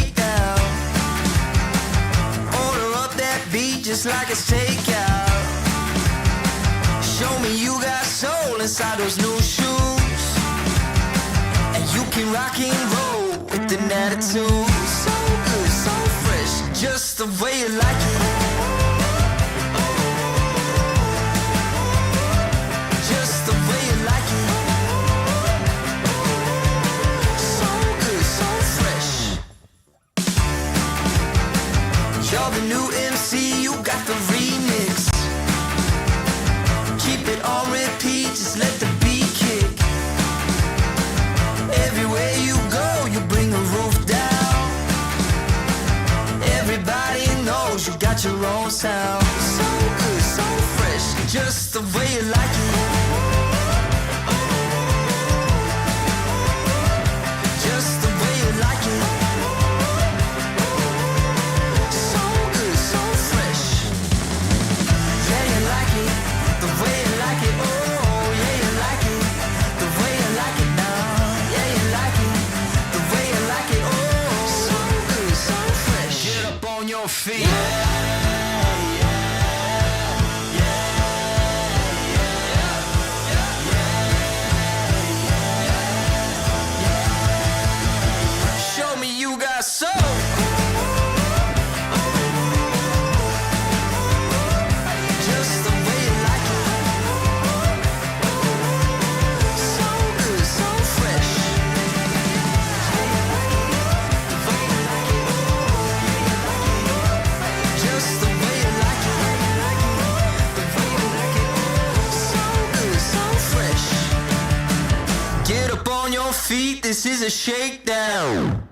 shakedown. Order up that beat just like it's takeout. Show me you got soul inside those new shoes, and you can rock and roll with an attitude. So good, so fresh, just the way you like it. Just the way you like it. So good, so fresh. You're the new MC, you got the remix. Keep it on repeat, just let the beat kick. Everywhere you go, you bring the roof down. Everybody knows you got your own sound. So good, so fresh, just the way you like it. Just the way you like it. So good, so fresh. Yeah, you like it, the way you like it. Oh, yeah, you like it, the way you like it now. Yeah, you like it, the way you like it. Oh, so good, so fresh. Get up on your feet. Show me you got soul. Just the way you like it. So good, so fresh. Just the way you like it. The way you like it. So good, so fresh. Get up on your feet, this is a shakedown.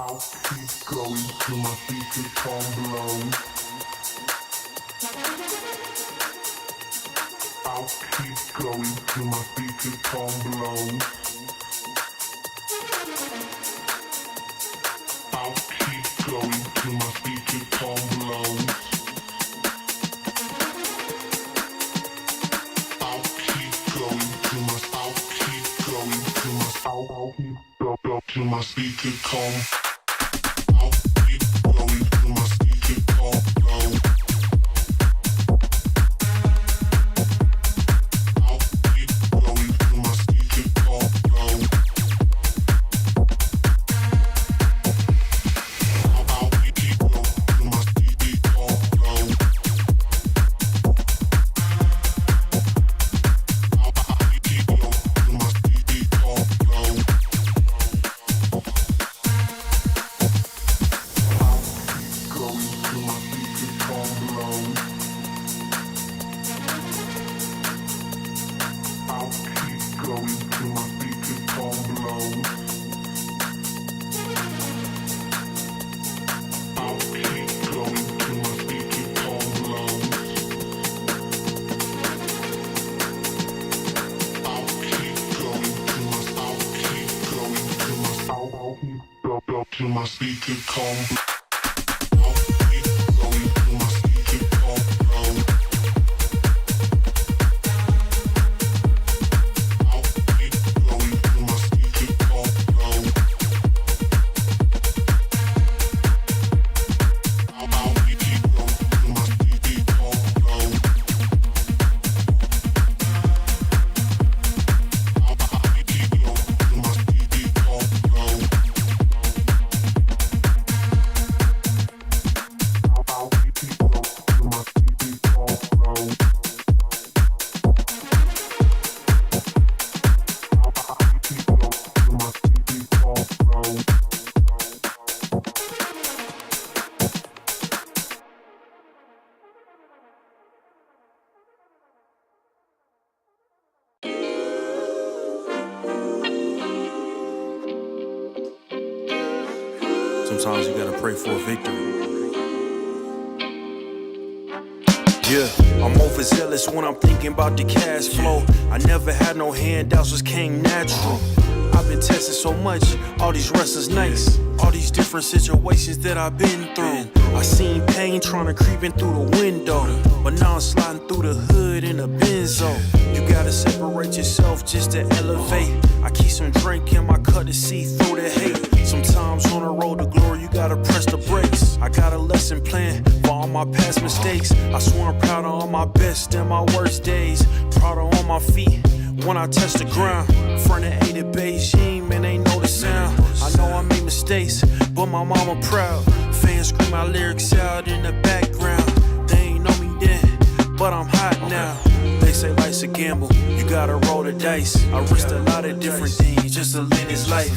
I'll keep going till my speakers can't blow. I'll keep going till my speakers can't blow. I'll keep going till my speakers can't blow. I'll keep going till my I'll keep going till my I'll keep go till my speakers can't. I'll keep going till my speakers can't blow. I'll keep going till my speakers can't blow. I'll keep going till my speakers can't blow. I'll keep going till my speakers can't blow. Going till my speakers can't blow. I'll keep going till my speakers can't blow. I'll keep going till my speakers can't blow. I'll keep going till my I'll keep going till my I'll keep go till my speakers can't blow. I'll keep going till my speakers can't blow. I'll keep going till my speakers can't blow. I'll keep going till my speakers can't blow. I'll keep going till my speakers can't blow. I'll keep going till my speakers can't blow. I'll keep going till my speakers can't blow. Sometimes you gotta pray for a victory. Yeah, I'm overzealous when I'm thinking about the cash flow. I never had no handouts, just came natural. I've been testing so much, all these wrestlers nice. All these different situations that I've been through. I seen pain trying to creep in through the window, but now I'm sliding through the hood in a benzo. You gotta separate yourself just to elevate. I keep some drink in my cup to see through the hate. Sometimes on the road to glory, you gotta press the brakes. I got a lesson plan for all my past mistakes. I swear I'm proud of all my best and my worst days. Proud of all my feet when I touch the ground. Front of 8 at Beijing, man, ain't know the sound. I know I made mistakes, but my mama proud. Fans scream my lyrics out in the background. They ain't know me then, but I'm hot now. They say life's a gamble, you gotta roll the dice. I risked a lot of different things just to live this life.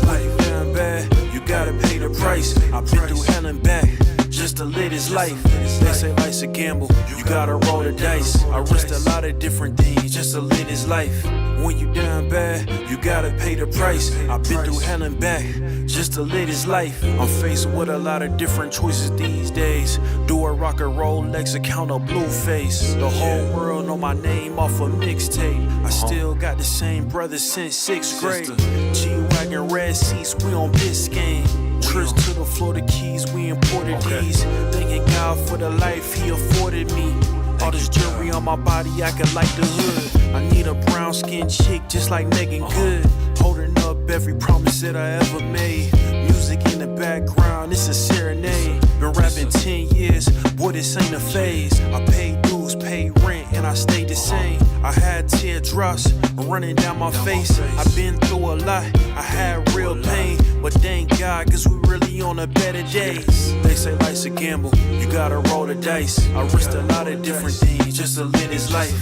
Life down bad, you gotta pay the price. I've been through hell and back just to live this life. They say life's a gamble, you gotta roll the dice. I risked a lot of different things just to live this life. When you down bad, you gotta pay the price. I've been through hell and back just to live this life. I'm faced with a lot of different choices these days. Do a rock and roll Lex account of Blueface. The whole world know my name off a mixtape. I still got the same brothers since 6th grade. G-Wagon red seats, we on Biscayne. Trips to the Florida Keys, we imported these. Thanking God for the life he afforded me. All this jewelry on my body, acting like the hood. I need a brown skinned chick just like Megan Good. Holding up every promise that I ever made. Music in the background, it's a serenade. Been rapping 10 years, boy, this ain't a phase. I paid dues, paid rent, and I stayed the same. I had teardrops running down my face. I've been through a lot, I had real pain. But thank God, cause we really on the better days. They say life's a gamble, you gotta roll the dice. I risked a lot of different things just to live this life.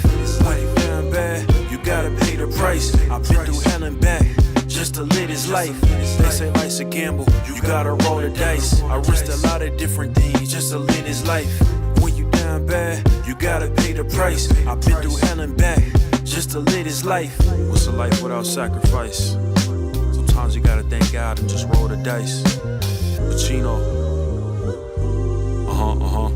Life down bad, you gotta pay the price. I've been through hell and back just to live this life. They say life's a gamble, you gotta roll the dice. I risked a lot of different things just to live this life. When you down bad, you gotta pay the price. I've been through hell and back just to live this life. What's a life without sacrifice? Sometimes you gotta thank God and just roll the dice. Pacino. Uh-huh.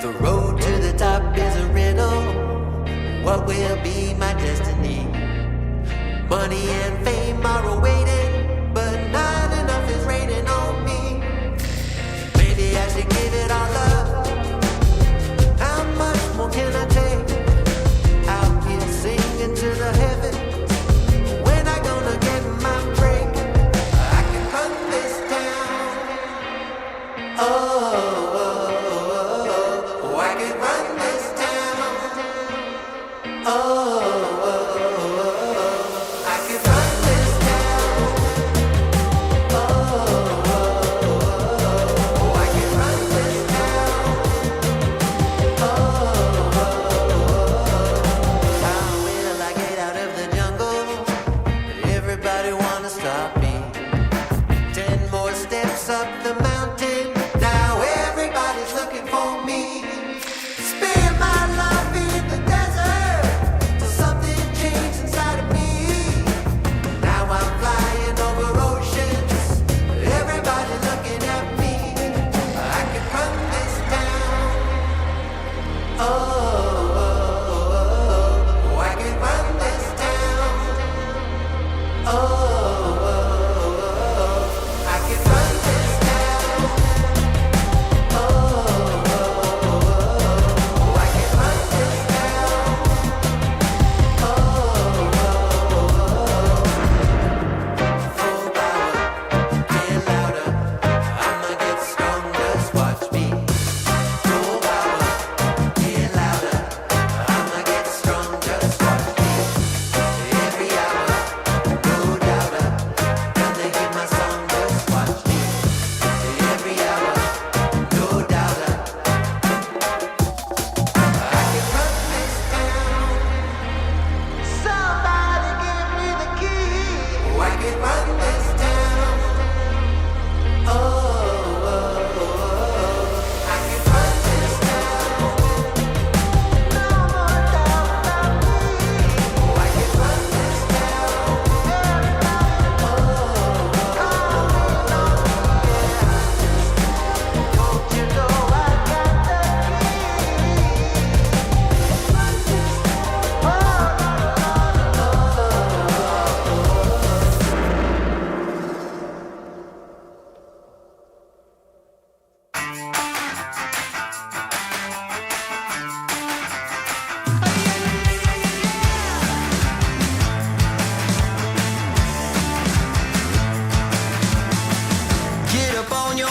The road to the top is a riddle. What will be my destiny? Money and fame are awaiting, but not enough is raining on me. Maybe I should give it all up. How much more can I take? Out here singing to the heavens. When I gonna get my break? I can run this town. Oh. I can run this town. Oh, I can run this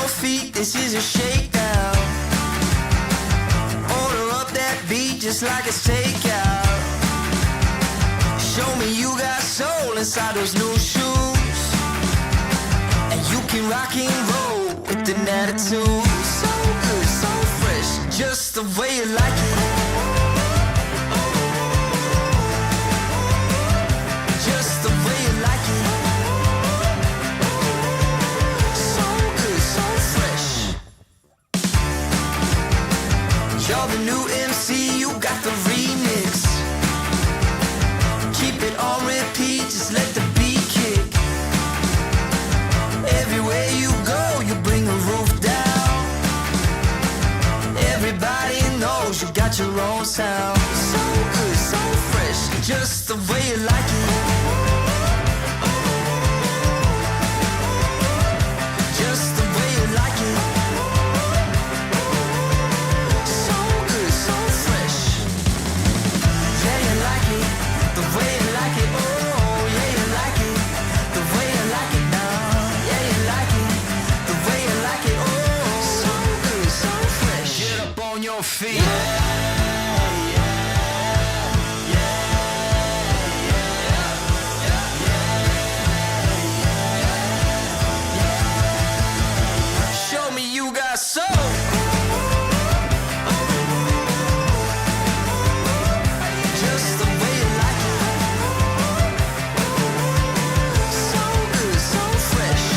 feet, this is a shakedown. Order up that beat just like it's takeout. Show me you got soul inside those new shoes, and you can rock and roll with an attitude. So good, so fresh, just the way you like it. Just the way you like it. So good, so fresh. You're the new MC, you got the remix. Keep it on repeat, just let the beat kick. Everywhere you go, you bring the roof down. Everybody knows you got your own sound. So good, so fresh, just the way you like it. Just the way you like it. So good, so fresh. Yeah, you like it, the way you like it. Oh, yeah, you like it, the way you like it now. Yeah, you like it, the way you like it. Oh, so good, so fresh. Get up on your feet. Show me you got soul. Just the way you like it. So good, so fresh.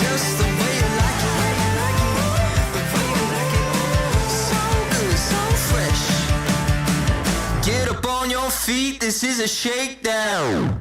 Just the way you like it. The way you like it. So good, so fresh. Get up on your feet, this is a shakedown.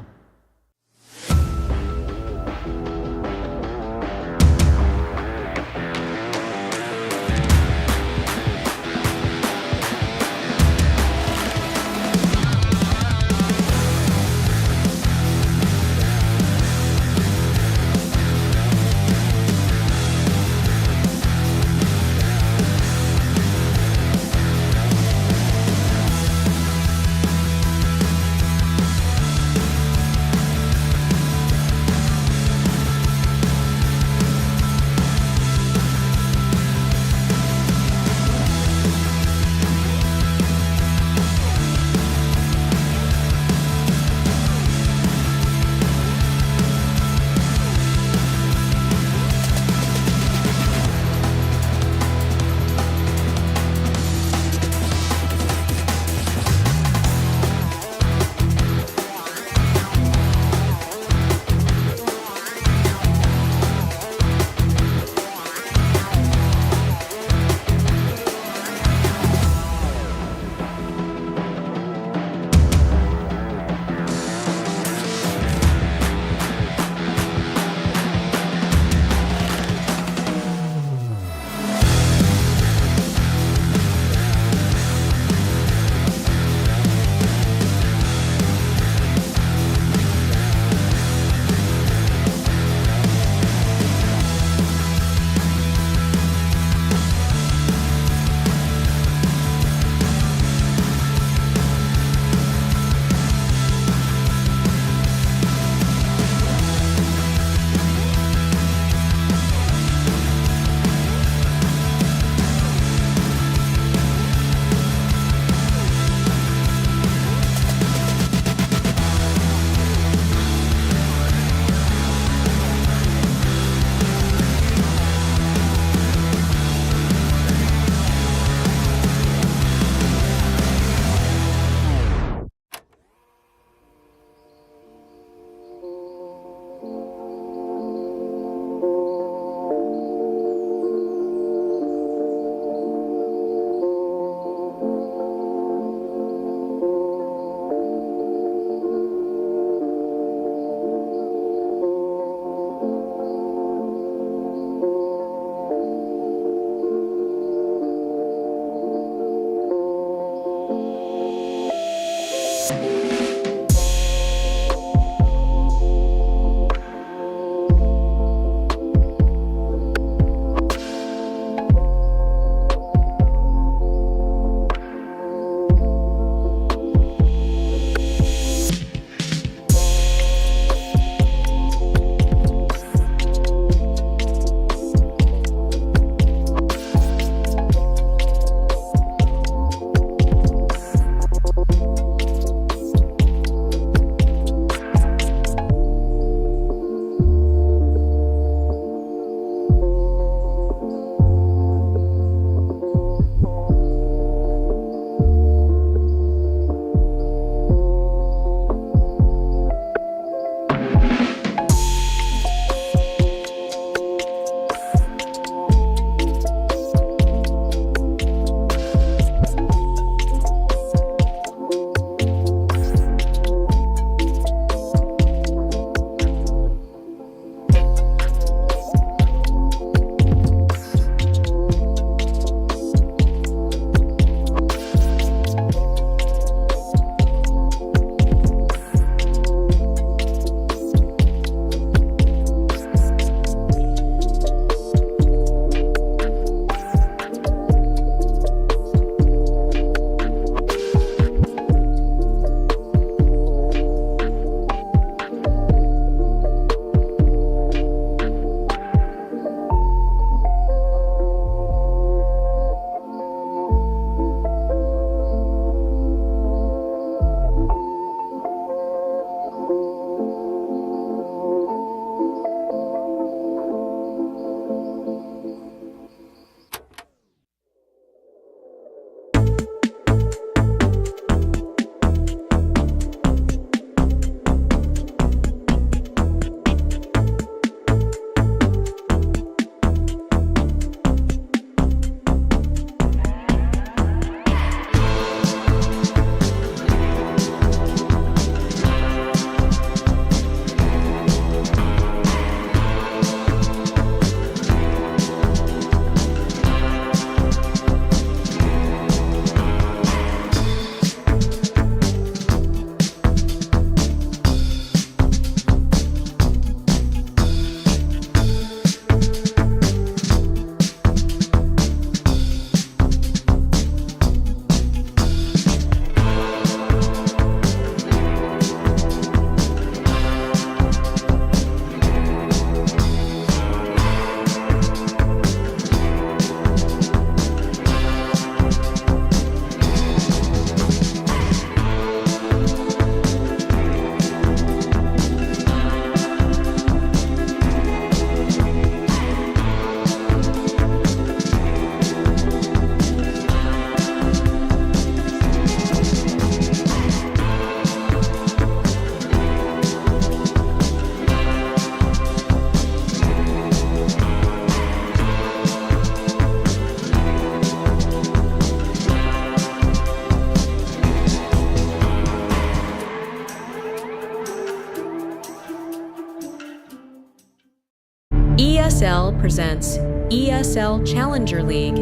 ESL presents ESL Challenger League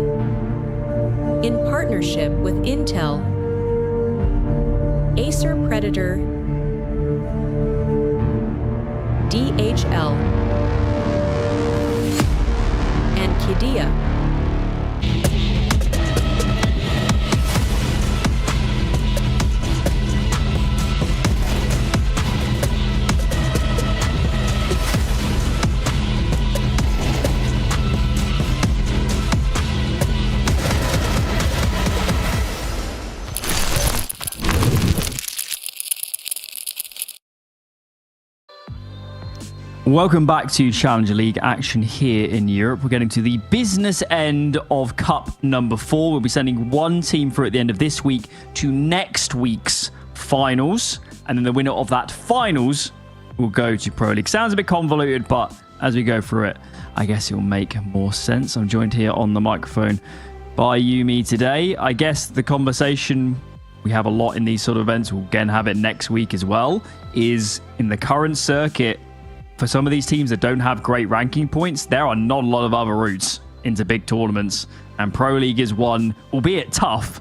in partnership with Intel, Acer Predator, DHL, and Qiddiya. Welcome back to Challenger League action here in Europe. We're getting to the business end of Cup number 4. We'll be sending one team through at the end of this week to next week's finals. And then the winner of that finals will go to Pro League. Sounds a bit convoluted, but as we go through it, I guess it will make more sense. I'm joined here on the microphone by Yumi today. I guess the conversation we have a lot in these sort of events, we'll again have it next week as well, is in the current circuit, for some of these teams that don't have great ranking points, there are not a lot of other routes into big tournaments. And Pro League is one, albeit tough,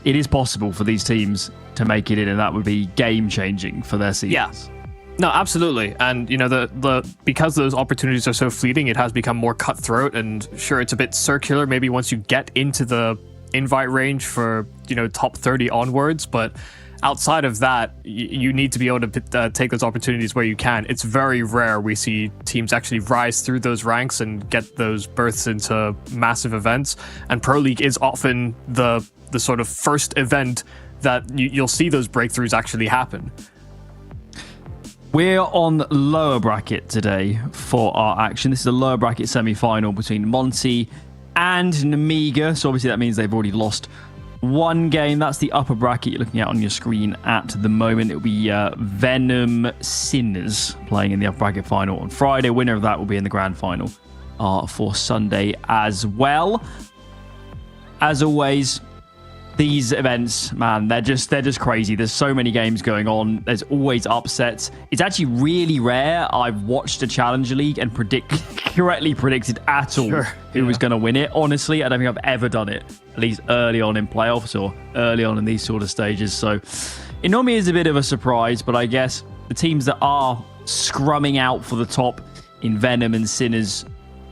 it is possible for these teams to make it in, and that would be game-changing for their seasons. Yeah. No, absolutely. And, you know, the because those opportunities are so fleeting, it has become more cutthroat. And sure, it's a bit circular maybe once you get into the invite range for, you know, top 30 onwards. But outside of that, you need to be able to take those opportunities where you can. It's very rare we see teams actually rise through those ranks and get those berths into massive events. And Pro League is often the sort of first event that you'll see those breakthroughs actually happen. We're on lower bracket today for our action. This is a lower bracket semi-final between Monte and Nemiga. So obviously that means they've already lost one game. That's the upper bracket you're looking at on your screen at the moment. It'll be Venom Sinners playing in the upper bracket final on Friday. Winner of that will be in the grand final for Sunday as well. As always, these events, man, they're just crazy. There's so many games going on. There's always upsets. It's actually really rare I've watched a Challenger League and correctly predicted at all who was going to win it. Honestly, I don't think I've ever done it, at least early on in playoffs or early on in these sort of stages. So it normally is a bit of a surprise, but I guess the teams that are scrumming out for the top in Venom and Sinners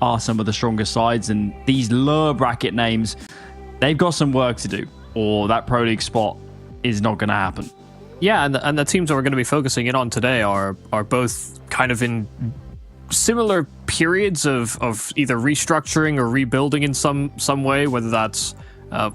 are some of the stronger sides. And these lower bracket names, they've got some work to do, or that Pro League spot is not going to happen. Yeah, and the teams that we're going to be focusing in on today are both kind of in similar periods of either restructuring or rebuilding in some way, whether that's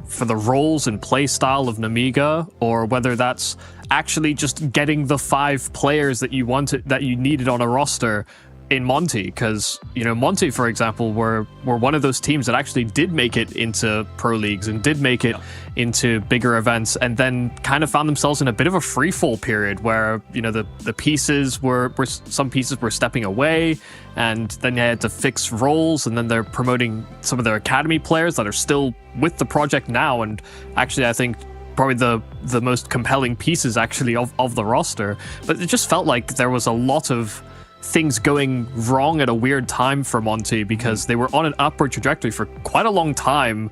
for the roles and play style of Nemiga, or whether that's actually just getting the 5 players that you wanted, that you needed on a roster in Monte. Because, you know, Monte, for example, were one of those teams that actually did make it into pro leagues and did make it into bigger events, and then kind of found themselves in a bit of a free fall period where, you know, the pieces were some pieces were stepping away, and then they had to fix roles, and then they're promoting some of their academy players that are still with the project now, and actually I think probably the most compelling pieces actually of the roster. But it just felt like there was a lot of things going wrong at a weird time for Monte, because they were on an upward trajectory for quite a long time,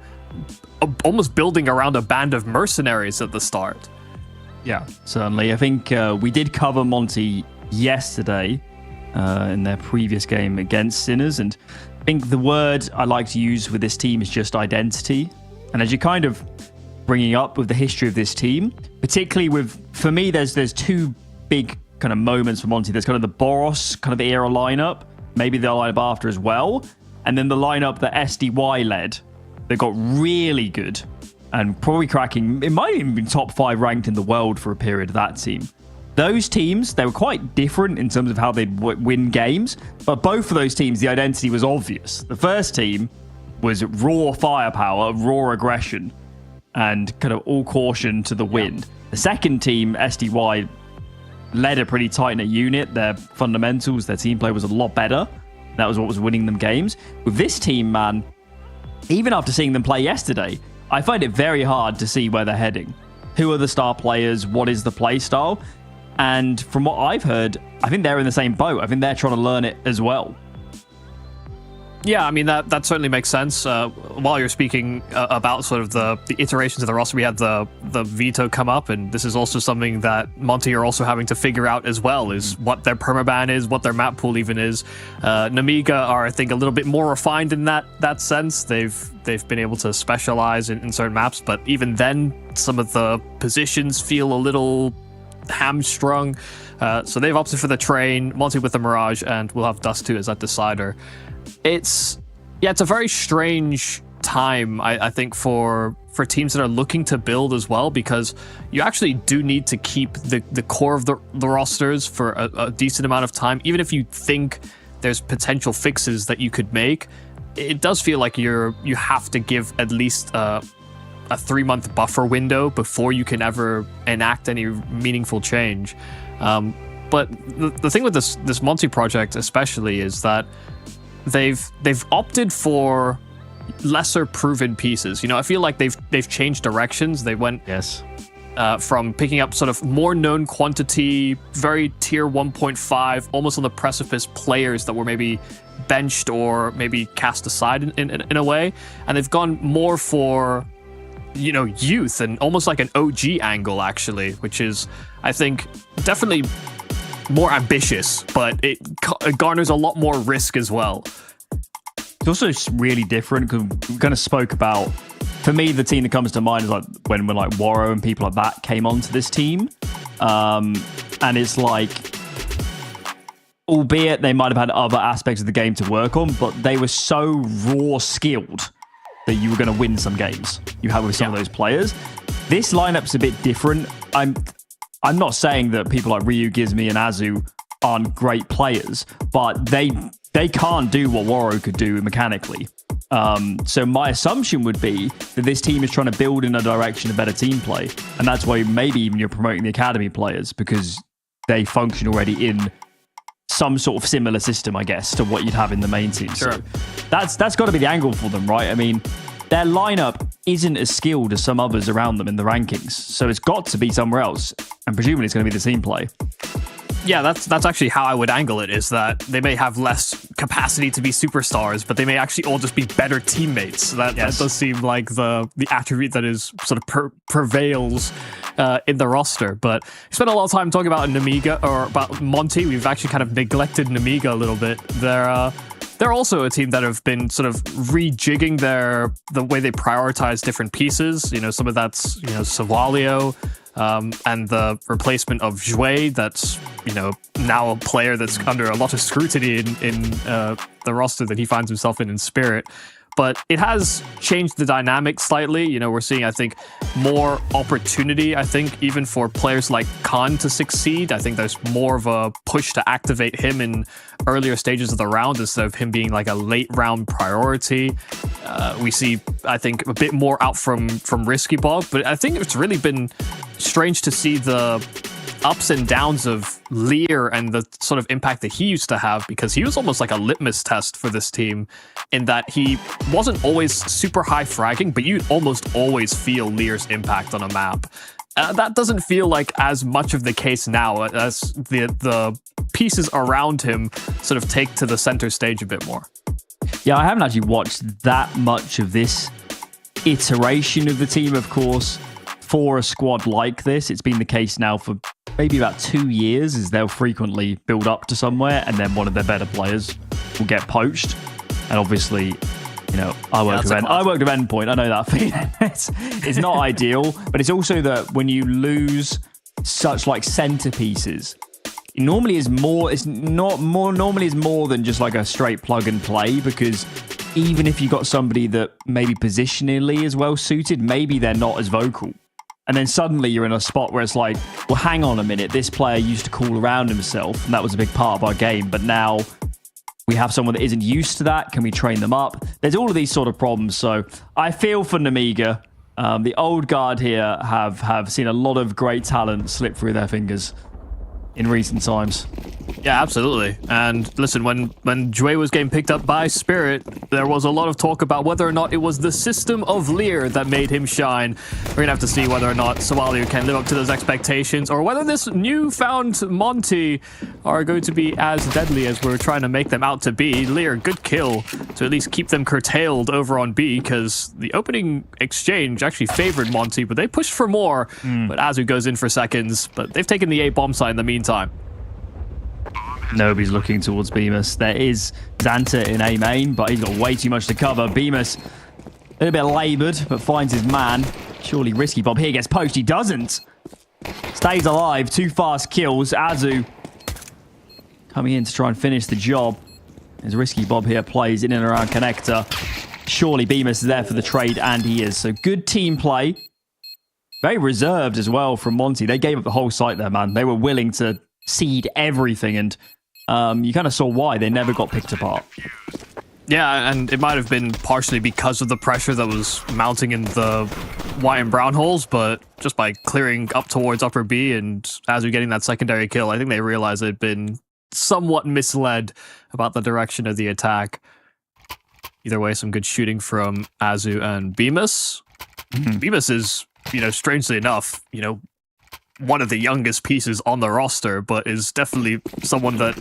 almost building around a band of mercenaries at the start. Yeah, certainly. I think we did cover Monte yesterday in their previous game against Sinners, and I think the word I like to use with this team is just identity. And as you're kind of bringing up with the history of this team, particularly with, for me, there's 2 big kind of moments for Monte. There's kind of the Boros kind of era lineup, maybe the lineup after as well, and then the lineup that SDY led that got really good and probably cracking. It might have even been top 5 ranked in the world for a period of that team. Those teams, they were quite different in terms of how they'd win games, but both of those teams, the identity was obvious. The first team was raw firepower, raw aggression, and kind of all caution to the wind. The second team, SDY, led a pretty tight-knit unit. Their fundamentals, their team play was a lot better. That was what was winning them games. With this team, man, even after seeing them play yesterday, I find it very hard to see where they're heading. Who are the star players? What is the play style? And from what I've heard, I think they're in the same boat. I think they're trying to learn it as well. Yeah, I mean, that certainly makes sense. While you're speaking about sort of the iterations of the roster, we had the veto come up, and this is also something that Monte are also having to figure out as well, is what their permaban is, what their map pool even is. Nemiga are, I think, a little bit more refined in that sense. They've been able to specialize in certain maps, but even then, some of the positions feel a little hamstrung. So they've opted for the train, Monte with the Mirage, and we'll have Dust 2 as that decider. It's a very strange time, I think, for teams that are looking to build as well, because you actually do need to keep the core of the rosters for a decent amount of time. Even if you think there's potential fixes that you could make, it does feel like you have to give at least a 3-month buffer window before you can ever enact any meaningful change. But the thing with this Monte project especially is that they've opted for lesser proven pieces. I feel like they've changed directions. They went from picking up sort of more known quantity, very tier 1.5, almost on the precipice players that were maybe benched or maybe cast aside in a way, and they've gone more for youth and almost like an OG angle, actually, which is, I think, definitely more ambitious, but it garners a lot more risk as well. It's also really different because we kind of spoke about, for me, the team that comes to mind is like when like Waro and people like that came onto this team. And it's like, albeit they might have had other aspects of the game to work on, but they were so raw skilled that you were going to win some games you have with some of those players. This lineup's a bit different. I'm not saying that people like Ryu, Gizmi, and Azu aren't great players, but they can't do what Waro could do mechanically. So my assumption would be that this team is trying to build in a direction of better team play, and that's why maybe even you're promoting the academy players, because they function already in some sort of similar system, I guess, to what you'd have in the main team. Sure. So that's got to be the angle for them, right? I mean, their lineup isn't as skilled as some others around them in the rankings, so it's got to be somewhere else, and presumably it's going to be the team play. Yeah, that's actually how I would angle it, is that they may have less capacity to be superstars, but they may actually all just be better teammates. That does seem like the attribute that is sort of prevails in the roster. But we spent a lot of time talking about Nemiga, or about Monte. We've actually kind of neglected Nemiga a little bit. They're also a team that have been sort of rejigging the way they prioritize different pieces. Some of that's Savalio, and the replacement of Jouet, that's now a player that's under a lot of scrutiny in the roster that he finds himself in Spirit. But it has changed the dynamic slightly. We're seeing, I think, more opportunity, I think, even for players like Khan to succeed. I think there's more of a push to activate him in earlier stages of the round instead of him being like a late round priority. We see, I think, a bit more out from Risky Bog, but I think it's really been strange to see the ups and downs of Lear and the sort of impact that he used to have, because he was almost like a litmus test for this team, in that he wasn't always super high fragging, but you'd almost always feel Lear's impact on a map. That doesn't feel like as much of the case now, as the pieces around him sort of take to the center stage a bit more. Yeah, I haven't actually watched that much of this iteration of the team, of course. For a squad like this, it's been the case now for maybe about 2 years, is they'll frequently build up to somewhere and then one of their better players will get poached. And obviously, I work with Endpoint. I know that feeling. It's not ideal, but it's also that when you lose such like centerpieces, it normally is more. It's not more. Normally is more than just like a straight plug and play, because even if you got somebody that maybe positionally is well suited, maybe they're not as vocal. And then suddenly you're in a spot where it's like, well, hang on a minute. This player used to call around himself, and that was a big part of our game. But now we have someone that isn't used to that. Can we train them up? There's all of these sort of problems. So I feel for Nemiga. The old guard here have seen a lot of great talent slip through their fingers. in recent times. Yeah, absolutely. And listen, when Jue was getting picked up by Spirit, there was a lot of talk about whether or not it was the system of Lear that made him shine. We're going to have to see whether or not Sawaliu can live up to those expectations, or whether this newfound Monte are going to be as deadly as we're trying to make them out to be. Lear, good kill to at least keep them curtailed over on B, because the opening exchange actually favored Monte, but they pushed for more. But Azu goes in for seconds, but they've taken the A bomb site in the meantime. Nobody's looking towards Bemis. There is Xanta in A main, but he's got way too much to cover. Bemis, a little bit laboured, but finds his man. Surely Risky Bob here gets poached. He doesn't. Stays alive. 2 fast kills. Azu coming in to try and finish the job. As Risky Bob here plays in and around Connector. Surely Bemis is there for the trade, and he is. So good team play. Very reserved as well from Monte. They gave up the whole site there, man. They were willing to cede everything, and you kind of saw why they never got picked apart. Yeah, and it might have been partially because of the pressure that was mounting in the white and brown holes, but just by clearing up towards upper B and as we're getting that secondary kill, I think they realized they'd been somewhat misled about the direction of the attack. Either way, some good shooting from Azu and Bemis. Bemis is, strangely enough, one of the youngest pieces on the roster, but is definitely someone that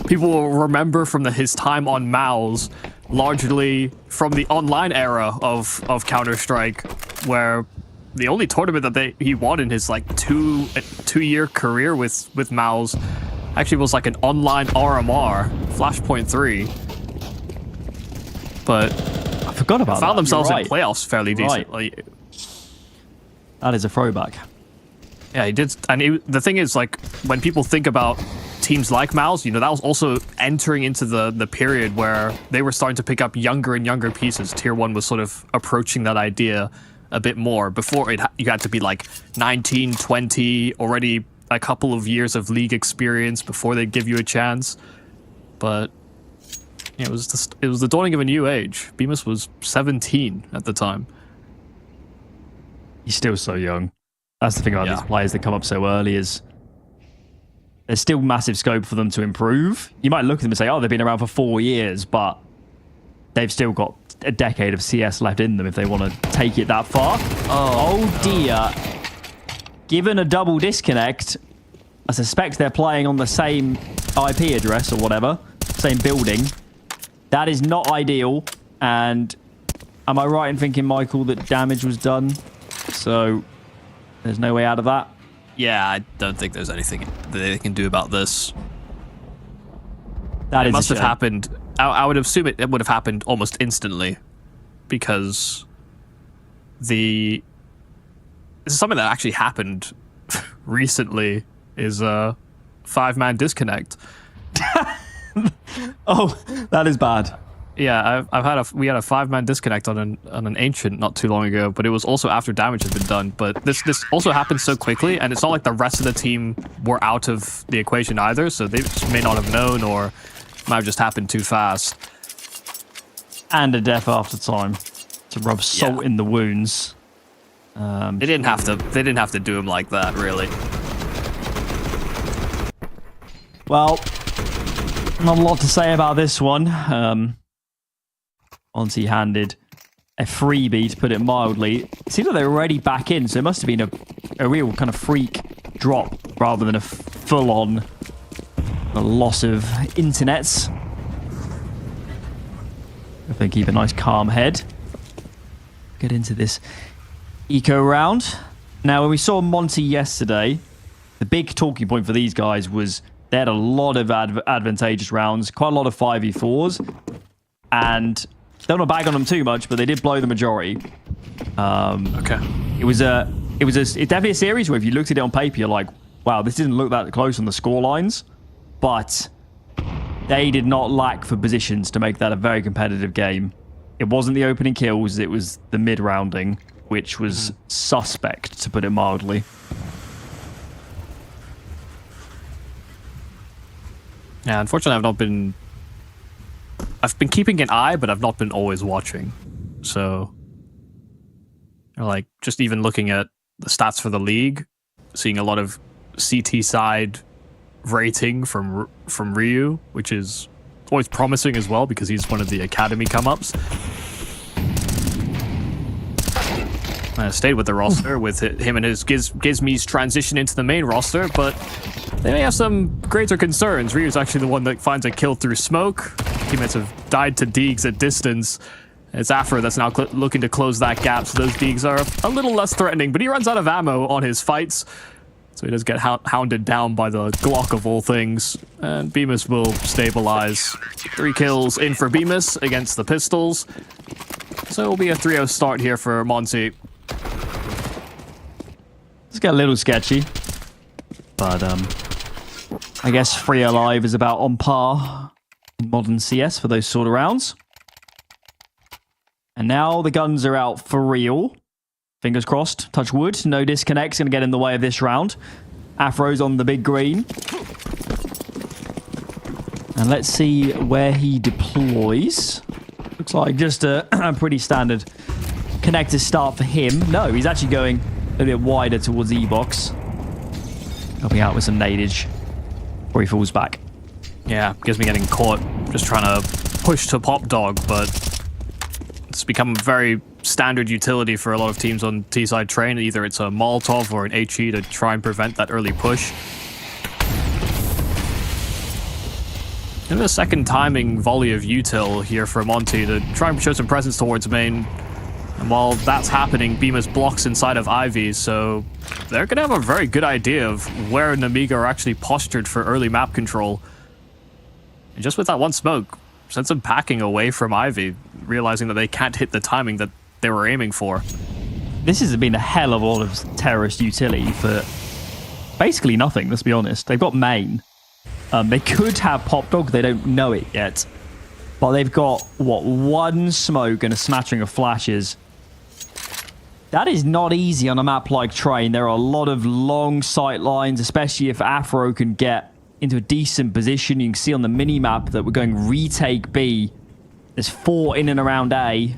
people will remember from his time on Mouse, largely from the online era of Counter-Strike, where the only tournament that he won in his two-year career with Mouse actually was like an online RMR, Flashpoint 3. But I forgot about that. Found themselves in playoffs fairly decently. That is a throwback. Yeah, he did. And the thing is, when people think about teams like Mouse, that was also entering into the period where they were starting to pick up younger and younger pieces. Tier 1 was sort of approaching that idea a bit more. Before, you had to be 19, 20, already a couple of years of league experience before they'd give you a chance. But it was the dawning of a new age. Bemis was 17 at the time. He's still so young. That's the thing about these players that come up so early, is there's still massive scope for them to improve. You might look at them and say, oh, they've been around for 4 years, but they've still got a decade of CS left in them if they want to take it that far. Oh dear. Given a double disconnect, I suspect they're playing on the same IP address or whatever, same building. That is not ideal. And am I right in thinking, Michael, that damage was done? So there's no way out of that. Yeah, I don't think there's anything that they can do about this. That it must have happened. I would assume it would have happened almost instantly, because this is something that actually happened recently. Is a 5-man disconnect. Oh, that is bad. Yeah, we had a 5-man disconnect on an ancient not too long ago, but it was also after damage had been done. But this also happened so quickly, and it's not like the rest of the team were out of the equation either, so they just may not have known, or might have just happened too fast. And a death after time to rub salt in the wounds. They didn't have to. They didn't have to do him like that, really. Well, not a lot to say about this one. Monte handed a freebie, to put it mildly. It seems like they were already back in, so it must have been a real kind of freak drop rather than a full-on loss of internets. If they keep a nice calm head. Get into this eco round. Now, when we saw Monte yesterday, the big talking point for these guys was they had a lot of advantageous rounds, quite a lot of 5v4s, and don't want to bag on them too much, but they did blow the majority. Okay. It's definitely a series where if you looked at it on paper, you're like, wow, this didn't look that close on the score lines, but they did not lack for positions to make that a very competitive game. It wasn't the opening kills, it was the mid-rounding, which was suspect, to put it mildly. Yeah, unfortunately, I've been keeping an eye, but I've not been always watching. So, just even looking at the stats for the league, seeing a lot of CT side rating from Ryu, which is always promising as well because he's one of the academy come-ups. Stayed with the roster with him and his Gizmi's transition into the main roster, but they may have some greater concerns. Ryu's actually the one that finds a kill through smoke. Teammates have died to Deegs at distance. It's Afro that's now looking to close that gap, so those Deegs are a little less threatening, but he runs out of ammo on his fights, so he does get hounded down by the Glock of all things, and Bemis will stabilize. 3 kills in for Bemis against the Pistols, so it'll be a 3-0 start here for Monte. It's got a little sketchy, but I guess 3 Alive is about on par in modern CS for those sort of rounds. And now the guns are out for real. Fingers crossed, touch wood, no disconnects going to get in the way of this round. Afro's on the big green. And let's see where he deploys. Looks like just a pretty standard connector start for him. No, he's actually going a bit wider towards the E-box. Helping out with some nadage before he falls back. Yeah, gives me getting caught just trying to push to pop dog, but it's become a very standard utility for a lot of teams on T-side train. Either it's a Molotov or an HE to try and prevent that early push. And a second timing volley of util here for Monte to try and show some presence towards main. And while that's happening, Bemis blocks inside of Ivy, so they're going to have a very good idea of where Nemiga are actually postured for early map control. And just with that one smoke, sends them packing away from Ivy, realizing that they can't hit the timing that they were aiming for. This has been a hell of a lot of terrorist utility for basically nothing, let's be honest. They've got main. They could have pop dog, they don't know it yet. But they've got, what, 1 smoke and a smattering of flashes. That is not easy on a map like Train. There are a lot of long sight lines, especially if Afro can get into a decent position. You can see on the mini-map that we're going retake B. There's 4 in and around A.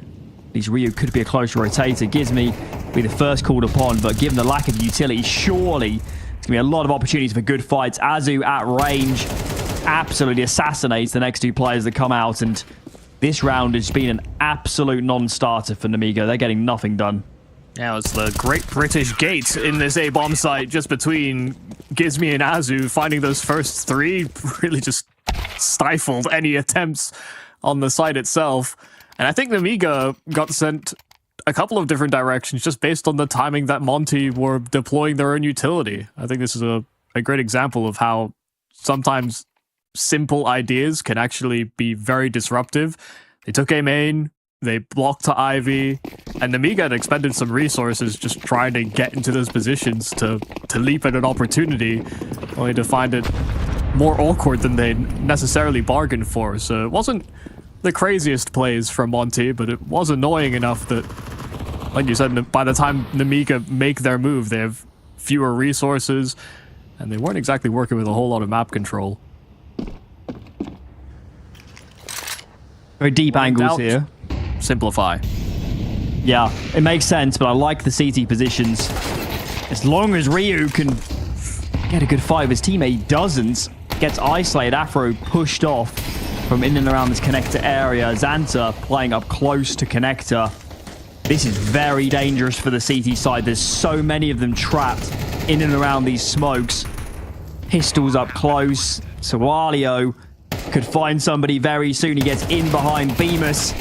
These Ryu could be a close rotator. Gizmi be the first called upon, but given the lack of utility, surely there's going to be a lot of opportunities for good fights. Azu at range absolutely assassinates the next 2 players that come out, and this round has been an absolute non-starter for Nemiga. They're getting nothing done. Yeah, it's the Great British Gate in this A-bomb site just between Gizmi and Azu. Finding those first 3 really just stifled any attempts on the site itself. And I think Nemiga got sent a couple of different directions just based on the timing that Monte were deploying their own utility. I think this is a great example of how sometimes simple ideas can actually be very disruptive. They took A main, they blocked to Ivy, and Nemiga had expended some resources just trying to get into those positions to leap at an opportunity, only to find it more awkward than they necessarily bargained for. So it wasn't the craziest plays from Monte, but it was annoying enough that, like you said, by the time Nemiga make their move, they have fewer resources, and they weren't exactly working with a whole lot of map control. Very deep angles here. Simplify. Yeah, it makes sense, but I like the CT positions. As long as Ryu can get a good fight, his teammate doesn't. Gets isolated. Afro pushed off from in and around this connector area. Xanta playing up close to connector. This is very dangerous for the CT side. There's so many of them trapped in and around these smokes. Pistols up close. So Alio could find somebody very soon. He gets in behind Bemis.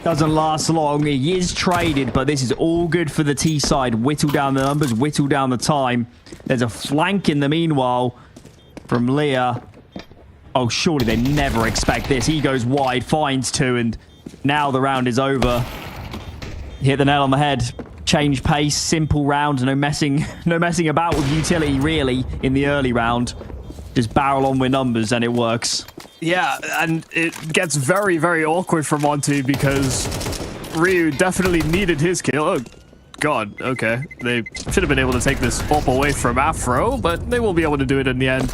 Doesn't last long. He is traded, but this is all good for the T side. Whittle down the numbers, whittle down the time. There's a flank in the meanwhile from Leah. Oh, surely they never expect this. He goes wide, finds 2, and now the round is over. Hit the nail on the head. Change pace, simple round. No messing about with utility, really, in the early round. Just barrel on with numbers, and it works. Yeah, and it gets very, very awkward for Monte because Ryu definitely needed his kill. Oh, God, okay. They should have been able to take this up away from Afro, but they will be able to do it in the end.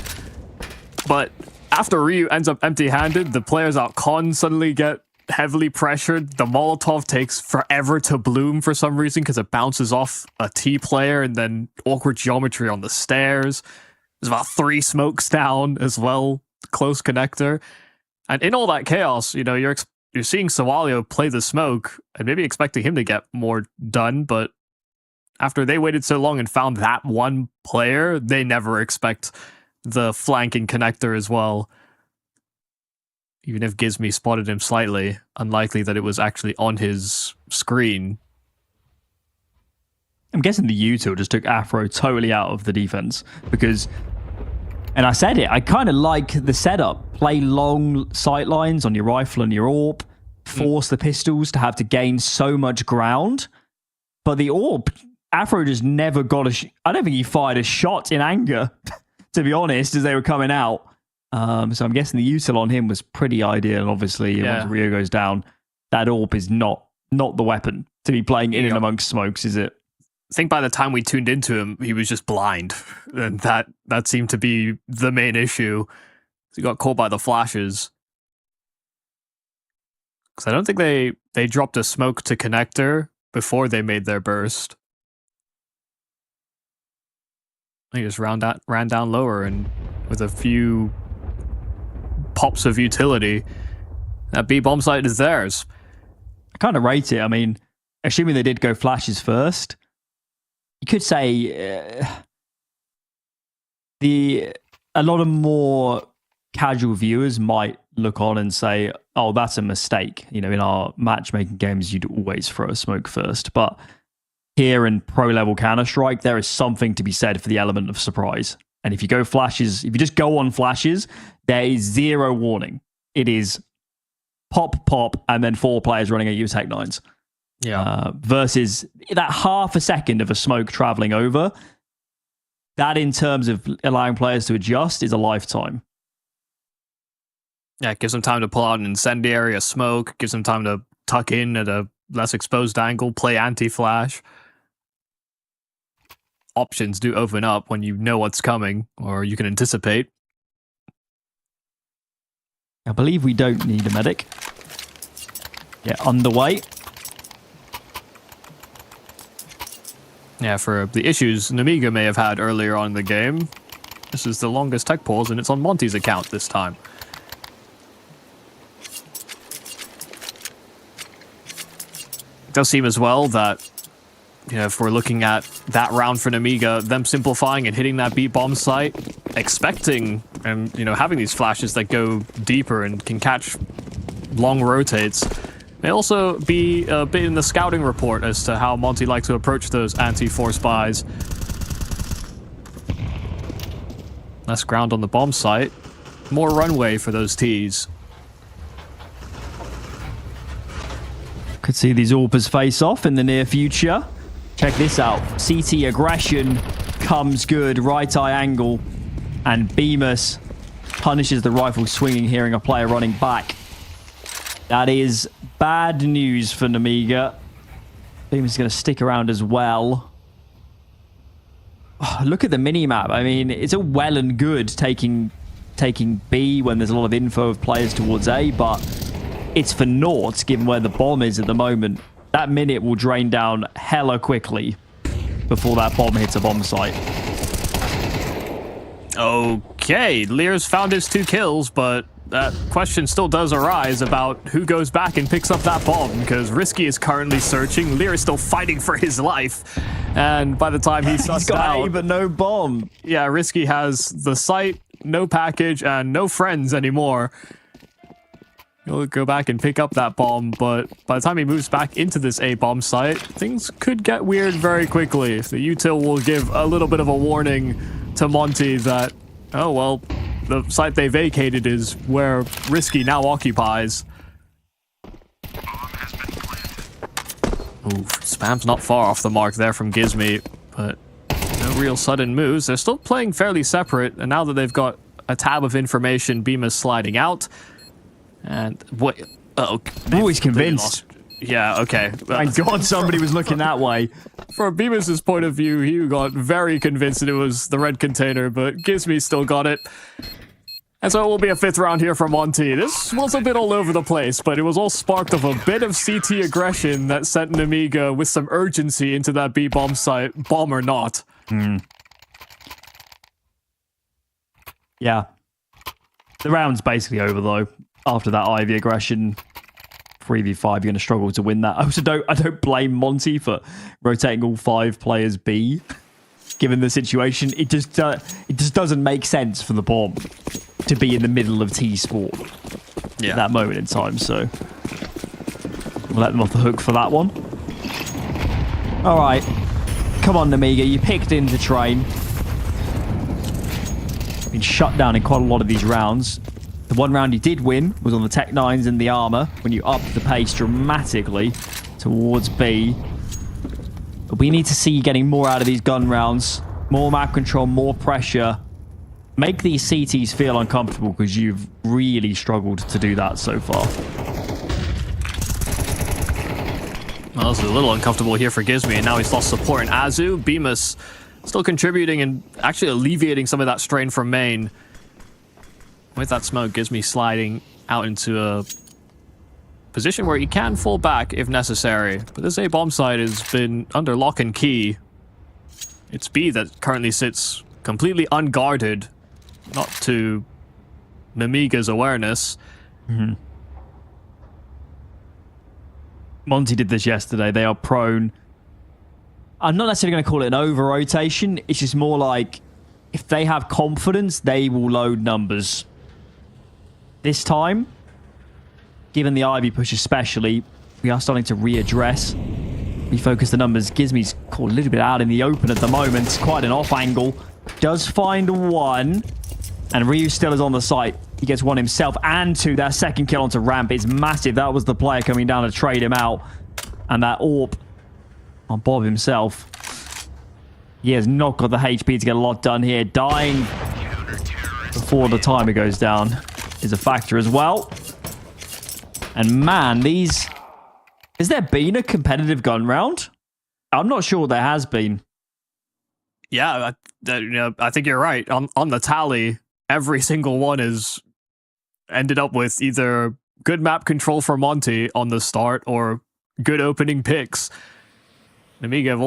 But after Ryu ends up empty-handed, the players out con suddenly get heavily pressured. The Molotov takes forever to bloom for some reason because it bounces off a T player, and then awkward geometry on the stairs. There's about 3 smokes down as well. Close connector. And in all that chaos, you know, you're seeing Sawalio play the smoke and maybe expecting him to get more done, but after they waited so long and found that one player, they never expect the flanking connector as well. Even if Gizmi spotted him slightly, unlikely that it was actually on his screen. I'm guessing the util just took Afro totally out of the defense because, and I said it, I kind of like the setup. Play long sight lines on your rifle and your AWP, force the pistols to have to gain so much ground. But the AWP, Afro just never got I don't think he fired a shot in anger, to be honest, as they were coming out. So I'm guessing the util on him was pretty ideal. Obviously, once Rio goes down, that AWP is not the weapon to be playing in and amongst smokes, is it? I think by the time we tuned into him, he was just blind. And that seemed to be the main issue. He got caught by the flashes. Because I don't think they dropped a smoke to connector before they made their burst. They just ran down lower, and with a few pops of utility, that B bomb site is theirs. I kind of rate it. I mean, assuming they did go flashes first, you could say a lot of more casual viewers might look on and say, oh, that's a mistake. You know, in our matchmaking games, you'd always throw a smoke first. But here in pro-level Counter-Strike, there is something to be said for the element of surprise. And if you go flashes, if you just go on flashes, there is zero warning. It is pop, pop, and then 4 players running at you with Tech 9s. Yeah. Versus that half a second of a smoke traveling over, that in terms of allowing players to adjust is a lifetime. Yeah, it gives them time to pull out an incendiary, a smoke, gives them time to tuck in at a less exposed angle, play anti-flash. Options do open up when you know what's coming, or you can anticipate. I believe we don't need a medic. Get underway. Yeah, for the issues Nemiga may have had earlier on in the game, this is the longest tech pause, and it's on Monte's account this time. It does seem as well that, you know, if we're looking at that round for Nemiga, them simplifying and hitting that B bomb site, expecting and, you know, having these flashes that go deeper and can catch long rotates, may also be a bit in the scouting report as to how Monte likes to approach those anti-force buys. Less ground on the bomb site, more runway for those Ts. Could see these AWPers face off in the near future. Check this out. CT aggression comes good. Right eye angle. And Bemis punishes the rifle swinging, hearing a player running back. That is bad news for Nemiga. Bemis is going to stick around as well. Oh, look at the mini-map. I mean, it's all well and good taking B when there's a lot of info of players towards A, but it's for naught given where the bomb is at the moment. That minute will drain down hella quickly before that bomb hits a bomb site. Okay, Lear's found his 2 kills, but that question still does arise about who goes back and picks up that bomb, because Risky is currently searching, Lear is still fighting for his life, and by the time he's sussed out... A, but no bomb. Yeah, Risky has the site, no package, and no friends anymore. He'll go back and pick up that bomb, but by the time he moves back into this A bomb site, things could get weird very quickly. The util will give a little bit of a warning to Monte that, oh well, the site they vacated is where Risky now occupies. Ooh, Spam's not far off the mark there from Gizmi, but no real sudden moves. They're still playing fairly separate, and now that they've got a tab of information, Bemis sliding out. And what? Oh, he's convinced. Yeah, okay. Thank God somebody was looking that way. From Bemis' point of view, he got very convinced that it was the red container, but Gizmi still got it. And so it will be a 5th round here for Monte. This was a bit all over the place, but it was all sparked of a bit of CT aggression that sent Nemiga with some urgency into that B bomb site, bomb or not. Yeah. The round's basically over, though. After that Ivy aggression, 3v5, you're going to struggle to win that. I don't blame Monte for rotating all 5 players B. Given the situation, it just doesn't make sense for the bomb to be in the middle of T-Sport at that moment in time. So we'll let them off the hook for that one. All right. Come on, Nemiga. You picked in to train. Been shut down in quite a lot of these rounds. The one round you did win was on the Tech 9s and the armor when you upped the pace dramatically towards B. But we need to see you getting more out of these gun rounds. More map control, more pressure. Make these CTs feel uncomfortable because you've really struggled to do that so far. Well, this is a little uncomfortable here for Gizmi, and now he's lost support in Azu. Bemis still contributing and actually alleviating some of that strain from main. With that smoke, Gizmi sliding out into a position where he can fall back if necessary. But this A bomb site has been under lock and key. It's B that currently sits completely unguarded, not to Nemiga's awareness. Mm-hmm. Monte did this yesterday. They are prone. I'm not necessarily going to call it an over-rotation. It's just more like if they have confidence, they will load numbers. This time, given the Ivy push especially, we are starting to readdress, refocus the numbers. Gizmi's caught a little bit out in the open at the moment. It's quite an off angle. Does find one. And Ryu still is on the site. He gets one himself and 2. That second kill onto ramp is massive. That was the player coming down to trade him out. And that AWP on Bob himself. He has not got the HP to get a lot done here. Dying before the timer goes down is a factor as well. And man, these... Has there been a competitive gun round? I'm not sure there has been. Yeah, I think you're right. On the tally, every single one has ended up with either good map control for Monte on the start or good opening picks. Nemiga have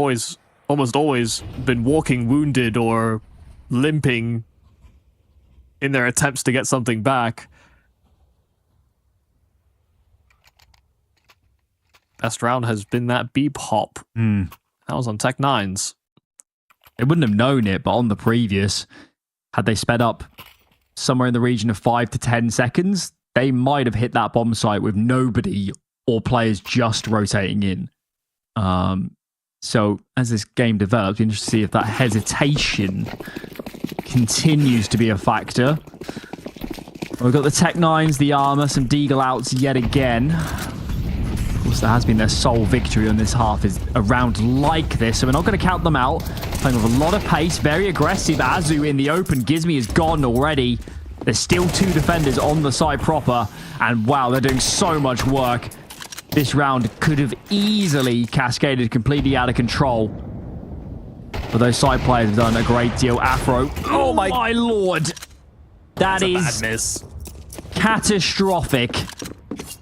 almost always been walking wounded or limping in their attempts to get something back. Best round has been that B pop. That was on Tech 9s. They wouldn't have known it, but on the previous, had they sped up somewhere in the region of 5 to 10 seconds, they might have hit that bomb site with nobody or players just rotating in. So as this game develops, we're interested to see if that hesitation continues to be a factor. We've got the Tech 9s, the armor, some Deagle outs yet again. Of course, there has been their sole victory on this half is a round like this, so we're not going to count them out. Playing with a lot of pace, very aggressive. Azu in the open. Gizmi is gone already. There's still 2 defenders on the side proper, and wow, they're doing so much work. This round could have easily cascaded completely out of control. But those side players have done a great deal. Afro. Oh my lord. That's a bad miss. Catastrophic.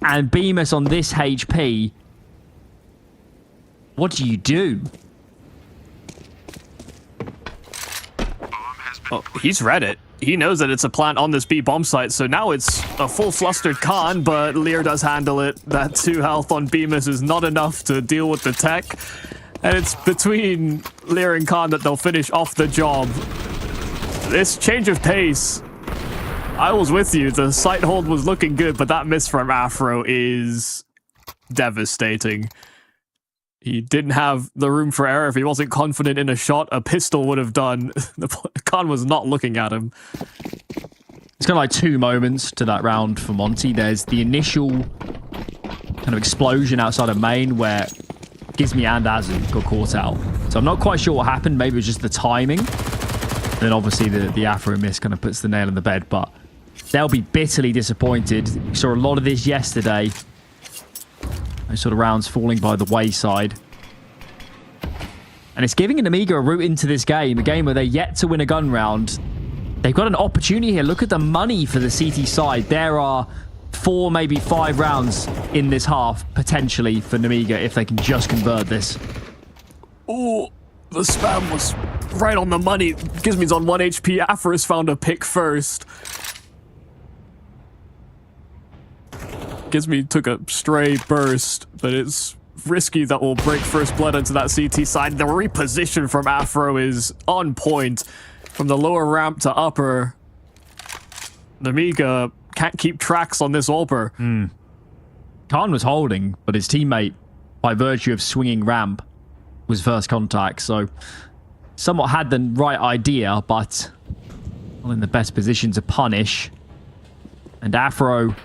And Bemis on this HP. What do you do? Oh, he's read it. He knows that it's a plant on this B bomb site, so now it's a full flustered Khan, but Lear does handle it. That 2 health on Bemis is not enough to deal with the tech. And it's between Lear and Khan that they'll finish off the job. This change of pace, I was with you. The sight hold was looking good, but that miss from Afro is devastating. He didn't have the room for error. If he wasn't confident in a shot, a pistol would have done. Khan was not looking at him. It's kind of like 2 moments to that round for Monte. There's the initial kind of explosion outside of main where Gizmi and Azu got caught out. So I'm not quite sure what happened. Maybe it was just the timing. And then obviously the Afro miss kind of puts the nail in the bed, but they'll be bitterly disappointed. We saw a lot of this yesterday. Those sort of rounds falling by the wayside. And it's giving Nemiga a route into this game, a game where they're yet to win a gun round. They've got an opportunity here. Look at the money for the CT side. There are 4, maybe 5 rounds in this half, potentially, for Nemiga, if they can just convert this. Oh, The spam was right on the money. Gizmi's on 1 HP. Afro's found a pick first. Gizmi took a stray burst, but it's risky that will break first blood into that CT side. The reposition from Afro is on point. From the lower ramp to upper. Nemiga can't keep tracks on this AWPer. Khan was holding, but his teammate, by virtue of swinging ramp, was first contact. So somewhat had the right idea, but not in the best position to punish. And Afro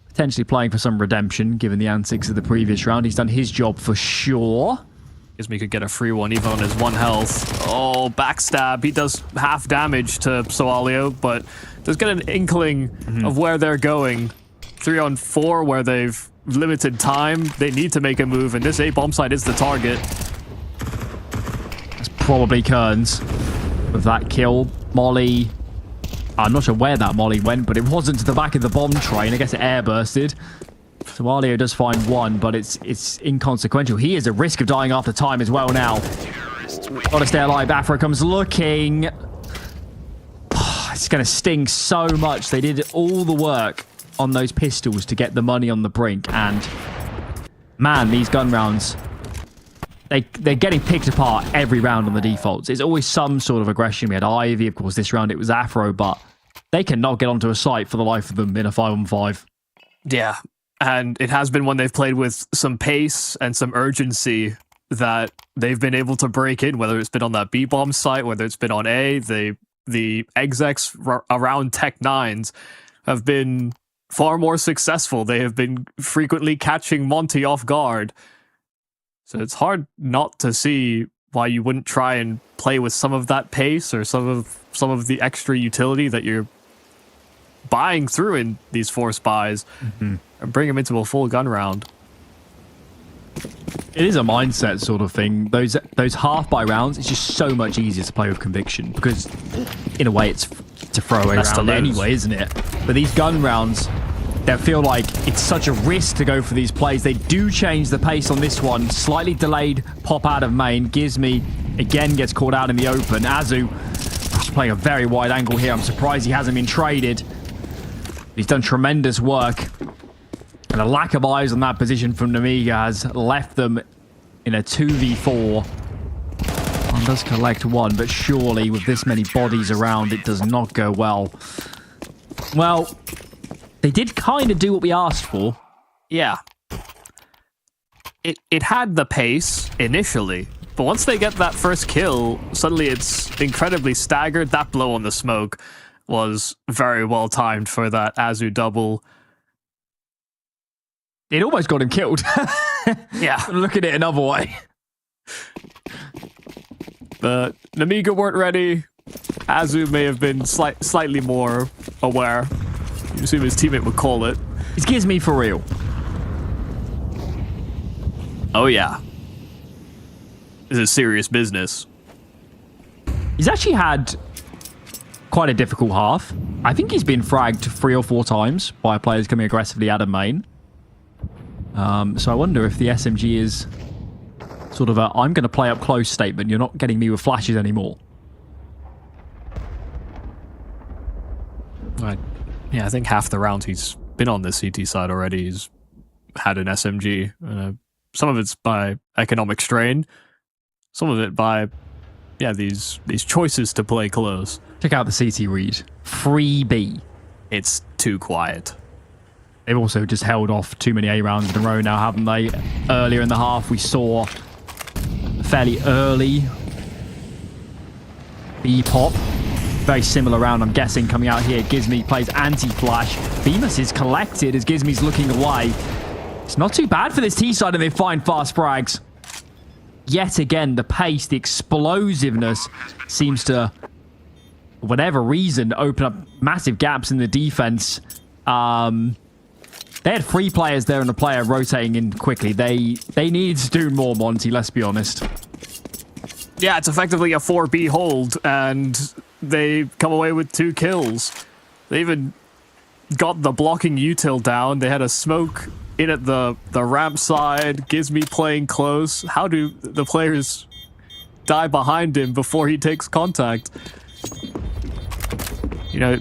potentially playing for some redemption, given the antics of the previous round. He's done his job for sure. Gizmi could get a free one even on his 1 health. Oh, backstab. He does half damage to Soalio, but does get an inkling of where they're going. 3 on 4 where they've limited time. They need to make a move, and this A bomb site is the target. That's probably Kearns with that kill. Molly, I'm not sure where that Molly went, but it wasn't to the back of the bomb train. I guess it air bursted. So Alio does find 1, but it's inconsequential. He is at risk of dying after time as well now. Gotta stay alive. Afro comes looking. It's going to sting so much. They did all the work on those pistols to get the money on the brink. And man, these gun rounds, they're getting picked apart every round on the defaults. It's always some sort of aggression. We had Ivy, of course, this round it was Afro, but they cannot get onto a site for the life of them in a 5-on-5. Yeah, and it has been when they've played with some pace and some urgency that they've been able to break in, whether it's been on that B-bomb site, whether it's been on A. The execs around Tech 9s have been far more successful. They have been frequently catching Monte off guard. So it's hard not to see why you wouldn't try and play with some of that pace or some of the extra utility that you're buying through in these force buys and bring them into a full gun round. It is a mindset sort of thing. Those half buy rounds, it's just so much easier to play with conviction because, in a way, it's a throwaway round anyway, isn't it? But these gun rounds, they feel like it's such a risk to go for these plays. They do change the pace on this one. Slightly delayed pop out of main. Gizmi again gets caught out in the open. Azu playing a very wide angle here. I'm surprised he hasn't been traded. He's done tremendous work. And a lack of eyes on that position from Nemiga has left them in a 2v4. One does collect 1, but surely with this many bodies around, it does not go well. Well, they did kind of do what we asked for. Yeah. It had the pace initially, but once they get that first kill, suddenly it's incredibly staggered. That blow on the smoke was very well timed for that Azu double. It almost got him killed. Yeah. Look at it another way. But Nemiga weren't ready. Azu may have been slightly more aware. You assume his teammate would call it. It's Gizmi for real. Oh yeah. This is serious business. He's actually had quite a difficult half. I think he's been fragged 3 or 4 times by players coming aggressively out of main. So I wonder if the SMG is sort of a I'm going to play up close statement. You're not getting me with flashes anymore. Yeah, I think half the rounds he's been on the CT side already, he's had an SMG. Some of it's by economic strain. Some of it by, yeah, these choices to play close. Check out the CT read. 3B. It's too quiet. They've also just held off too many A rounds in a row now, haven't they? Earlier in the half, we saw a fairly early B pop. Very similar round, I'm guessing, coming out here. Gizmi plays anti-flash. Bemis is collected as Gizmi's looking away. It's not too bad for this T side, and they find fast frags. Yet again, the pace, the explosiveness seems to, for whatever reason, open up massive gaps in the defense. They had 3 players there and a player rotating in quickly. They needed to do more, Monte, let's be honest. Yeah, it's effectively a 4B hold, and they come away with 2 kills. They even got the blocking util down. They had a smoke in at the ramp side. Gizmi playing close. How do the players die behind him before he takes contact. You know,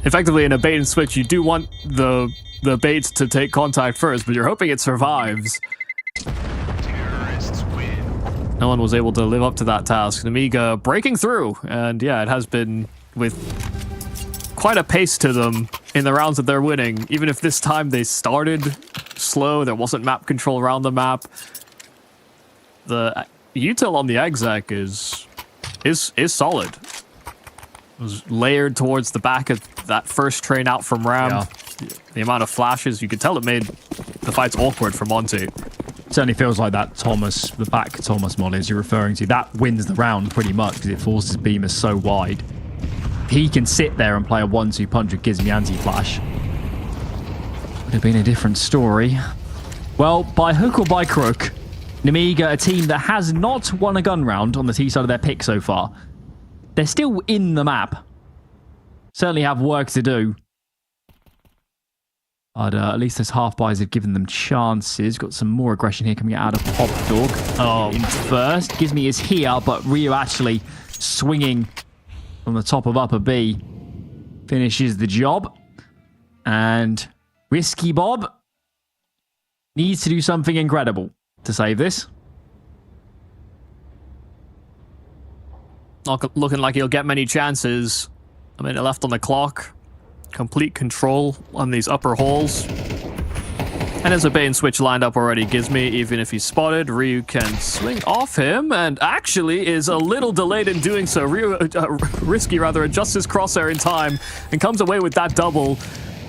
effectively in a bait and switch, you do want the bait to take contact first, but you're hoping it survives. No one was able to live up to that task. Nemiga breaking through, and yeah, it has been with quite a pace to them in the rounds that they're winning. Even if this time they started slow, there wasn't map control around the map. The util on the exec is solid. It was layered towards the back of that first train out from Ram. Yeah. The amount of flashes, you could tell it made the fights awkward for Monte. Certainly feels like that Thomas, the back Thomas mod as you're referring to, that wins the round pretty much because it forces Bemis so wide. He can sit there and play a 1-2 punch with Gizmy anti-flash. Would have been a different story. Well, by hook or by crook, Nemiga, a team that has not won a gun round on the T side of their pick so far, they're still in the map. Certainly have work to do. But at least those half buys have given them chances. Got some more aggression here coming out of Pop Dog. Oh, in first. Gizmy is here, but Rio actually swinging from the top of upper B. Finishes the job. And Risky Bob needs to do something incredible to save this. Not looking like he'll get many chances. A minute left on the clock. Complete control on these upper holes. And there's a bait and switch lined up already. Gizmy, even if he's spotted, Ryu can swing off him and actually is a little delayed in doing so. Risky adjusts his crosshair in time and comes away with that double.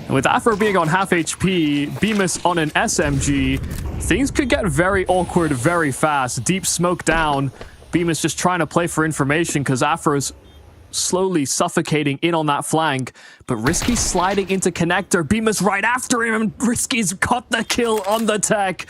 And with Afro being on half HP, Bemis on an SMG, things could get very awkward very fast. Deep smoke down. Bemis just trying to play for information because Afro's slowly suffocating in on that flank, but Risky sliding into connector. Bemis right after him, and Risky's got the kill on the tech.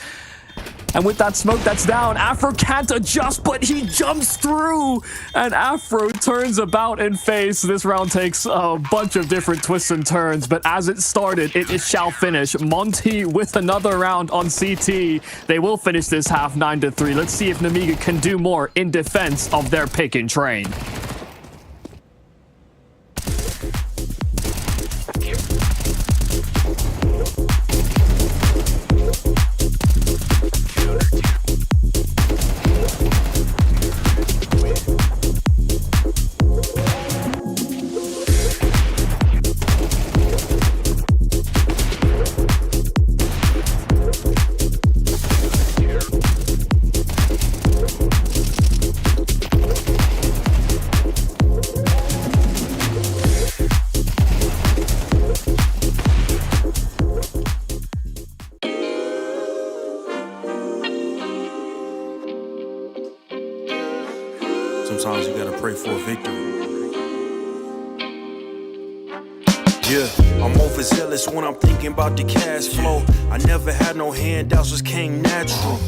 And with that smoke that's down, Afro can't adjust, but he jumps through, and Afro turns about and face. This round takes a bunch of different twists and turns, but as it started, it shall finish. Monte with another round on CT. They will finish this half 9-3. Let's see if Nemiga can do more in defense of their pick and train. Sometimes you gotta pray for a victory. Yeah, I'm overzealous when I'm thinking about the cash flow. I never had no handouts, just came natural.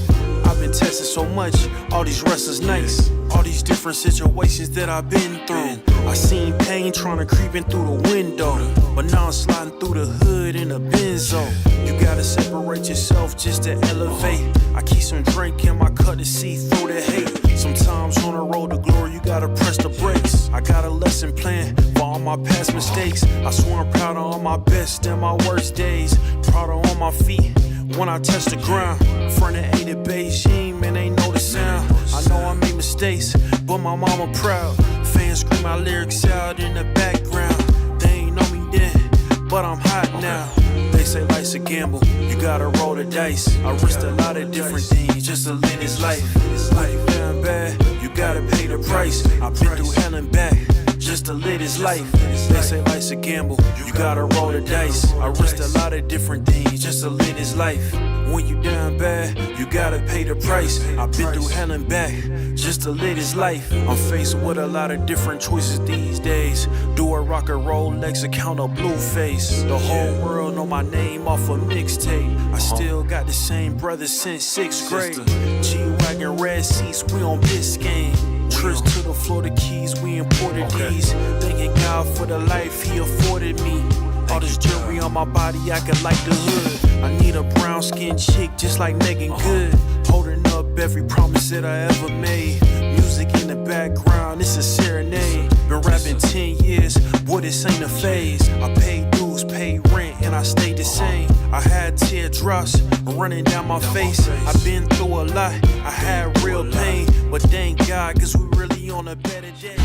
I've been tested so much, all these wrestlers nice. All these different situations that I've been through. I seen pain trying to creep in through the window, but now I'm sliding through the hood in a benzo. You gotta separate yourself just to elevate. I keep some drink in my cup to see through the hate. Sometimes on the road to glory, you gotta press the brakes. I got a lesson plan for all my past mistakes. I swear I'm proud of all my best and my worst days. Proud of all my feet when I touch the ground. Front of 8 at Beijing, man, they know the sound. I know I made mistakes, but my mama proud. Fans scream my lyrics out in the background. They ain't know me then, but I'm hot now. They say life's a gamble, you gotta roll the dice. I risked a lot of different things just to live this life. This life down bad, you gotta pay the price. I've been through hell and back just to live this life. They say life's a gamble, you gotta roll the dice. I risked a lot of different things just to live this life. When you down bad, you gotta pay the price. I've been through hell and back just to live this life. I'm faced with a lot of different choices these days. Do a rock and roll, Lex account a blue face. The whole world know my name off a mixtape. I still got the same brother since 6th grade. G-Wagon, red seats, we on Biscayne. Trips to the Florida Keys, we imported these. Thanking God for the life he afforded me. All this jewelry on my body, I could like the hood. I need a brown skinned chick just like Megan Good. Holding up up every promise that I ever made. Music in the background, it's a serenade. Been rapping 10 years, boy, this ain't a phase. I paid dues, paid rent, and I stayed the same. I had teardrops running down my face. I've been through a lot, I had real pain. But thank God, cause we really on a better day.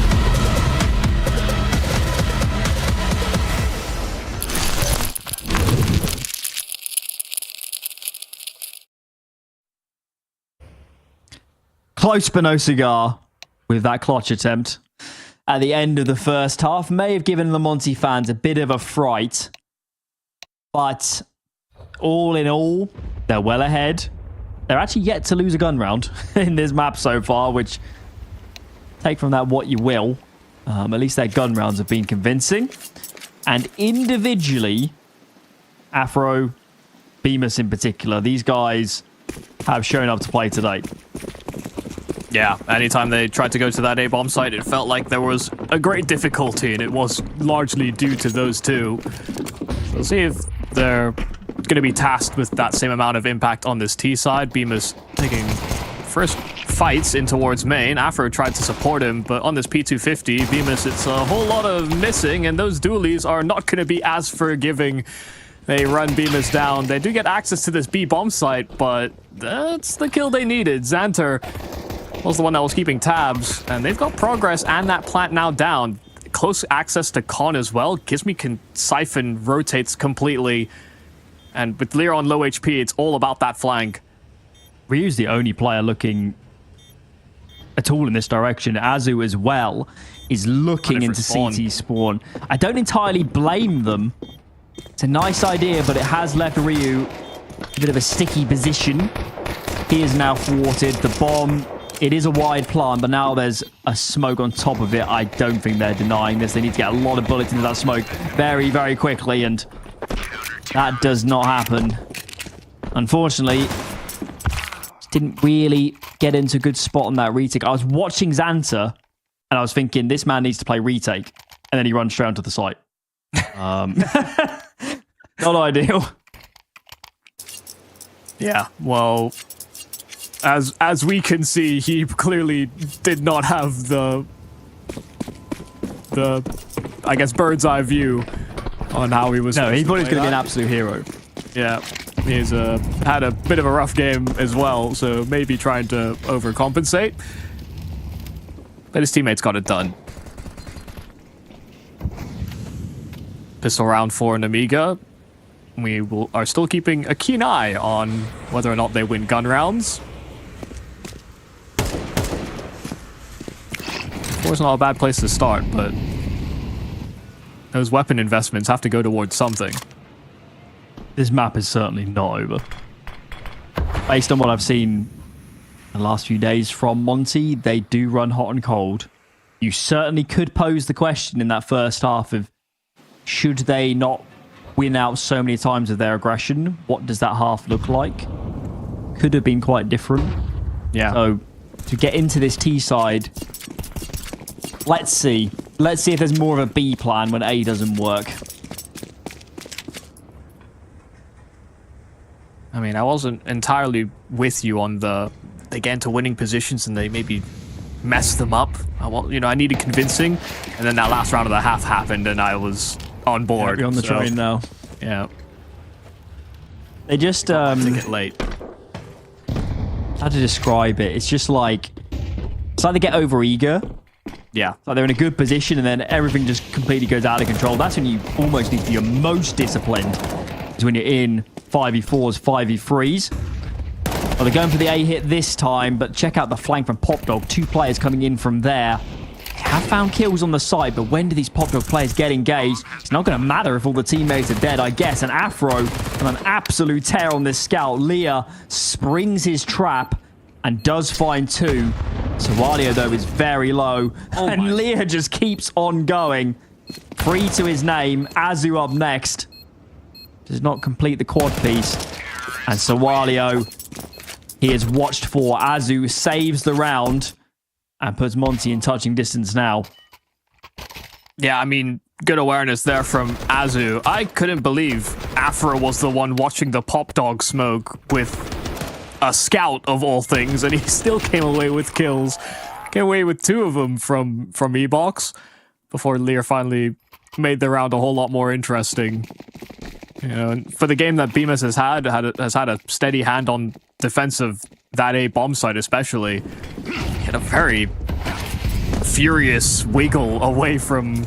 Close but no cigar with that clutch attempt at the end of the first half. May have given the Monte fans a bit of a fright. But all in all, they're well ahead. They're actually yet to lose a gun round in this map so far, which, take from that what you will. At least their gun rounds have been convincing. And individually, Afro, Bemis in particular, these guys have shown up to play today. Yeah, anytime they tried to go to that A-bomb site, it felt like there was a great difficulty, and it was largely due to those two. We'll see if they're going to be tasked with that same amount of impact on this T side. Bemis taking first fights in towards main. Afro tried to support him, but on this P250, Bemis, it's a whole lot of missing, and those dualies are not going to be as forgiving. They run Bemis down. They do get access to this B-bomb site, but that's the kill they needed. Xanter was the one that was keeping tabs, and they've got progress and that plant now down. Close access to Con as well. Gizmi can siphon, rotates completely, and with Lear on low HP, it's all about that flank. Ryu's the only player looking at all in this direction. Azu as well is looking into CT spawn. I don't entirely blame them. It's a nice idea, but it has left Ryu a bit of a sticky position. He is now thwarted. The bomb, it is a wide plant, but now there's a smoke on top of it. I don't think they're denying this. They need to get a lot of bullets into that smoke very, very quickly, and that does not happen. Unfortunately, didn't really get into a good spot on that retake. I was watching Xanter, and I was thinking, this man needs to play retake, and then he runs straight onto the site. Not ideal. Yeah, well, as we can see, he clearly did not have the I guess bird's eye view on how he was. No, he thought he was going to be an absolute hero. Yeah, he's had a bit of a rough game as well, so maybe trying to overcompensate. But his teammates got it done. Pistol round for Nemiga. We are still keeping a keen eye on whether or not they win gun rounds. Of course, not a bad place to start, but those weapon investments have to go towards something. This map is certainly not over. Based on what I've seen the last few days from Monte, they do run hot and cold. You certainly could pose the question in that first half of, should they not win out so many times of their aggression? What does that half look like? Could have been quite different. Yeah. So to get into this T side, let's see. Let's see if there's more of a B plan when A doesn't work. I mean, I wasn't entirely with you on they get into winning positions and they maybe mess them up. I needed convincing, and then that last round of the half happened, and I was on board. You're on the train now. Yeah. They just To get late. how to describe it? It's just like they get over eager. Yeah. Like they're in a good position and then everything just completely goes out of control. That's when you almost need to be your most disciplined. Is when you're in 5v4s, 5v3s. Well, they're going for the A hit this time, but check out the flank from Popdog. 2 players coming in from there. Have found kills on the side, but when do these Popdog players get engaged? It's not going to matter if all the teammates are dead, I guess. And Afro on an absolute tear on this scout. Leah springs his trap and does find 2. Sawalio, though, is very low. And Leah just keeps on going. 3 to his name. Azu up next. Does not complete the quad piece. And Sawalio, he is watched for. Azu saves the round and puts Monte in touching distance now. Yeah, I mean, good awareness there from Azu. I couldn't believe Afro was the one watching the Popdog smoke with a scout of all things, and he still came away with kills. Came away with 2 of them from E-Box before Lear finally made the round a whole lot more interesting. You know, and for the game that Bemis has had a steady hand on defense of that A bomb site especially. He had a very furious wiggle away from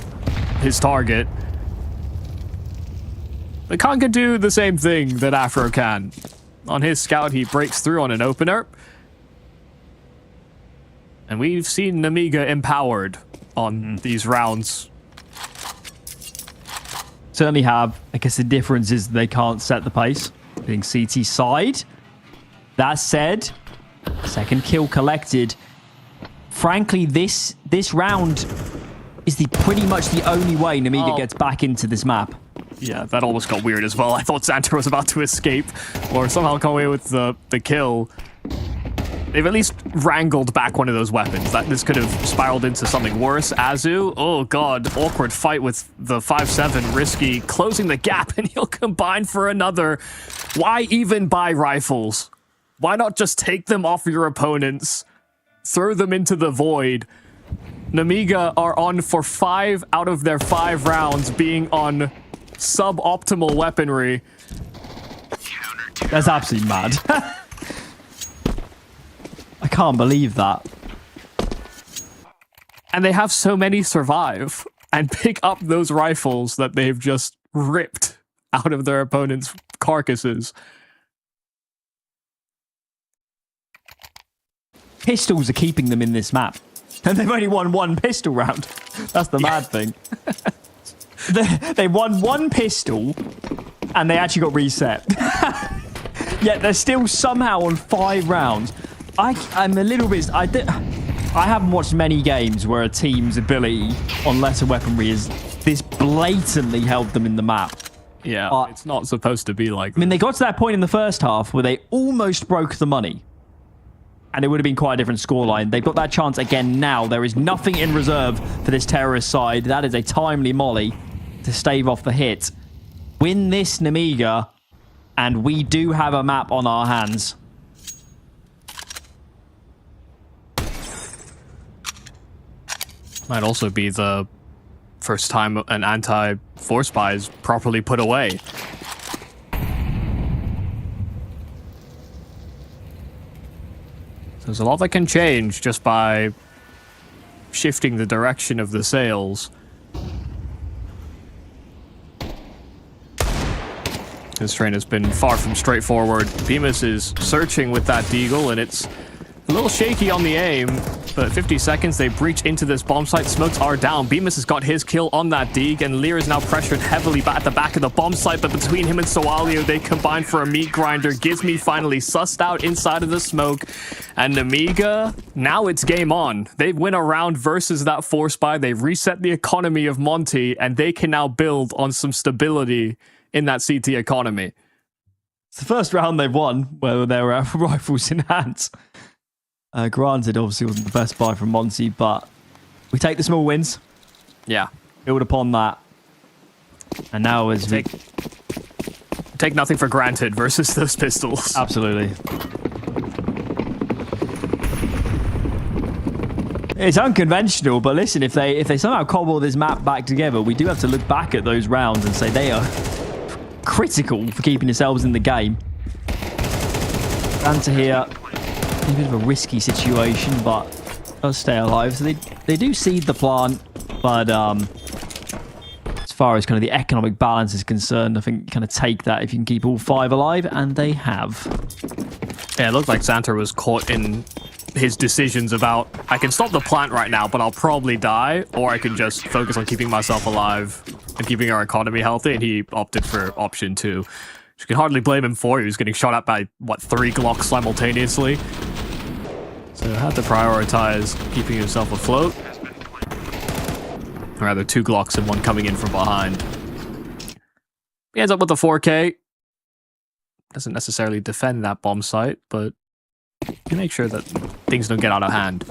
his target. The Khan can do the same thing that Afro can. On his scout, he breaks through on an opener. And we've seen Nemiga empowered on these rounds. Certainly have. I guess the difference is they can't set the pace. Being CT side. That said, second kill collected. Frankly, this round is pretty much the only way Nemiga gets back into this map. Yeah, that almost got weird as well. I thought Xanter was about to escape or somehow come away with the kill. They've at least wrangled back one of those weapons. This could have spiraled into something worse. Azu, oh god, awkward fight with the 5-7. Risky closing the gap, and he'll combine for another. Why even buy rifles? Why not just take them off your opponents? Throw them into the void. Nemiga are on for 5 out of their 5 rounds being on suboptimal weaponry. That's absolutely mad. I can't believe that. And they have so many survive and pick up those rifles that they've just ripped out of their opponent's carcasses. Pistols are keeping them in this map. And they've only won 1 pistol round. That's the mad thing. They won 1 pistol and they actually got reset. Yet they're still somehow on 5 rounds. I'm a little bit... I haven't watched many games where a team's ability on lesser weaponry is this blatantly helped them in the map. Yeah, it's not supposed to be like that. I mean, they got to that point in the first half where they almost broke the money. And it would have been quite a different scoreline. They've got that chance again now. There is nothing in reserve for this terrorist side. That is a timely molly to stave off the hit. Win this, Nemiga, and we do have a map on our hands. Might also be the first time an anti-force spy is properly put away. There's a lot that can change just by shifting the direction of the sails. This train has been far from straightforward. Bemis is searching with that deagle, and it's a little shaky on the aim, but 50 seconds, they breach into this bomb site. Smokes are down. Bemis has got his kill on that Deeg, and Lear is now pressured heavily at the back of the bomb site, but between him and Soalio, they combine for a meat grinder. Gizmi finally sussed out inside of the smoke, and Nemiga, now it's game on. They win a round versus that force spy. They've reset the economy of Monte, and they can now build on some stability in that CT economy. It's the first round they've won where they were rifles in hand. Granted, obviously wasn't the best buy from Monte, but we take the small wins. Yeah. Build upon that. And now as we... Take nothing for granted versus those pistols. Absolutely. It's unconventional, but listen, if they somehow cobble this map back together, we do have to look back at those rounds and say they are critical for keeping yourselves in the game. Santa here, a bit of a risky situation, but does stay alive. So they do seed the plant, but as far as kind of the economic balance is concerned, I think you kind of take that if you can keep all 5 alive, and they have. Yeah, it looked like Santa was caught in his decisions about, I can stop the plant right now, but I'll probably die, or I can just focus on keeping myself alive and keeping our economy healthy, and he opted for option 2. Which you can hardly blame him for. He was getting shot at by, what, 3 Glocks simultaneously? So had to prioritize keeping himself afloat. Or rather, 2 Glocks and 1 coming in from behind. He ends up with a 4K. Doesn't necessarily defend that bomb site, but you make sure that things don't get out of hand.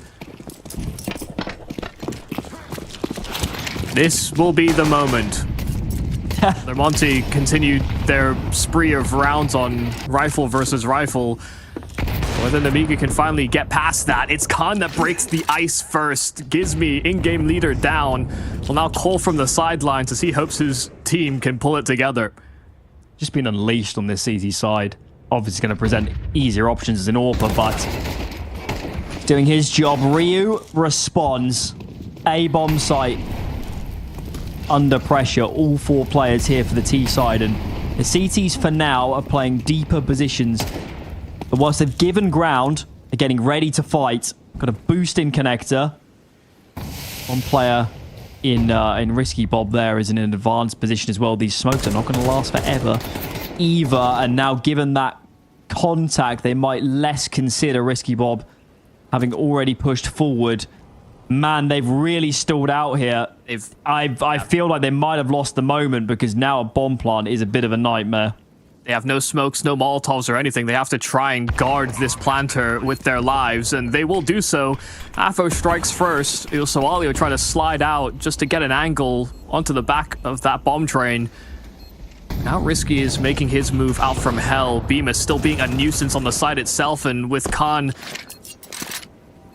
This will be the moment. The Monte continued their spree of rounds on rifle versus rifle. Whether Nemiga can finally get past that. It's Khan that breaks the ice first. Gizmi, in-game leader, down. Will now call from the sidelines as he hopes his team can pull it together. Just been unleashed on this CT side. Obviously going to present easier options as an AWPer, but he's doing his job. Ryu responds. A-bomb site. Under pressure. All 4 players here for the T side, and the CTs for now are playing deeper positions. But whilst they've given ground, they're getting ready to fight. Got a boost in connector. One player in Risky Bob there is in an advanced position as well. These smokes are not going to last forever either. And now given that contact, they might less consider Risky Bob having already pushed forward. Man, they've really stalled out here. I feel like they might have lost the moment because now a bomb plant is a bit of a nightmare. They have no smokes, no Molotovs or anything. They have to try and guard this planter with their lives, and they will do so. Afro strikes first. Sawalio trying to slide out just to get an angle onto the back of that bomb train. Now Risky is making his move out from hell. Bemis still being a nuisance on the side itself, and with Khan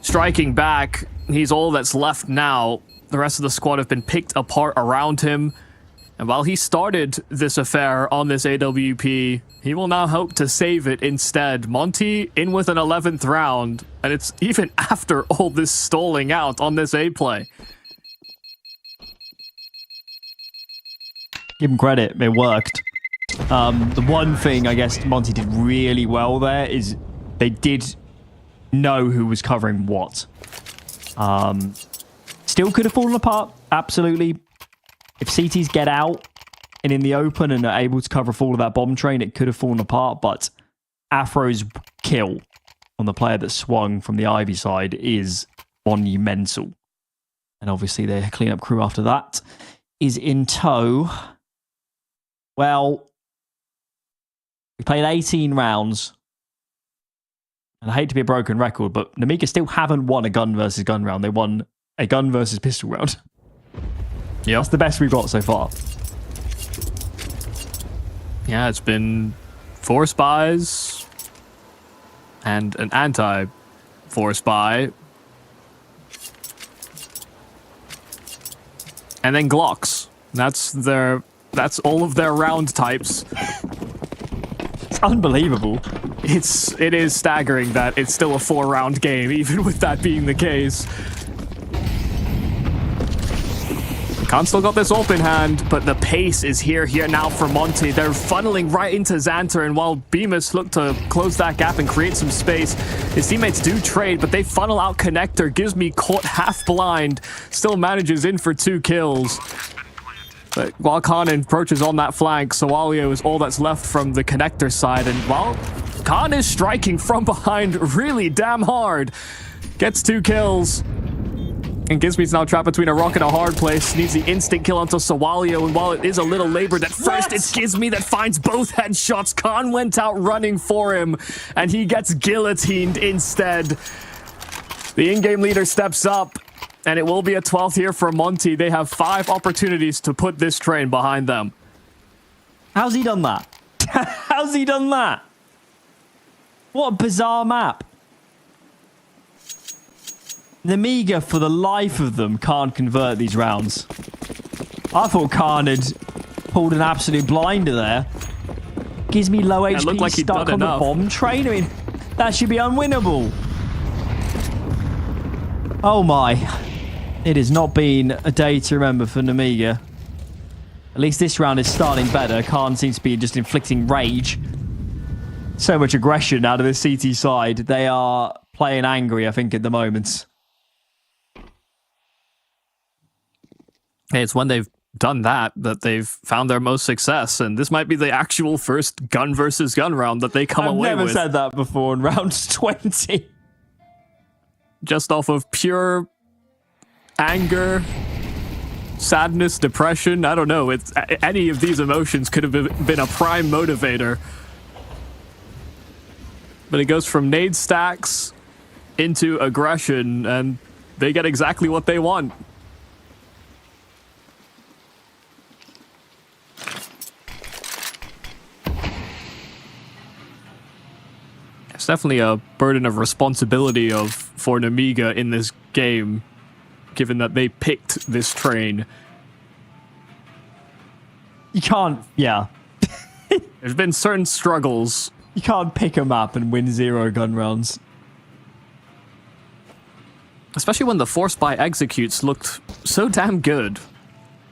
striking back, he's all that's left now. The rest of the squad have been picked apart around him. And while he started this affair on this AWP, he will now hope to save it instead. Monte in with an 11th round, and it's even after all this stalling out on this A play. Give him credit, it worked. The one thing I guess Monte did really well there is they did know who was covering what. Still could have fallen apart, absolutely. If CTs get out and in the open and are able to cover full of that bomb train, it could have fallen apart, but Afro's kill on the player that swung from the Ivy side is monumental. And obviously their cleanup crew after that is in tow. Well, we played 18 rounds. And I hate to be a broken record, but Nemiga still haven't won a gun versus gun round. They won a gun versus pistol round. Yeah, that's the best we've got so far. Yeah, it's been 4 spies and an anti-4 spy. And then Glocks. That's all of their round types. It's unbelievable. It is staggering that it's still a 4-round game, even with that being the case. Khan still got this open hand, but the pace is here now for Monte. They're funneling right into Xanter, and while Bemis look to close that gap and create some space, his teammates do trade, but they funnel out connector. Gizmi caught half blind, still manages in for 2 kills. But while Khan approaches on that flank, Sawalio is all that's left from the connector side, and while Khan is striking from behind really damn hard, gets 2 kills. And Gizmi's now trapped between a rock and a hard place. Needs the instant kill onto Sawalio. And while it is a little labored at first, it's Gizmi that finds both headshots. Khan went out running for him, and he gets guillotined instead. The in-game leader steps up, and it will be a 12th here for Monte. They have 5 opportunities to put this train behind them. How's he done that? How's he done that? What a bizarre map. Nemiga, for the life of them, can't convert these rounds. I thought Khan had pulled an absolute blinder there. Gives me low HP like stuck on the bomb train. I mean, that should be unwinnable. Oh my. It has not been a day to remember for Nemiga. At least this round is starting better. Khan seems to be just inflicting rage. So much aggression out of the CT side. They are playing angry, I think, at the moment. Hey, it's when they've done that they've found their most success, and this might be the actual first gun versus gun round that they come away with. I've never said that before in round 20. Just off of pure anger, sadness, depression. I don't know. It's any of these emotions could have been a prime motivator. But it goes from nade stacks into aggression, and they get exactly what they want. It's definitely a burden of responsibility for Nemiga in this game, given that they picked this train. You can't, yeah. There's been certain struggles. You can't pick a map and win 0 gun rounds. Especially when the force buy executes looked so damn good.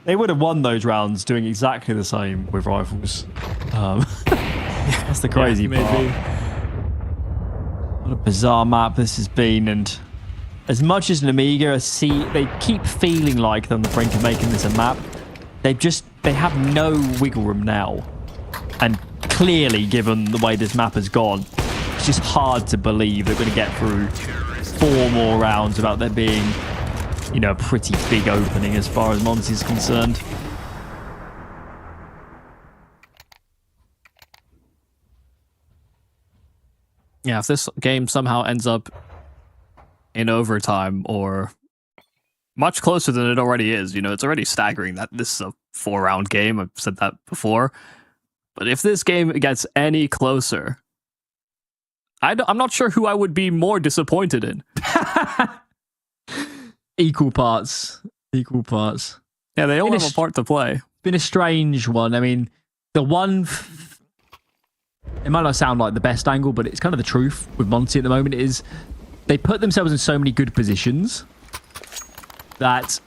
They would have won those rounds doing exactly the same with rifles. That's the crazy part. What a bizarre map this has been, and as much as Nemiga they keep feeling like they're on the brink of making this a map, they have no wiggle room now. And clearly, given the way this map has gone, it's just hard to believe they're going to get through 4 more rounds without there being, you know, a pretty big opening as far as Monte is concerned. Yeah, if this game somehow ends up in overtime or much closer than it already is, you know, it's already staggering that this is a 4-round game. I've said that before. But if this game gets any closer, I'm not sure who I would be more disappointed in. Equal parts. Yeah, they all have a part to play. Been a strange one. I mean, the one... It might not sound like the best angle, but it's kind of the truth with Monte at the moment is they put themselves in so many good positions that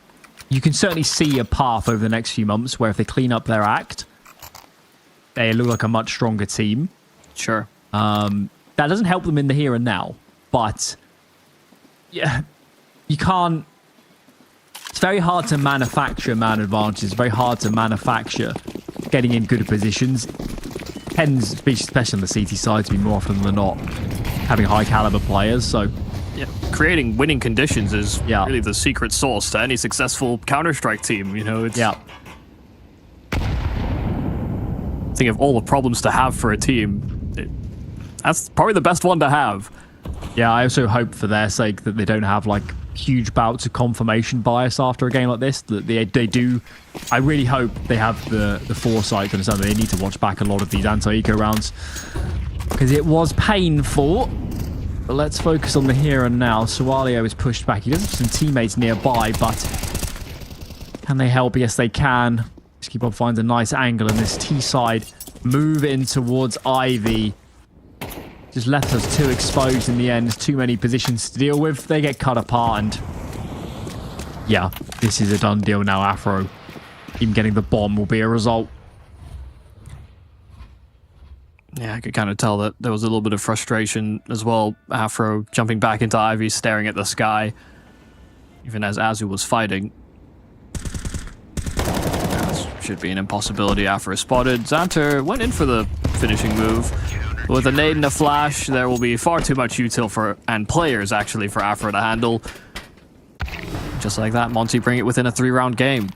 you can certainly see a path over the next few months where if they clean up their act, they look like a much stronger team. Sure. That doesn't help them in the here and now, but yeah, you can't... It's very hard to manufacture man advantages. It's very hard to manufacture getting in good positions. Tends, especially on the CT side, to be more often than not having high caliber players. So, yeah, creating winning conditions is really the secret sauce to any successful Counter-Strike team. You know, it's think of all the problems to have for a team. That's probably the best one to have. Yeah, I also hope for their sake that they don't have like huge bouts of confirmation bias after a game like this. That they do. I really hope they have the foresight to understand that they need to watch back a lot of these anti-eco rounds because it was painful. But let's focus on the here and now. Sualio is pushed back. He does have some teammates nearby, but can they help? Yes, they can. Skipop finds a nice angle in this T side. Move in towards Ivy. Just left us too exposed in the end. Too many positions to deal with. They get cut apart and... yeah, this is a done deal now, Afro. Even getting the bomb will be a result. Yeah, I could kind of tell that there was a little bit of frustration as well. Afro jumping back into Ivy, staring at the sky. Even as Azu was fighting. This should be an impossibility. Afro spotted. Xanter went in for the finishing move. With a nade and a flash, there will be far too much util and players actually for Afro to handle. Just like that, Monte bring it within a 3-round game,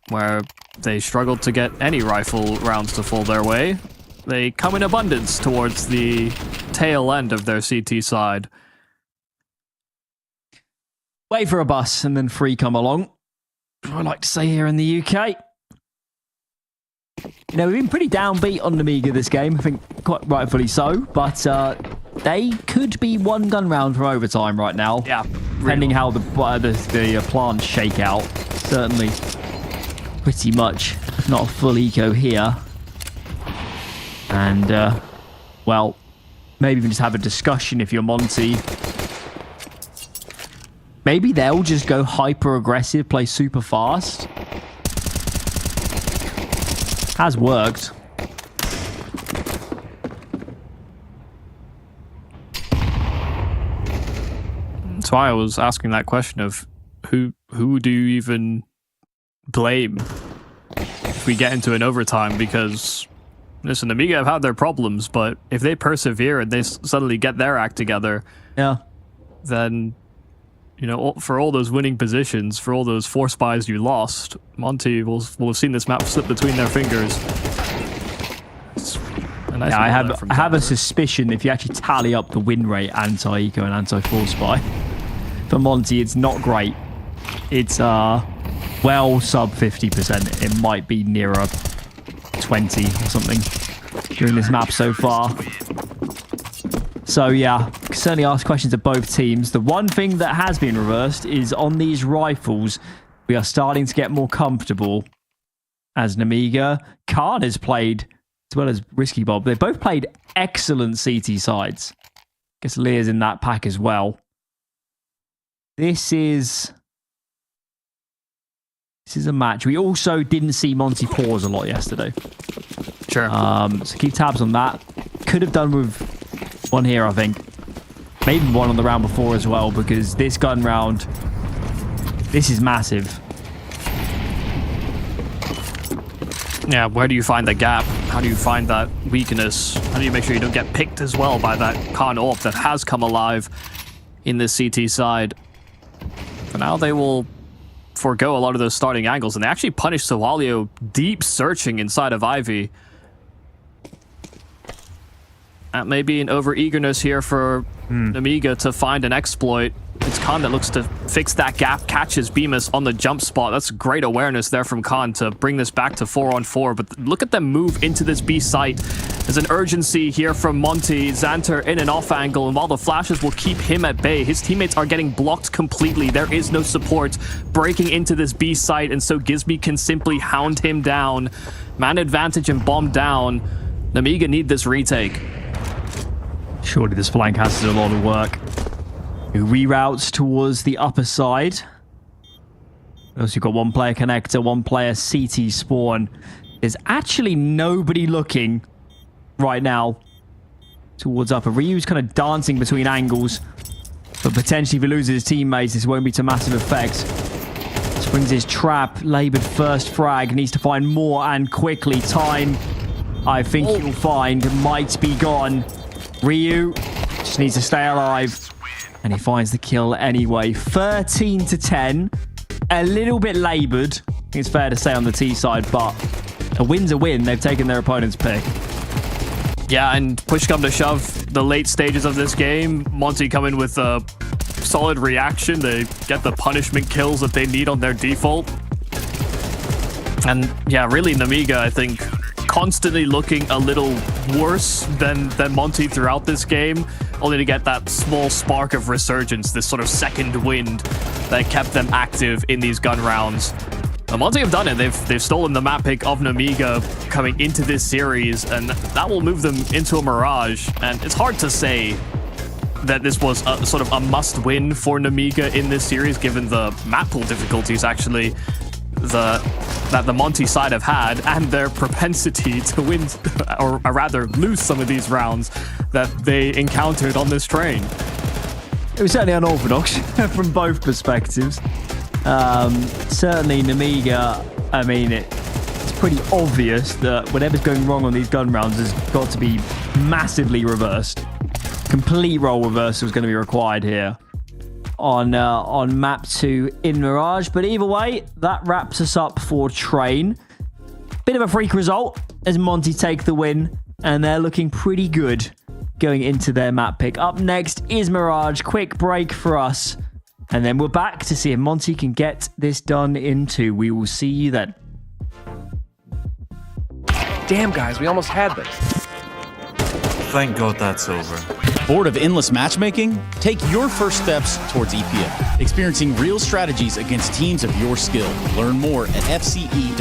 where they struggled to get any rifle rounds to fall their way. They come in abundance towards the tail end of their CT side. Wait for a bus and then 3 come along. I like to say here in the UK. You know, we've been pretty downbeat on Nemiga this game, I think quite rightfully so, but they could be 1 gun round from overtime right now. Yeah. Depending how the plants shake out. Certainly pretty much, if not a full eco here. And, well, maybe even just have a discussion if you're Monte. Maybe they'll just go hyper aggressive, play super fast. Has worked. That's why I was asking that question of who do you even blame if we get into an overtime, because listen, Nemiga have had their problems, but if they persevere and they suddenly get their act together, then, you know, for all those winning positions, for all those force buys you lost, Monte will have seen this map slip between their fingers. Nice I have a suspicion if you actually tally up the win rate anti-eco and anti-force buy for Monte, it's not great. It's well sub 50%. It might be nearer 20 or something during this map so far. So yeah, certainly ask questions of both teams. The one thing that has been reversed is on these rifles, we are starting to get more comfortable. As Nemiga, Khan has played, as well as Risky Bob. They both played excellent CT sides. Guess Leah's in that pack as well. This is a match. We also didn't see Monte pause a lot yesterday. Sure. So keep tabs on that. Could have done with one here, I think. Maybe one on the round before as well, because this gun round, this is massive. Yeah, where do you find the gap? How do you find that weakness? How do you make sure you don't get picked as well by that Khan AWP that has come alive in this CT side? For now, they will forego a lot of those starting angles, and they actually punish Sawalio deep searching inside of Ivy. That may be an over-eagerness here for Nemiga to find an exploit. It's Khan that looks to fix that gap, catches Bemis on the jump spot. That's great awareness there from Khan to bring this back to 4-on-4. But look at them move into this B site. There's an urgency here from Monte. Xanter in an off angle, and while the flashes will keep him at bay, his teammates are getting blocked completely. There is no support breaking into this B site, and so Gizmi can simply hound him down. Man advantage and bomb down. Nemiga need this retake. Surely this flank has to do a lot of work. Who reroutes towards the upper side. Also, you've got one player connector, one player CT spawn. There's actually nobody looking right now towards upper. Ryu's kind of dancing between angles, but potentially if he loses his teammates, this won't be to massive effect. Springs his trap, labored first frag, needs to find more and quickly. Time, I think he'll find, might be gone. Ryu just needs to stay alive. And he finds the kill anyway. 13-10. A little bit laboured, I think it's fair to say, on the T side, but a win's a win. They've taken their opponent's pick. Yeah, and push come to shove, the late stages of this game, Monte come in with a solid reaction. They get the punishment kills that they need on their default. And yeah, really Nemiga, I think, constantly looking a little worse than Monte throughout this game, only to get that small spark of resurgence, this sort of second wind that kept them active in these gun rounds. Monte have done it. They've stolen the map pick of Nemiga coming into this series, and that will move them into a Mirage. And it's hard to say that this was a sort of a must-win for Nemiga in this series, given the map pool difficulties, actually, that the Monte side have had, and their propensity to win, or rather lose some of these rounds that they encountered on this train. It was certainly unorthodox from both perspectives. Certainly Nemiga, I mean, it's pretty obvious that whatever's going wrong on these gun rounds has got to be massively reversed. Complete role reversal is going to be required here on map 2 in Mirage. But either way, that wraps us up for Train. Bit of a freak result as Monte take the win, and they're looking pretty good going into their map pick. Up next is Mirage. Quick break for us, and then we're back to see if Monte can get this done in 2. We will see you then. Damn, guys, we almost had this. Thank God that's over. Bored of endless matchmaking? Take your first steps towards EPL, experiencing real strategies against teams of your skill. Learn more at fce.gg/EPL.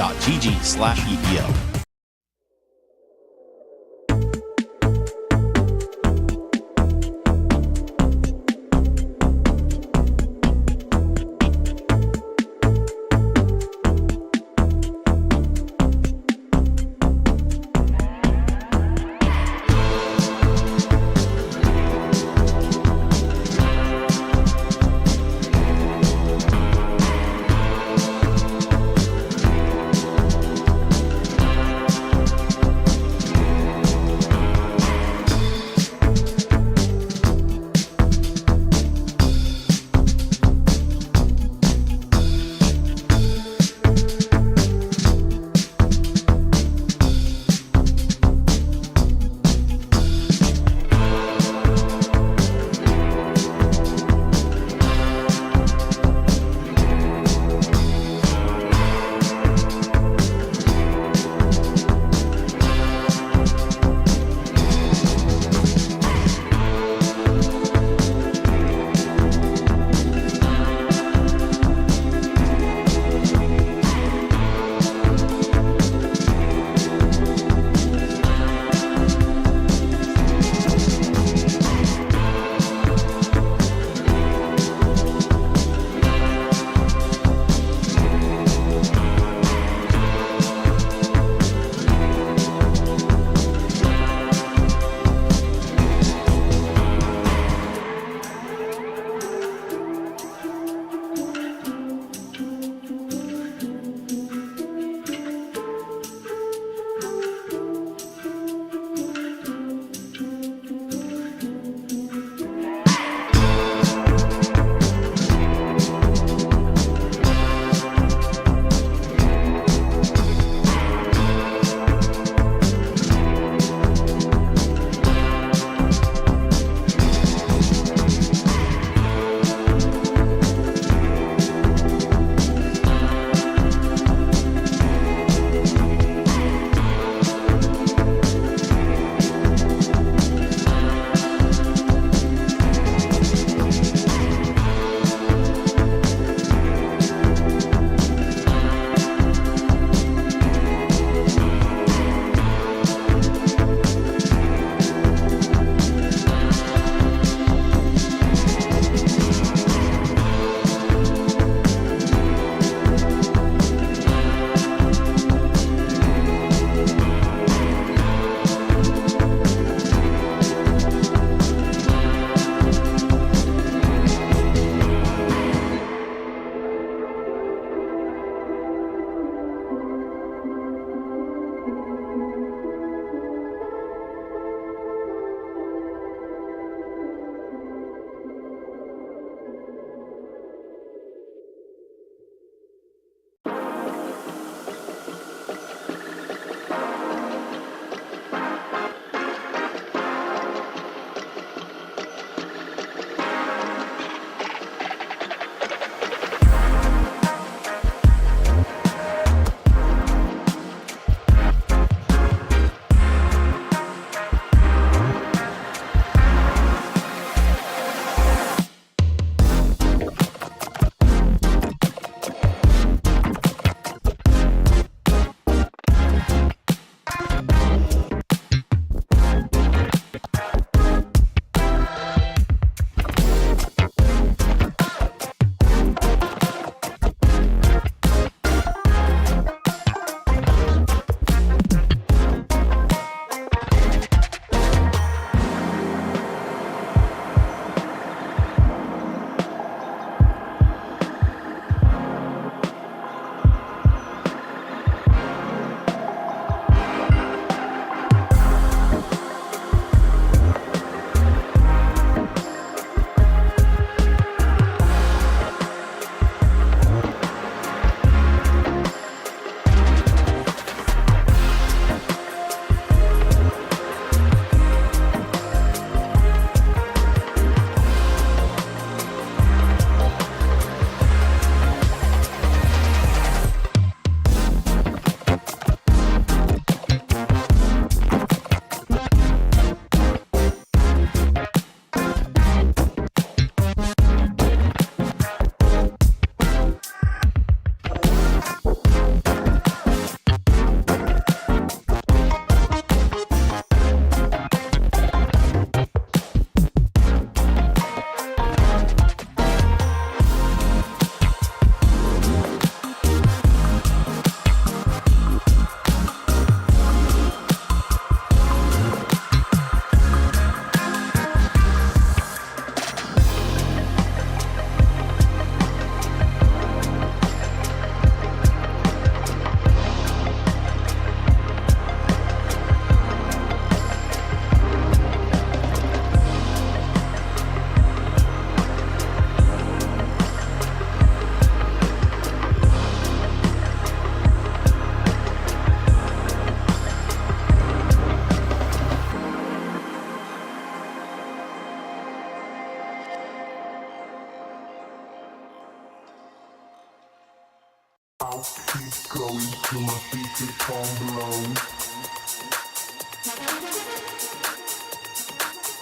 I'll keep going till my feet become blown.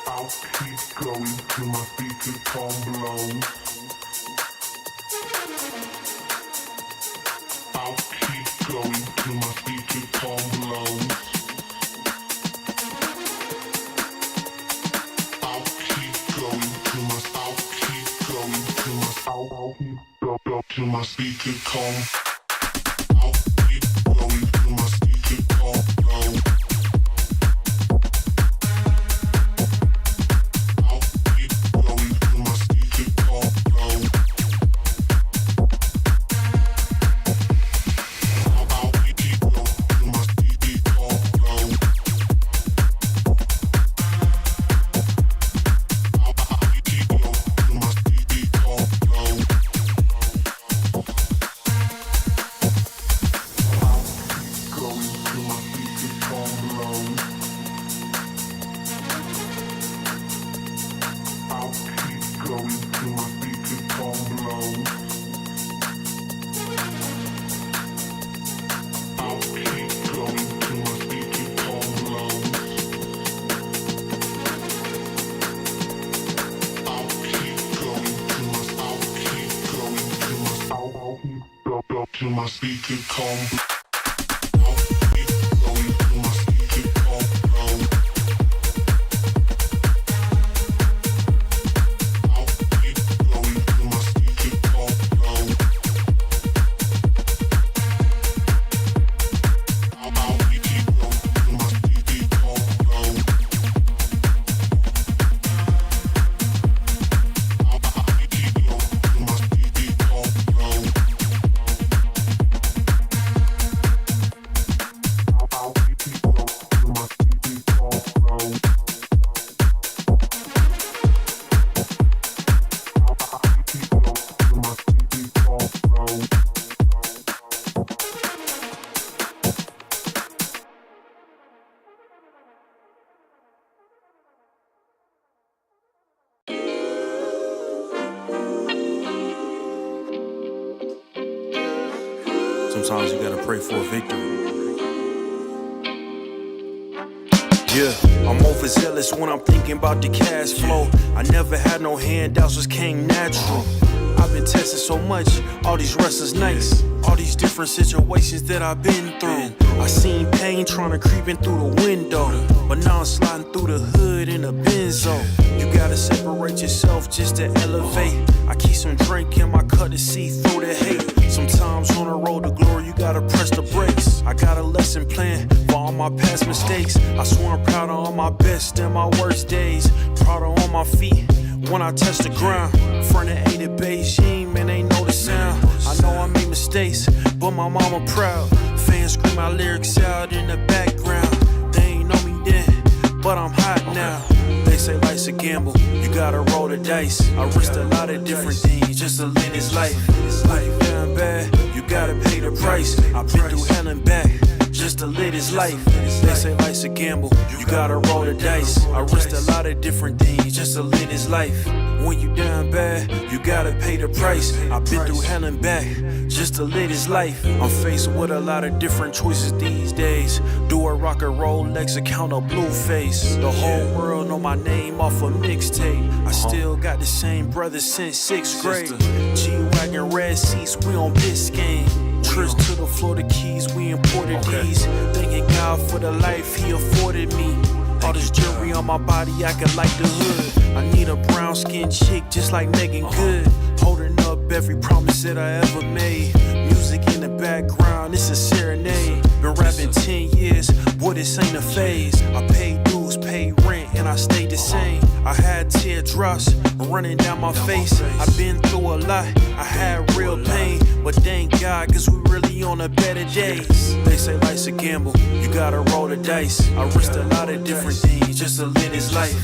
I'll keep going till my feet become blown. I'll keep going till my feet become blown. I'll keep going till my till my speaker calm. I'll keep going till my speaker calm low. I'll keep going till my speaker calm low. I'll keep going till my speaker calm low. I'll keep going till my speaker calm low. Till my speaker calm. I'll keep going till my speaker calm low. I'll keep going till my speaker calm low. I'll keep going till my speaker calm low. I'll keep going till my speaker calm low. Sometimes you gotta pray for a victory. Yeah, I'm overzealous when I'm thinking about the cash flow. I never had no handouts, just came natural. I've been tested so much, all these wrestlers nice. All these different situations that I've been through. I seen pain trying to creep in through the window, but now I'm sliding through the hood in a benzo. You gotta separate yourself just to elevate. I keep some drink in my cup to see through the hate. Sometimes on the road to glory, you gotta press the brakes. I got a lesson plan for all my past mistakes. I swear I'm proud of all my best and my worst days. Proud of all my feet when I touch the ground. Front of 8 at Beijing, man, they know the sound. I know I made mistakes, but my mama proud. Fans scream my lyrics out in the background. They ain't know me then, but I'm hot now. They say life's a gamble, you gotta roll the dice. I risked a lot of different things just to live this life. It's life down bad, you gotta pay the price. I've been through hell and back just to live this life. They say life's a gamble, you gotta roll the dice. I risked a lot of different things just to live this life. When you down bad, you gotta pay the price. I've been through hell and back just to live this life. I'm faced with a lot of different choices these days. Do a rock and Rolex account or blue face. The whole world know my name off a mixtape. I still got the same brother since 6th grade. G-Wagon, red seats, we on Biscayne. Trips to the Florida Keys, we imported these. Thanking God for the life he afforded me. All this jewelry on my body, acting like the hood. I need a brown-skinned chick just like Megan Good. Holding up every promise that I ever made. Music in the background, it's a serenade. Been rapping 10 years, boy, this ain't a phase. I paid dues, paid rent, and I stayed the same. I had teardrops running down my face. I've been through a lot, I had real pain. But thank God, cause we really on a better days. They say life's a gamble, you gotta roll the dice. I risked a lot of different things just to live this life.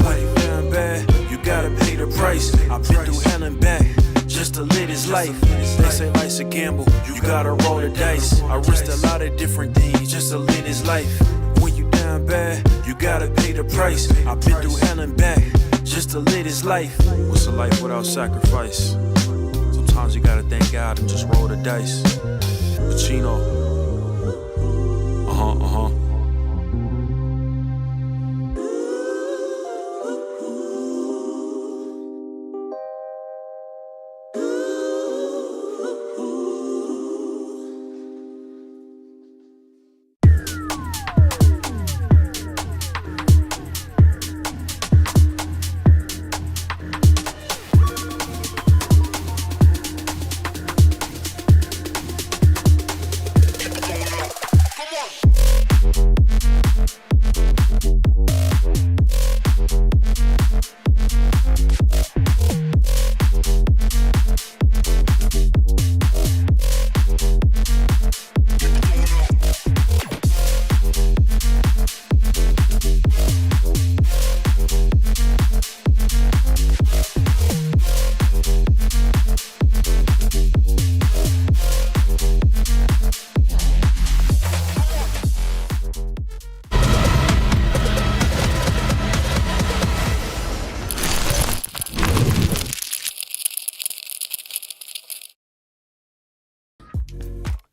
Life down bad, you gotta pay the price. I've been through hell and back just to live this life. They say life's a gamble, you gotta roll the dice. I risked a lot of different things just to live this life. When you down bad, you gotta pay the price. I've been through hell and back just to live this life. What's a life without sacrifice? Sometimes you gotta thank God and just roll the dice. Pacino. Uh-huh.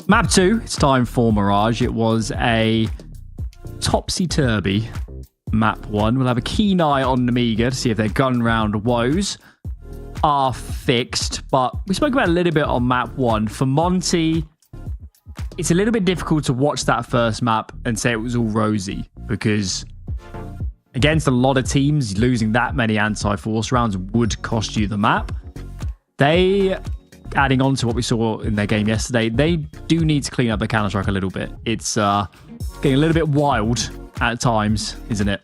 Map 2, it's time for Mirage. It was a topsy-turvy map 1. We'll have a keen eye on Nemiga to see if their gun round woes are fixed. But we spoke about it a little bit on map 1. For Monte, it's a little bit difficult to watch that first map and say it was all rosy, because against a lot of teams, losing that many anti-force rounds would cost you the map. Adding on to what we saw in their game yesterday, they do need to clean up their Counter-Strike a little bit. It's getting a little bit wild at times, isn't it?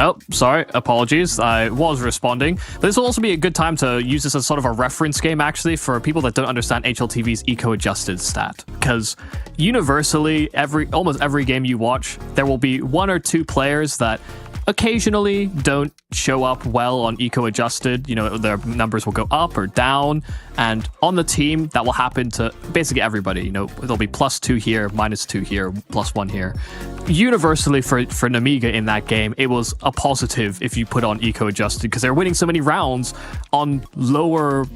Oh, sorry. Apologies. I was responding. But this will also be a good time to use this as sort of a reference game, actually, for people that don't understand HLTV's eco-adjusted stat. Because universally, almost every game you watch, there will be one or two players that occasionally don't show up well on eco-adjusted. You know, their numbers will go up or down. And on the team, that will happen to basically everybody. You know, there'll be +2 here, -2 here, +1 here. Universally for Nemiga in that game, it was a positive if you put on eco-adjusted, because they're winning so many rounds on lower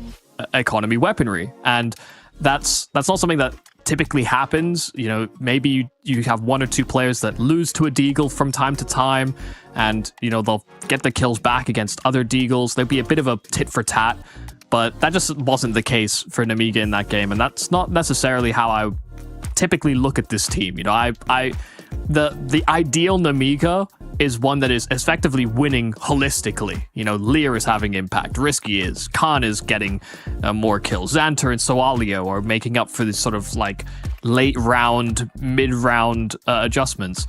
economy weaponry. And that's not something that typically happens. You know, maybe you have one or two players that lose to a Deagle from time to time, and, you know, they'll get the kills back against other Deagles. There'd be a bit of a tit for tat, but that just wasn't the case for Nemiga in that game, and that's not necessarily how I typically look at this team. You know, the ideal Nemiga is one that is effectively winning holistically. You know, Lear is having impact, Risky is, Khan is getting more kills, Xanter and Soalio are making up for this sort of like late round, mid-round adjustments.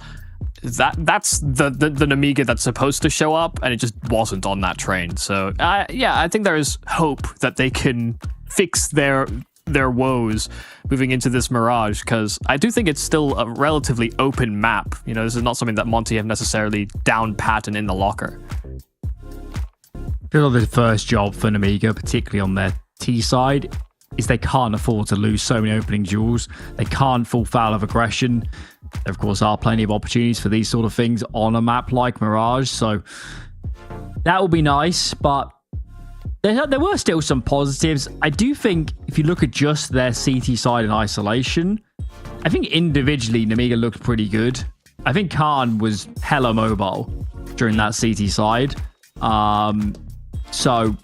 That's the Nemiga that's supposed to show up, and it just wasn't on that train. So yeah, I think there is hope that they can fix their woes moving into this Mirage, because I do think it's still a relatively open map. You know, this is not something that Monte have necessarily down pat and in the locker. I feel like the first job for Nemiga, particularly on their T side, is they can't afford to lose so many opening duels. They can't fall foul of aggression. There, of course, are plenty of opportunities for these sort of things on a map like Mirage, so that will be nice, but there were still some positives. I do think if you look at just their CT side in isolation, I think individually Nemiga looked pretty good. I think Khan was hella mobile during that CT side. So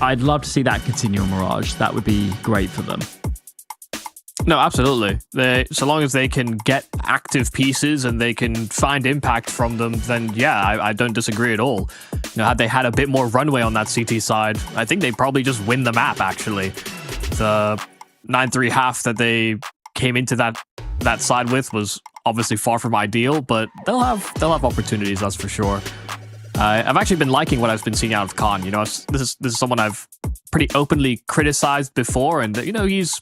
I'd love to see that continue on Mirage. That would be great for them. No, absolutely. So long as they can get active pieces and they can find impact from them, then yeah, I don't disagree at all. You know, had they had a bit more runway on that CT side, I think they'd probably just win the map, actually. The 9-3 half that they came into that side with was obviously far from ideal, but they'll have opportunities, that's for sure. I've actually been liking what I've been seeing out of Khan. You know, this is someone I've pretty openly criticized before, and you know, he's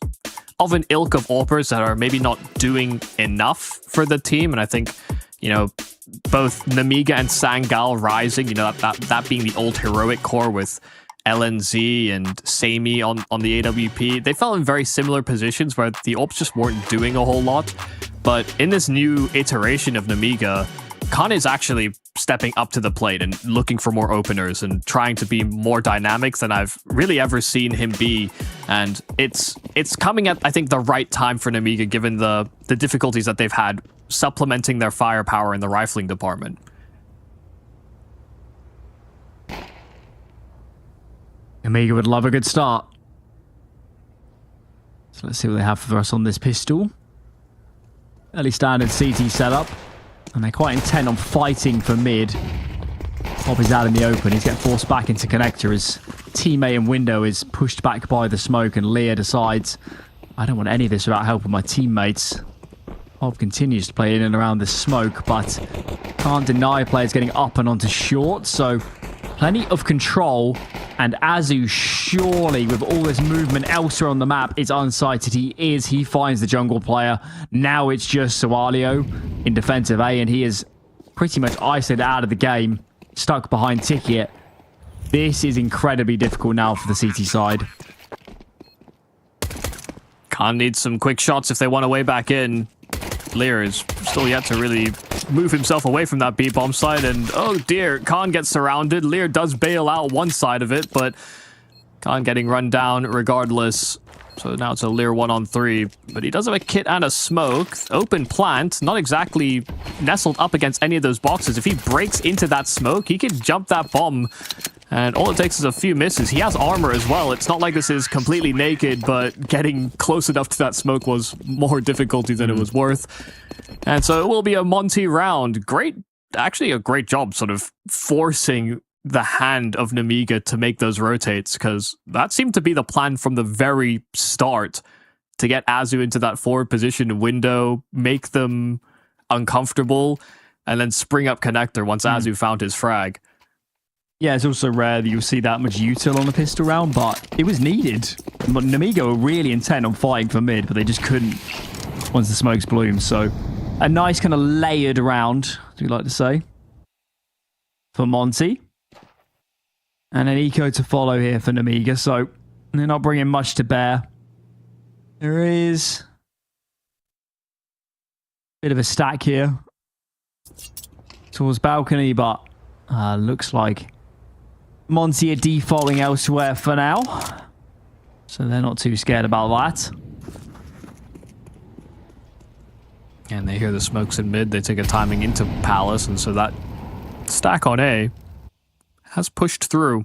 of an ilk of AWPers that are maybe not doing enough for the team. And I think, you know, both Nemiga and Sangal rising, you know, that being the old heroic core with LNZ and Samey on the AWP, they fell in very similar positions where the AWPs just weren't doing a whole lot. But in this new iteration of Nemiga, Khan is actually stepping up to the plate and looking for more openers and trying to be more dynamic than I've really ever seen him be. And it's coming at, I think, the right time for Nemiga, given the difficulties that they've had supplementing their firepower in the rifling department. Nemiga would love a good start. So let's see what they have for us on this pistol. Early standard CT setup. And they're quite intent on fighting for mid. Bob is out in the open. He's getting forced back into connector. His teammate in window is pushed back by the smoke, and Lear decides, I don't want any of this without helping my teammates. Bob continues to play in and around the smoke, but can't deny players getting up and onto short, so plenty of control. And Azu, surely, with all this movement elsewhere on the map, is unsighted. He finds the jungle player. Now it's just Soalio in defensive A, and he is pretty much isolated out of the game, stuck behind Ticket. This is incredibly difficult now for the CT side. Khan needs some quick shots if they want to way back in. Lear is still yet to really move himself away from that B-bomb side, and oh dear, Khan gets surrounded. Lear does bail out one side of it, but Khan getting run down regardless. So now it's a Lear 1-on-3, but he does have a kit and a smoke. Open plant, not exactly nestled up against any of those boxes. If he breaks into that smoke, he can jump that bomb, and all it takes is a few misses. He has armor as well. It's not like this is completely naked, but getting close enough to that smoke was more difficulty than it was worth. And so it will be a Monte round. Actually a great job sort of forcing the hand of Nemiga to make those rotates, because that seemed to be the plan from the very start, to get Azu into that forward position window, make them uncomfortable, and then spring up connector once Azu found his frag. Yeah, it's also rare that you'll see that much util on the pistol round, but it was needed. But Nemiga were really intent on fighting for mid, but they just couldn't once the smokes bloomed. So a nice kind of layered round, do you like to say, for Monte. And an eco to follow here for Nemiga, so they're not bringing much to bear. There is a bit of a stack here towards balcony, but looks like Monte are defaulting elsewhere for now. So they're not too scared about that. And they hear the smokes in mid. They take a timing into Palace, and so that stack on A has pushed through.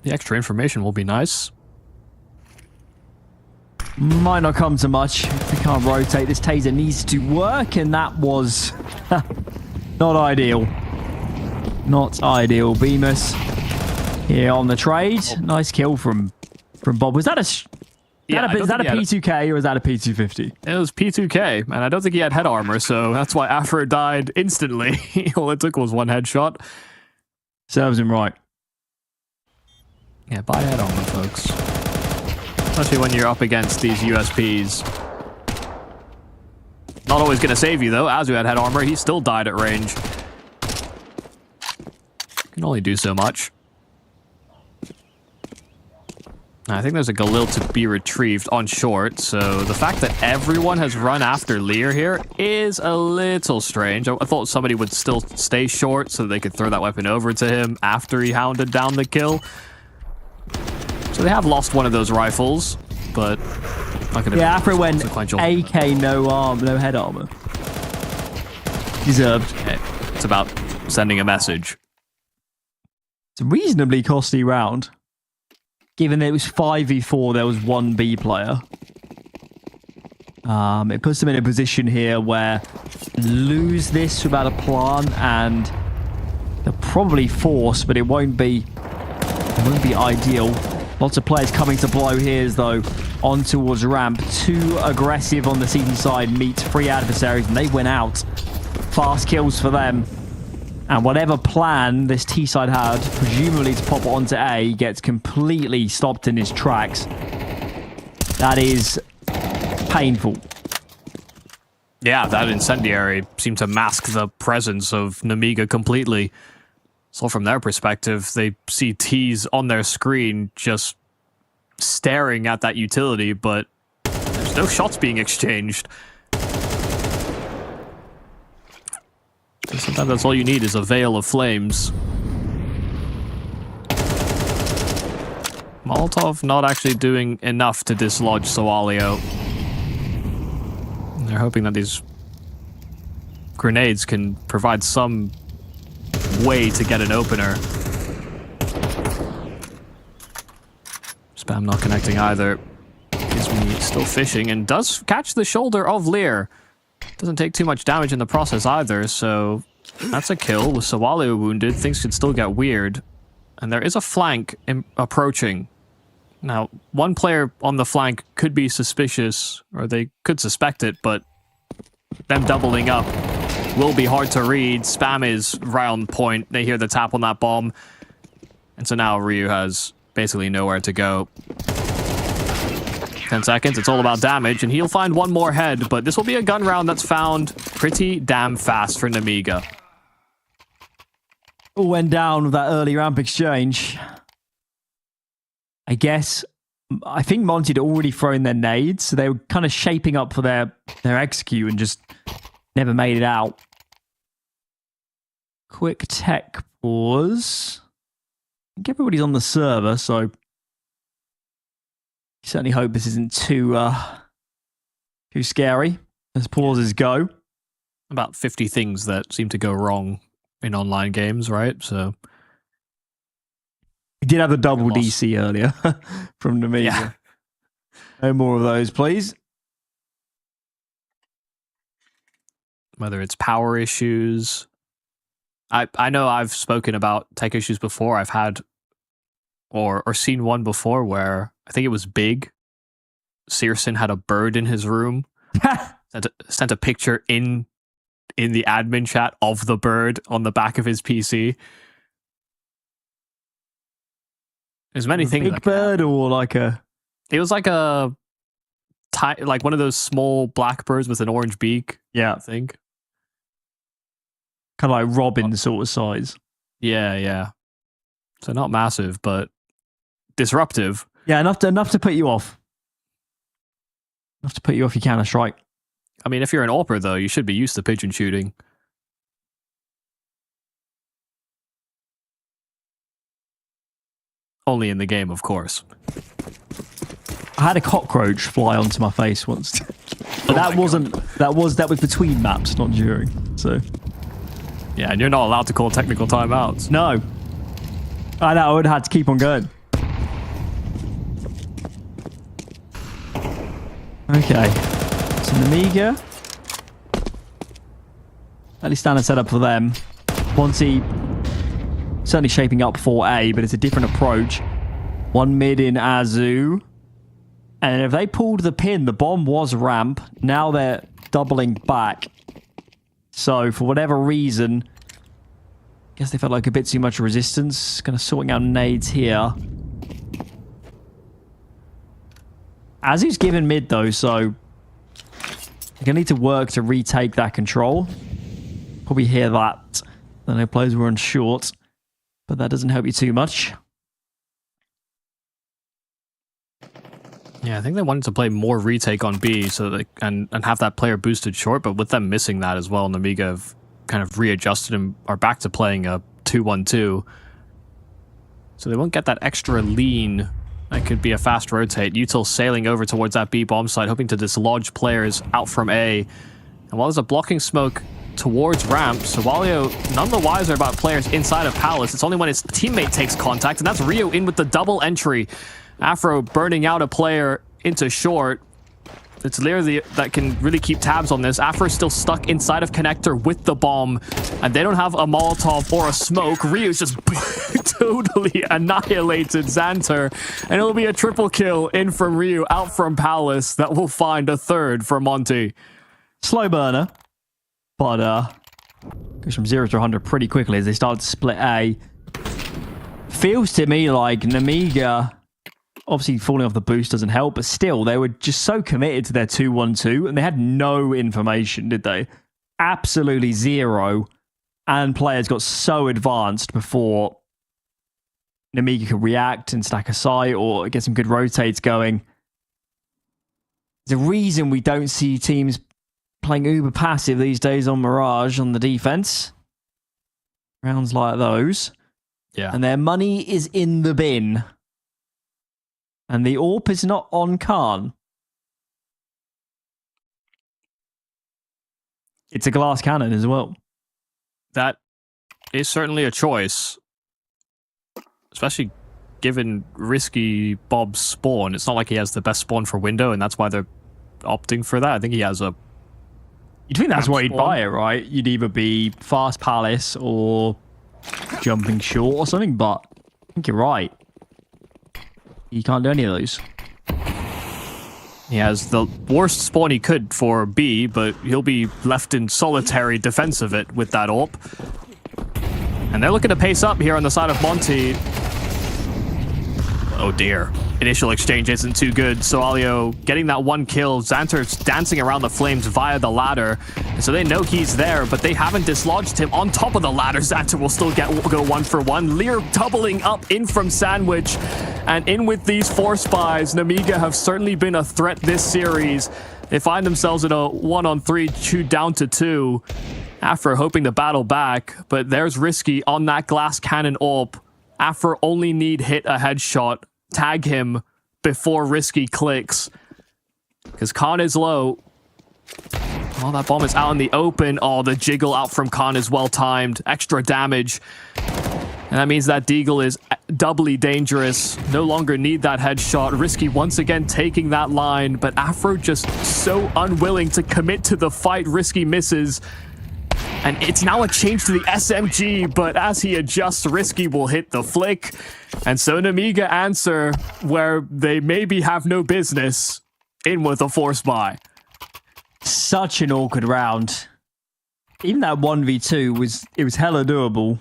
The extra information will be nice. Might not come to much. We can't rotate. This taser needs to work, and that was not ideal. Not ideal. Bemis here on the trade. Nice kill from Bob. Was that is that a P2K or is that a P250? It was P2K, and I don't think he had head armor, so that's why Afro died instantly. All it took was one headshot. Serves him right. Yeah, buy head armor, folks. Especially when you're up against these USPs. Not always going to save you, though. Azu had head armor. He still died at range. Can only do so much. I think there's a Galil to be retrieved on short, so the fact that everyone has run after Lear here is a little strange. I thought somebody would still stay short so they could throw that weapon over to him after he hounded down the kill. So they have lost one of those rifles, but not going to be Afro went sequential. AK, no arm, no head armor. Deserved. Okay. It's about sending a message. It's a reasonably costly round. Given that it was 5v4, there was one B player. It puts them in a position here where lose this without a plan, and they'll probably force, but it won't be ideal. Lots of players coming to blow here, though, on towards ramp. Too aggressive on the CT side, meets three adversaries, and they win out. Fast kills for them. And whatever plan this T side had, presumably to pop it onto A, gets completely stopped in his tracks. That is painful. Yeah, that incendiary seemed to mask the presence of Nemiga completely. So from their perspective, they see T's on their screen just staring at that utility, but there's There's no shots being exchanged. So sometimes that's all you need is a veil of flames. Molotov not actually doing enough to dislodge Sawalio. They're hoping that these grenades can provide some way to get an opener. Spam not connecting either. Gives me still fishing and does catch the shoulder of Lear. Doesn't take too much damage in the process either, so that's a kill. With Sawalio wounded, things could still get weird. And there is a flank approaching. Now, one player on the flank could be suspicious, or they could suspect it, but them doubling up will be hard to read. Spam is right on point. They hear the tap on that bomb. And so now Ryu has basically nowhere to go. 10 seconds, it's all about damage, and he'll find one more head, but this will be a gun round that's found pretty damn fast for Nemiga. All went down with that early ramp exchange. I think Monte had already thrown their nades, so they were kind of shaping up for their execute and just never made it out. Quick tech pause. I think everybody's on the server, so certainly hope this isn't too scary as pauses go. About 50 things that seem to go wrong in online games, right? So we did have the double DC earlier from Nemiga. Yeah. No more of those, please. Whether it's power issues. I know I've spoken about tech issues before. I've had or seen one before where I think it was Big. Searson had a bird in his room. sent a picture in the admin chat of the bird on the back of his PC. There's many things. Big bird or like a... It was like a... like one of those small black birds with an orange beak. Yeah. I think. Kind of like robin sort of size. Yeah. So not massive, but disruptive. Yeah, enough to put you off. Enough to put you off your Counter-Strike. I mean, if you're an AWPer, though, you should be used to pigeon shooting. Only in the game, of course. I had a cockroach fly onto my face once. But that was between maps, not during. So yeah, and you're not allowed to call technical timeouts. No. I know, I would have had to keep on going. Okay. So Nemiga. Fairly standard setup for them. Monte certainly shaping up for A, but it's a different approach. One mid in Azu. And if they pulled the pin, the bomb was ramp. Now they're doubling back. So for whatever reason, I guess they felt like a bit too much resistance. Kind of sorting out nades here. Azu's given mid though, so they're going to need to work to retake that control. Probably hear that. Then their players were on short, but that doesn't help you too much. Yeah, I think they wanted to play more retake on B so they and have that player boosted short, but with them missing that as well, Nemiga have kind of readjusted and are back to playing a 2-1-2. So they won't get that extra lean. That could be a fast rotate. Util sailing over towards that B bomb site, hoping to dislodge players out from A. And while there's a blocking smoke towards ramp, Sawalio none the wiser about players inside of Palace. It's only when his teammate takes contact, and that's Rio in with the double entry. Afro burning out a player into short. It's Lear that can really keep tabs on this. Afro's still stuck inside of connector with the bomb, and they don't have a Molotov or a smoke. Ryu's just totally annihilated Xanter, and it'll be a triple kill in from Ryu, out from Palace. That will find a third for Monte. Slow burner, but goes from 0 to 100 pretty quickly as they start to split A. Feels to me like Nemiga, obviously falling off the boost doesn't help, but still, they were just so committed to their 2-1-2, and they had no information, did they? Absolutely zero. And players got so advanced before Nemiga could react and stack a sight or get some good rotates going. There's a reason we don't see teams playing uber passive these days on Mirage on the defense. Rounds like those. Yeah. And their money is in the bin. And the AWP is not on Khan. It's a glass cannon as well. That is certainly a choice. Especially given risky Bob's spawn. It's not like he has the best spawn for window, and that's why they're opting for that. I think he has a... You'd think that's why you'd spawn. buy it, right? You'd either be fast palace or jumping short or something, but I think you're right. You can't do any of those. He has the worst spawn he could for B, but he'll be left in solitary defense of it with that AWP. And they're looking to pace up here on the side of Monte. Oh dear. Initial exchange isn't too good. Soalio getting that one kill. Xanter's dancing around the flames via the ladder. And so they know he's there, but they haven't dislodged him. On top of the ladder, Xanter will still go 1 for 1. Lear doubling up in from Sandwich. And in with these 4 spies, Nemiga have certainly been a threat this series. They find themselves in a 1-on-3, chewed down to 2. Afro hoping to battle back, but there's Risky on that glass cannon AWP. Afro only need hit a headshot. Tag him before Risky clicks. Because Khan is low. Oh, that bomb is out in the open. Oh, the jiggle out from Khan is well timed. Extra damage. And that means that Deagle is doubly dangerous. No longer need that headshot. Risky once again taking that line, but Afro just so unwilling to commit to the fight. Risky misses. And it's now a change to the SMG, but as he adjusts, Risky will hit the flick. And so Nemiga answer where they maybe have no business, in with a 4 spy. Such an awkward round. Even that 1v2 was hella doable,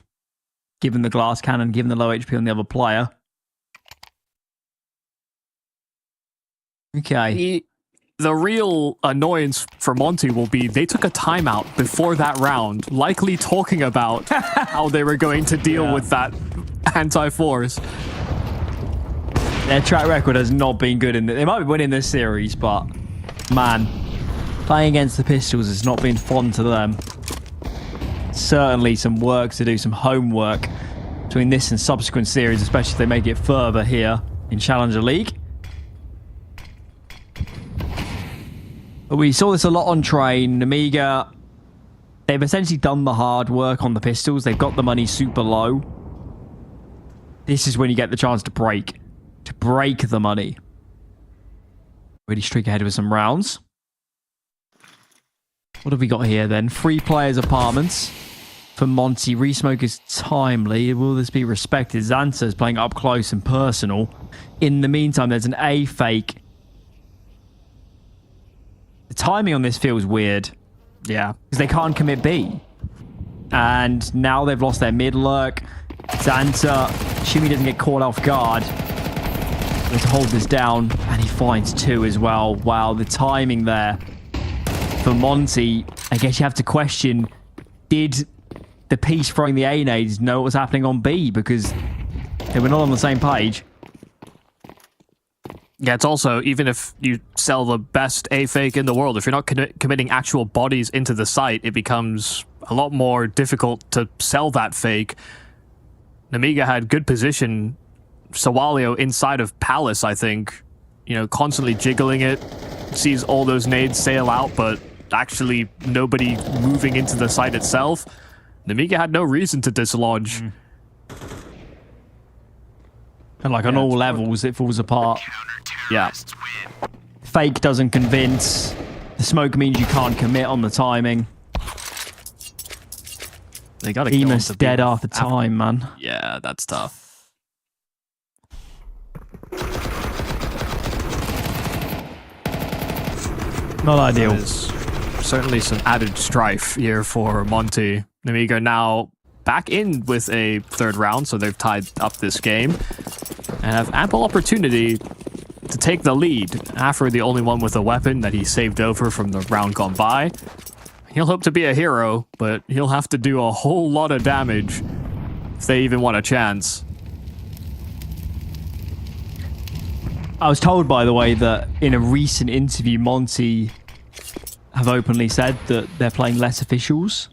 given the glass cannon, given the low HP on the other player. Okay. The real annoyance for Monte will be they took a timeout before that round, likely talking about how they were going to deal with that anti-force. Their track record has not been good. They might be winning this series, but man, playing against the Pistols has not been fun to them. Certainly some work to do, some homework between this and subsequent series, especially if they make it further here in Challenger League. But we saw this a lot on Train. Nemiga, they've essentially done the hard work on the Pistols. They've got the money super low. This is when you get the chance to break the money. Really streak ahead with some rounds. What have we got here then? 3 players apartments for Monte. Resmoke is timely. Will this be respected? Xanter is playing up close and personal. In the meantime, there's an A fake. The timing on this feels weird. Yeah. Because they can't commit B. And now they've lost their mid lurk. Xanter, Shimmy doesn't get caught off guard. Let's hold this down. And he finds 2 as well. Wow, the timing there for Monte. I guess you have to question, did the piece throwing the A nades know what was happening on B? Because they were not on the same page. Yeah, it's also, even if you sell the best A fake in the world, if you're not committing actual bodies into the site, it becomes a lot more difficult to sell that fake. Nemiga had good position. Soalio inside of Palace, I think, you know, constantly jiggling it, sees all those nades sail out, but actually nobody moving into the site itself. Nemiga had no reason to dislodge. And like on all levels, it falls apart. Yeah. Fake doesn't convince. The smoke means you can't commit on the timing. They gotta kill him Emus to dead beat after time, man. Yeah, that's tough. Not ideal. There's certainly some added strife here for Monte. Nemiga now back in with a 3rd round, so they've tied up this game and have ample opportunity to take the lead. Afro the only one with a weapon that he saved over from the round gone by. He'll hope to be a hero, but he'll have to do a whole lot of damage if they even want a chance. I was told, by the way, that in a recent interview, Monte have openly said that they're playing less officials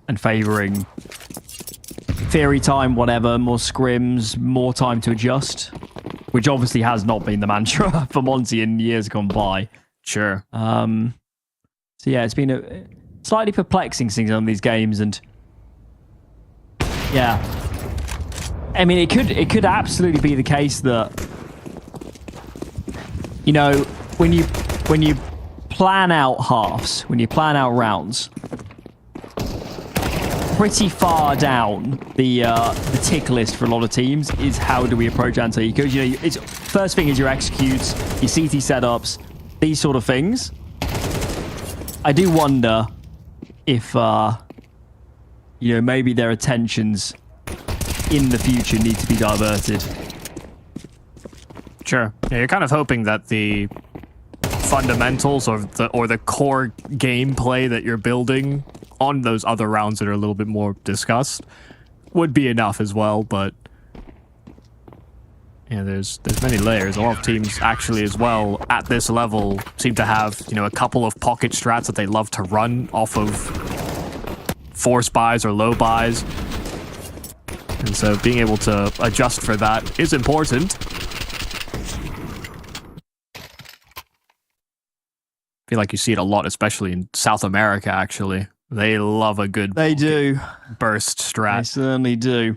and favouring theory time, whatever, more scrims, more time to adjust, which obviously has not been the mantra for Monte in years gone by. Sure. So yeah, it's been a slightly perplexing seeing some of these games, and yeah, I mean, it could absolutely be the case that, you know, when you plan out halves, when you plan out rounds, pretty far down the tick list for a lot of teams is how do we approach anti-eco. You know, it's first thing is your executes, your CT setups, these sort of things. I do wonder if you know, maybe their attentions in the future need to be diverted. Sure. Yeah, you're kind of hoping that the fundamentals or the core gameplay that you're building on those other rounds that are a little bit more discussed would be enough as well, but yeah, there's many layers. A lot of teams actually as well at this level seem to have, you know, a couple of pocket strats that they love to run off of force buys or low buys. And so being able to adjust for that is important. I feel like you see it a lot, especially in South America, actually. They love a good burst strat. They certainly do.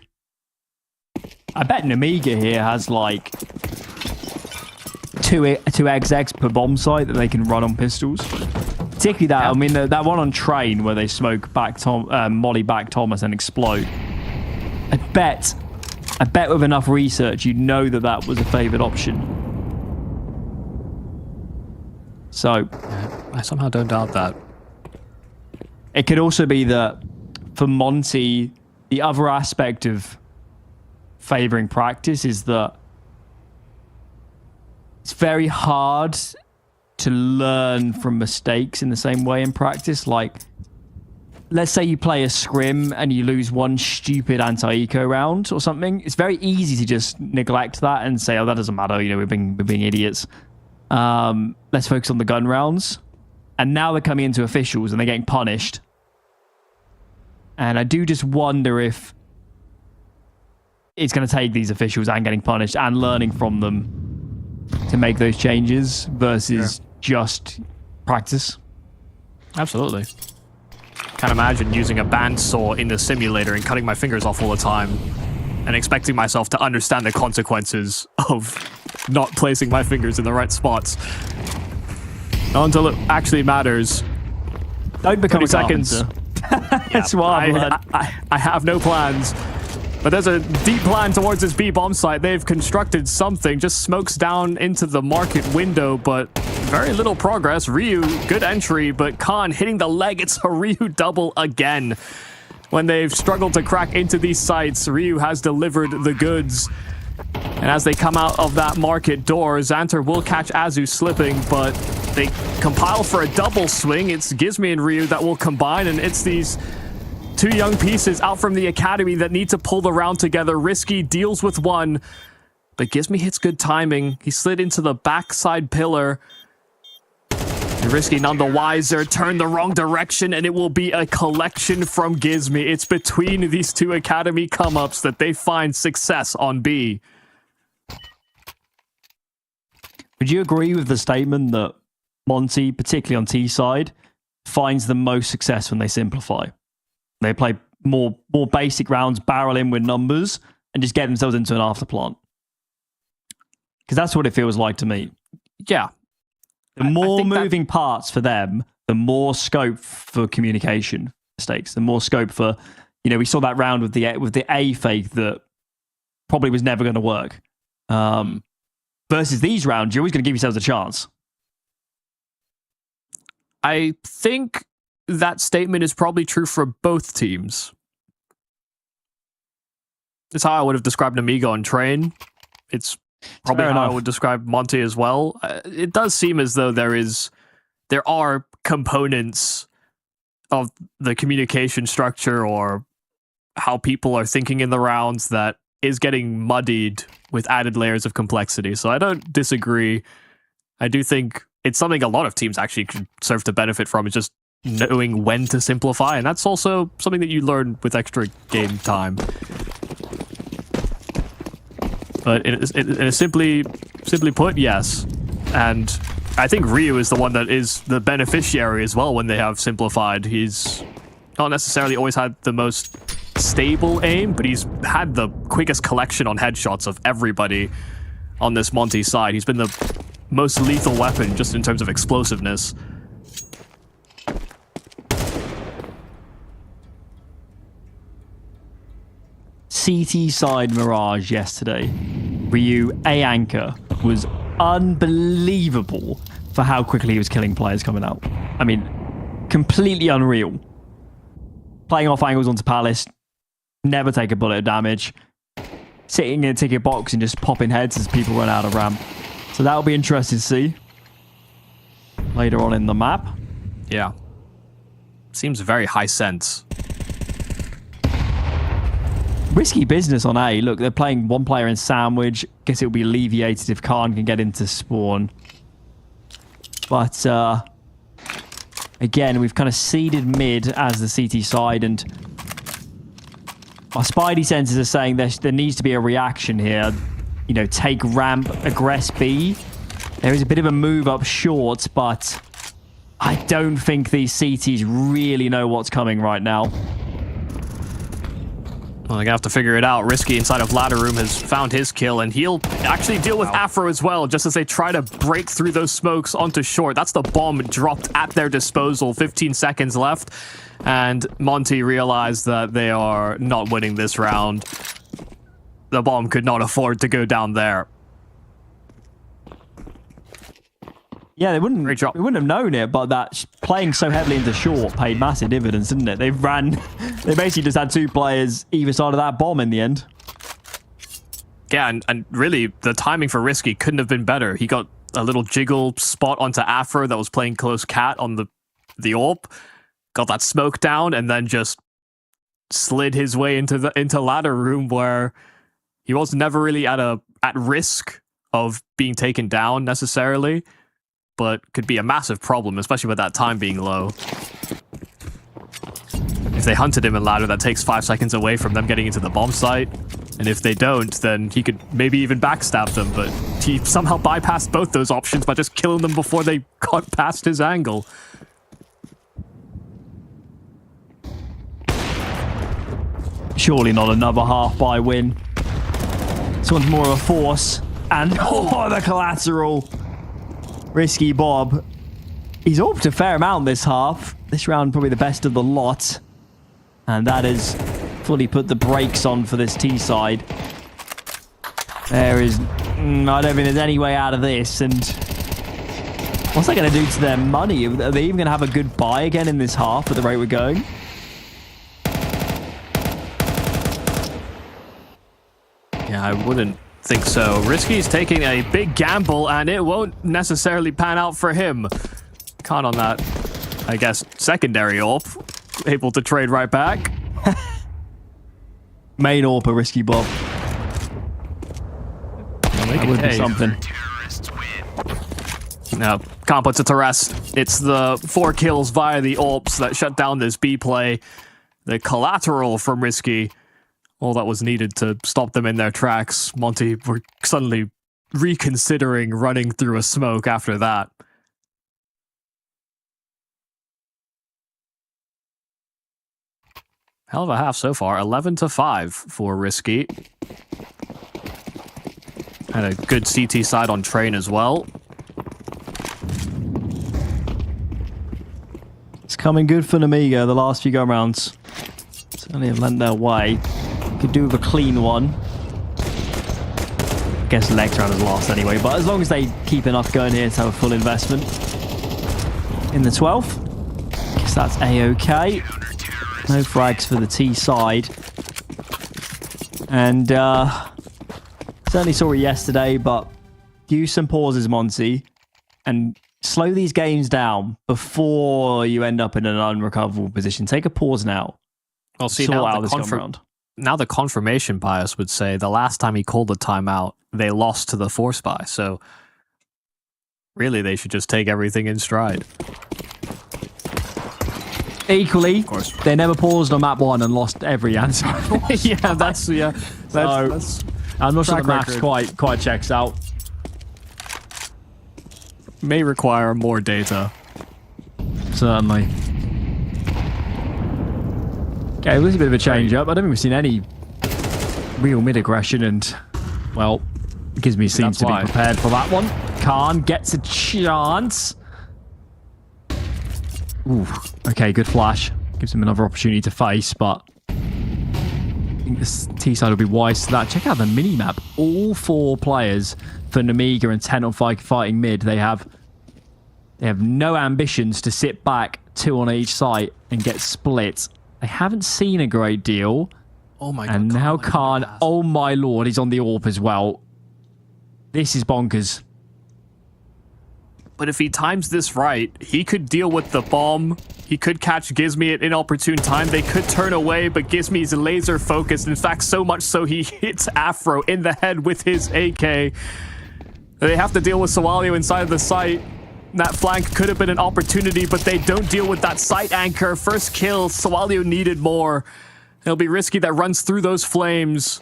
I bet Nemiga here has like two XX per bomb site that they can run on pistols. Particularly that, I mean, that one on train where they smoke back molly back Thomas and explode. I bet with enough research, you know that was a favoured option. So, I somehow don't doubt that. It could also be that for Monte, the other aspect of favouring practice is that it's very hard to learn from mistakes in the same way in practice. Like, let's say you play a scrim and you lose one stupid anti-eco round or something. It's very easy to just neglect that and say, oh, that doesn't matter. You know, we're being idiots. Let's focus on the gun rounds. And now they're coming into officials and they're getting punished. And I do just wonder if it's going to take these officials and getting punished and learning from them to make those changes versus just practice. Absolutely. Can't imagine using a bandsaw in the simulator and cutting my fingers off all the time and expecting myself to understand the consequences of not placing my fingers in the right spots. Not until it actually matters. Don't become a seconds. That's why I have no plans. But there's a deep plan towards this B bomb site. They've constructed something, just smokes down into the market window, but very little progress. Ryu, good entry, but Khan hitting the leg. It's a Ryu double again. When they've struggled to crack into these sites, Ryu has delivered the goods. And as they come out of that market door, Xanter will catch Azu slipping, but they compile for a double swing. It's Gizmi and Ryu that will combine, and it's these two young pieces out from the academy that need to pull the round together. Risky deals with one, but Gizmi hits good timing. He slid into the backside pillar. And Risky none the wiser, turned the wrong direction, and it will be a collection from Gizmi. It's between these two academy come-ups that they find success on B. Would you agree with the statement that Monte, particularly on T side, finds the most success when they simplify? They play more basic rounds, barrel in with numbers, and just get themselves into an afterplant. Because that's what it feels like to me. Yeah. The more moving parts for them, the more scope for communication mistakes, the more scope for, you know, we saw that round with the A fake that probably was never going to work. Versus these rounds, you're always going to give yourselves a chance. I think that statement is probably true for both teams. It's how I would have described Nemiga on train. It's probably how I would describe Monte as well. It does seem as though there are components of the communication structure or how people are thinking in the rounds that is getting muddied with added layers of complexity. So I don't disagree. I do think it's something a lot of teams actually could serve to benefit from, is just knowing when to simplify, and that's also something that you learn with extra game time. But simply put, yes. And I think Ryu is the one that is the beneficiary as well when they have simplified. He's not necessarily always had the most stable aim, but he's had the quickest collection on headshots of everybody on this Monte side. He's been the most lethal weapon just in terms of explosiveness. CT side Mirage yesterday, Ryu A anchor was unbelievable for how quickly he was killing players coming out. I mean, completely unreal. Playing off angles onto Palace, never take a bullet of damage. Sitting in a ticket box and just popping heads as people run out of ramp. So that'll be interesting to see later on in the map. Yeah. Seems very high sense. Risky business on A. Look, they're playing one player in sandwich. Guess it'll be alleviated if Khan can get into spawn. But again, we've kind of seeded mid as the CT side, and my spidey senses are saying there needs to be a reaction here. You know, take ramp, aggress B. There is a bit of a move up short, but I don't think these CTs really know what's coming right now. Well, they're gonna have to figure it out. Risky inside of ladder room has found his kill, and he'll actually deal with Afro as well, just as they try to break through those smokes onto short. That's the bomb dropped at their disposal. 15 seconds left, and Monte realized that they are not winning this round. The bomb could not afford to go down there. Yeah, they wouldn't. Great job. We wouldn't have known it, but that playing so heavily into short paid massive dividends, didn't it? They basically just had two players either side of that bomb in the end. Yeah, and really, the timing for Risky couldn't have been better. He got a little jiggle spot onto Afro that was playing close cat on the AWP, got that smoke down, and then just slid his way into ladder room, where he was never really at risk of being taken down necessarily, but could be a massive problem, especially with that time being low. If they hunted him in ladder, that takes 5 seconds away from them getting into the bomb site. And if they don't, then he could maybe even backstab them, but he somehow bypassed both those options by just killing them before they got past his angle. Surely not another half-buy win. This one's more of a force. And oh, the collateral. Risky Bob. He's upped a fair amount this half. This round probably the best of the lot. And that has fully put the brakes on for this T side. There is... I don't think there's any way out of this. And what's that going to do to their money? Are they even going to have a good buy again in this half at the rate we're going? Yeah, I wouldn't think so. Risky's taking a big gamble, and it won't necessarily pan out for him. Khan on that, I guess, secondary AWP. Able to trade right back. Main AWP, Risky Bob. That would be something. No, can't put it to rest. It's the 4 kills via the AWPs that shut down this B play. The collateral from Risky, all that was needed to stop them in their tracks. Monte were suddenly reconsidering running through a smoke after that. Hell of a half so far. 11-5 for Risky. Had a good CT side on Train as well. It's coming good for Nemiga the last few go-rounds. Certainly have lent their way. Could do with a clean one. I guess the next round is last anyway, but as long as they keep enough going here to have a full investment in the 12th, I guess that's A-okay. No frags for the T side. And certainly saw it yesterday, but use some pauses, Monty, and slow these games down before you end up in an unrecoverable position. Take a pause now. I'll see Sort now out the this round. now the confirmation bias would say the last time he called a timeout, they lost to the force buy. So really, they should just take everything in stride. Equally, they never paused on map 1 and lost every answer. That's I'm not sure the track maths record. quite checks out. May require more data. Certainly. Okay, it was a bit of a change up. I don't think we've seen any real mid-aggression, and, well, Gizmy seems to be prepared for that one. Khan gets a chance. Ooh, okay, good flash. Gives him another opportunity to face, but I think this T-side will be wise to that. Check out the mini-map. All 4 players for Nemiga intent on fighting mid. They have no ambitions to sit back 2 on each site and get split. They haven't seen a great deal. Oh my god. And now Khan, oh my lord, he's on the AWP as well. This is bonkers. But if he times this right, he could deal with the bomb. He could catch Gizmy at inopportune time. They could turn away, but Gizmy's laser focused. In fact, so much so he hits Afro in the head with his AK. They have to deal with Sawalio inside of the site. That flank could have been an opportunity, but they don't deal with that site anchor. First kill, Sawalio needed more. It'll be Risky that runs through those flames.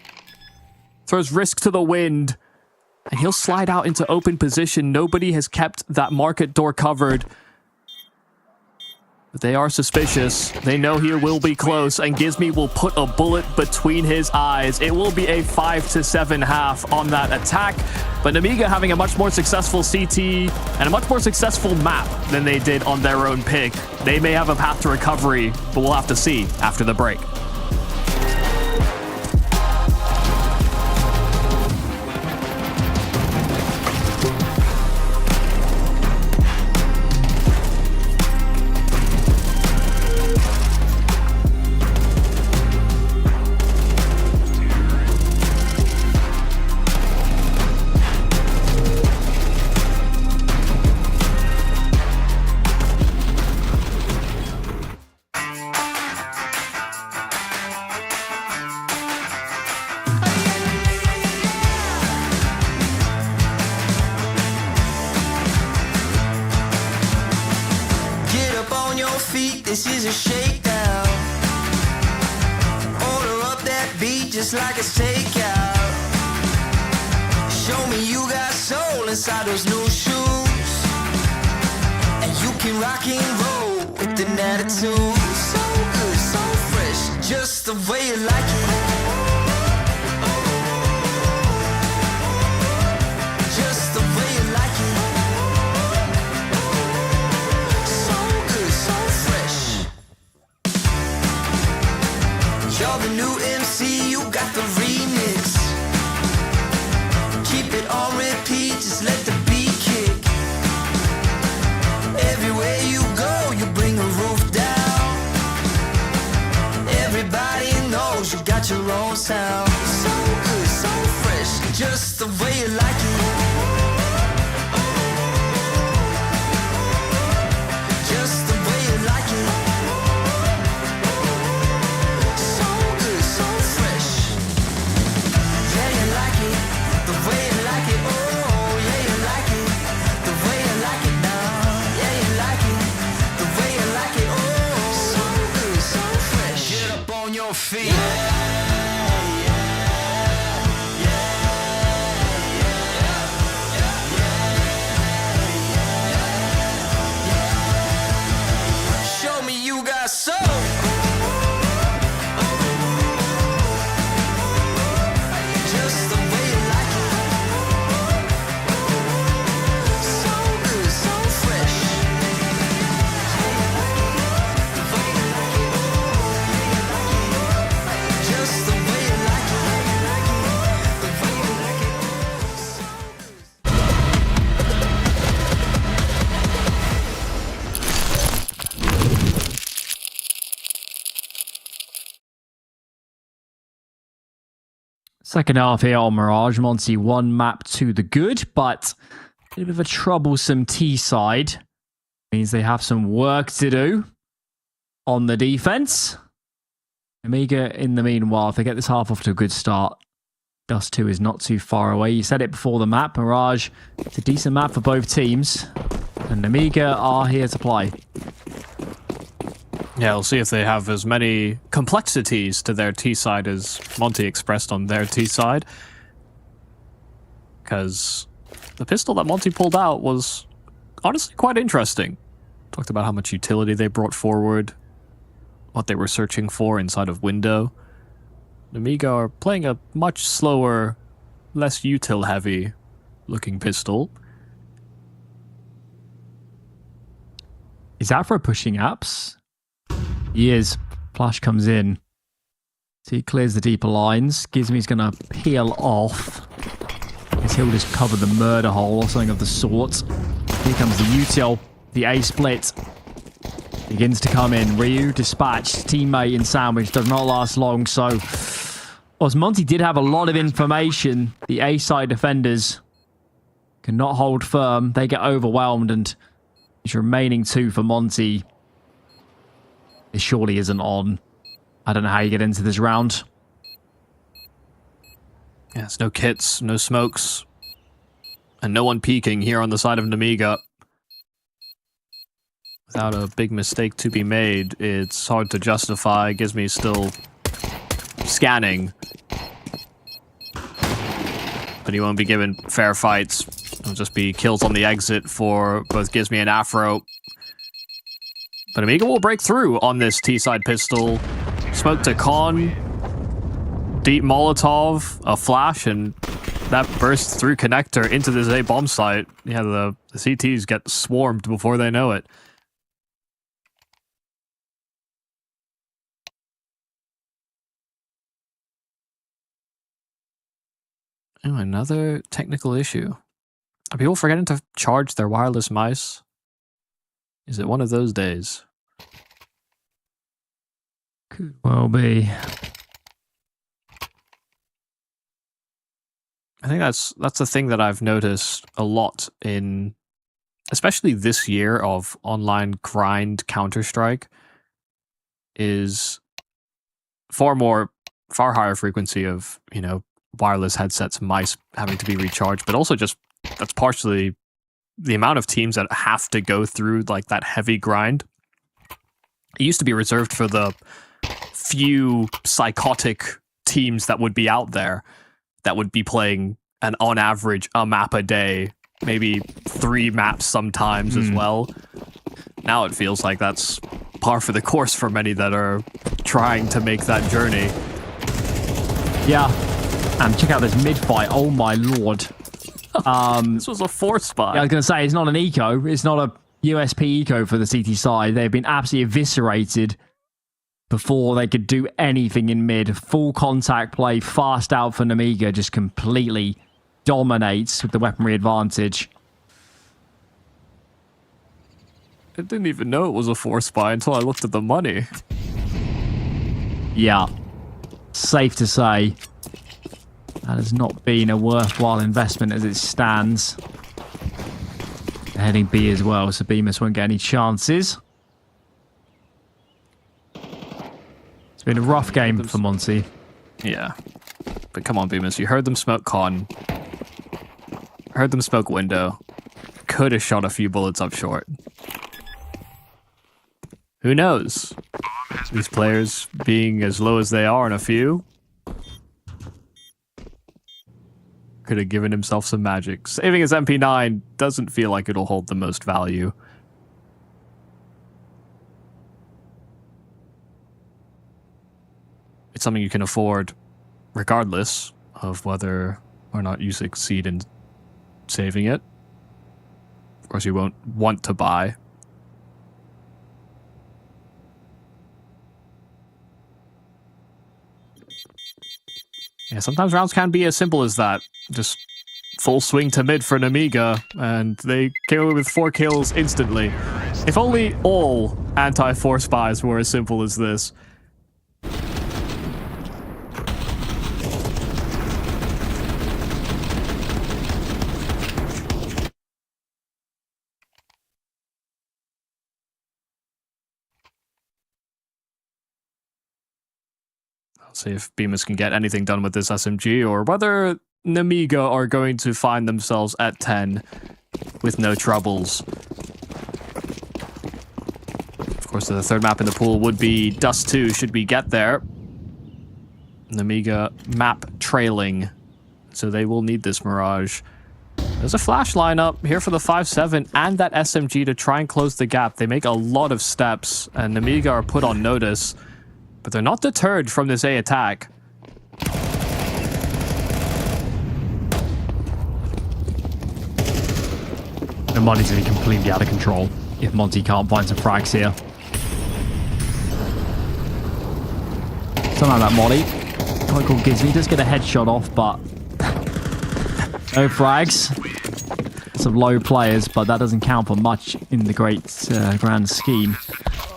Throws Risk to the wind. And he'll slide out into open position. Nobody has kept that market door covered. But they are suspicious. They know he will be close, and Gizmy will put a bullet between his eyes. It will be a 5-7 half on that attack. But Nemiga having a much more successful CT and a much more successful map than they did on their own pick. They may have a path to recovery, but we'll have to see after the break. This is a shakedown. Order up that beat just like a takeout. Show me you got soul inside those new shoes, and you can rock and roll with an attitude. So good, so fresh, just the way you like it. Just the way you like it. You're the new MC, you got the remix. Keep it on repeat, just let the beat kick. Everywhere you go, you bring the roof down. Everybody knows you got your own sound. So good, so fresh, just the way you like it. Just the way you like it. Feet. Show me you got soul. Just the way you like it. So good, so fresh. Just the way you like it. The way you like it. Second half here on Mirage. Monte 1 map to the good, but a bit of a troublesome T side. Means they have some work to do on the defense. Nemiga, in the meanwhile, if they get this half off to a good start, Dust 2 is not too far away. You said it before the map. Mirage, it's a decent map for both teams. And Nemiga are here to play. Yeah, we'll see if they have as many complexities to their T side as Monte expressed on their T side. Because the pistol that Monte pulled out was honestly quite interesting. Talked about how much utility they brought forward, what they were searching for inside of window. Nemiga are playing a much slower, less util heavy looking pistol. Is Afro pushing apps? He is. Flash comes in. So he clears the deeper lines. Gizmy's going to peel off. Guess he'll just cover the murder hole or something of the sort. Here comes the util. The A split begins to come in. Ryu dispatched. Teammate in sandwich does not last long. So, whilst Monte did have a lot of information, the A side defenders cannot hold firm. They get overwhelmed, and these remaining 2 for Monte, it surely isn't on. I don't know how you get into this round. Yeah, it's no kits, no smokes, and no one peeking here on the side of Nemiga. Without a big mistake to be made, it's hard to justify. Gizmy still scanning. But he won't be given fair fights. It'll just be kills on the exit for both Gizmy and Afro. But Nemiga will break through on this T-side pistol. Smoke to Con. Deep Molotov, a flash, and that bursts through connector into this A bomb site. Yeah, the CTs get swarmed before they know it. Oh, another technical issue. Are people forgetting to charge their wireless mice? Is it one of those days? Could well be. I think that's the thing that I've noticed a lot in, especially this year of online grind Counter-Strike, is far higher frequency of, you know, wireless headsets, mice having to be recharged, but also just that's partially the amount of teams that have to go through like that heavy grind. It used to be reserved for the few psychotic teams that would be out there that would be playing an on average a map a day, maybe 3 maps sometimes as well. Now it feels like that's par for the course for many that are trying to make that journey. Yeah. And check out this mid fight. Oh my lord. This was a force spy. Yeah, I was going to say, it's not an eco. It's not a USP eco for the CT side. They've been absolutely eviscerated before they could do anything in mid. Full contact play, fast out for Nemiga, just completely dominates with the weaponry advantage. I didn't even know it was a force spy until I looked at the money. Yeah. Safe to say, that has not been a worthwhile investment as it stands. They're heading B as well, so Bemis won't get any chances. It's been a rough game for Monte. Yeah. But come on, Bemis, you heard them smoke Con. Heard them smoke window. Could have shot a few bullets up short. Who knows? These players being as low as they are in a few could have given himself some magic. Saving his MP9 doesn't feel like it'll hold the most value. It's something you can afford regardless of whether or not you succeed in saving it. Of course, you won't want to buy. Yeah, sometimes rounds can be as simple as that. Just full swing to mid for Nemiga, and they came away with 4 kills instantly. If only all anti-force spies were as simple as this. See if Bemis can get anything done with this SMG, or whether Nemiga are going to find themselves at 10 with no troubles. Of course, the third map in the pool would be Dust 2, should we get there. Nemiga map trailing, so they will need this Mirage. There's a flash lineup here for the 5-7 and that SMG to try and close the gap. They make a lot of steps, and Nemiga are put on notice, but they're not deterred from this A attack. The Monte's going to be completely out of control if Monte can't find some frags here. Somehow that Monte, quite called Gizmy, does get a headshot off, but no frags. Some low players, but that doesn't count for much in the great grand scheme.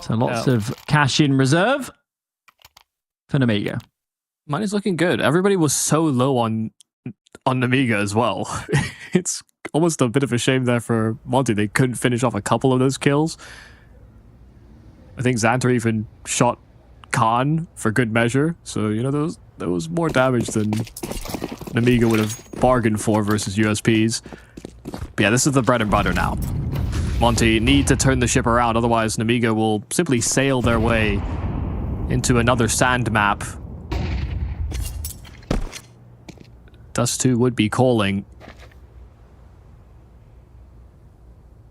So lots of cash in reserve for Nemiga. Money's looking good. Everybody was so low on Nemiga as well. It's almost a bit of a shame there for Monte. They couldn't finish off a couple of those kills. I think Xanter even shot Khan for good measure. So, you know, there was more damage than Nemiga would have bargained for versus USPs. But yeah, this is the bread and butter now. Monte need to turn the ship around, otherwise Nemiga will simply sail their way into another sand map. Dust 2 would be calling.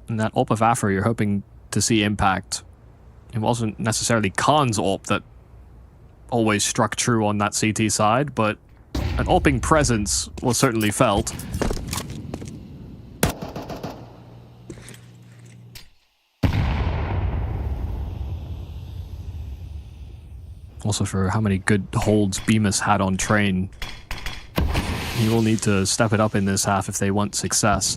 And that AWP of Afro, you're hoping to see impact. It wasn't necessarily Khan's AWP that always struck true on that CT side, but an AWPing presence was certainly felt. Also, for how many good holds Bemis had on train, he will need to step it up in this half if they want success.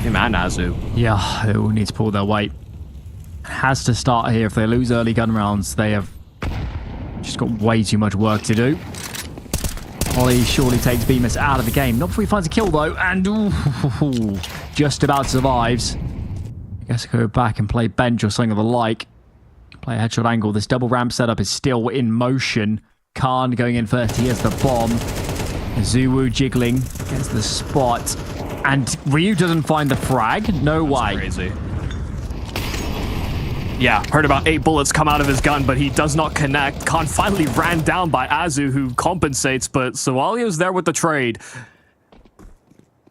Him and Azu. Yeah, they will need to pull their weight. Has to start here. If they lose early gun rounds, they have just got way too much work to do. Ollie surely takes Bemis out of the game. Not before he finds a kill, though, and ooh, just about survives. I guess go back and play bench or something of the like. Play a headshot angle. This double ramp setup is still in motion. Khan going in first. He has the bomb. Zuwu jiggling against the spot. And Ryu doesn't find the frag? No way. That's crazy. Yeah, heard about 8 bullets come out of his gun, but he does not connect. Khan finally ran down by Azu, who compensates, but Sawalio's there with the trade.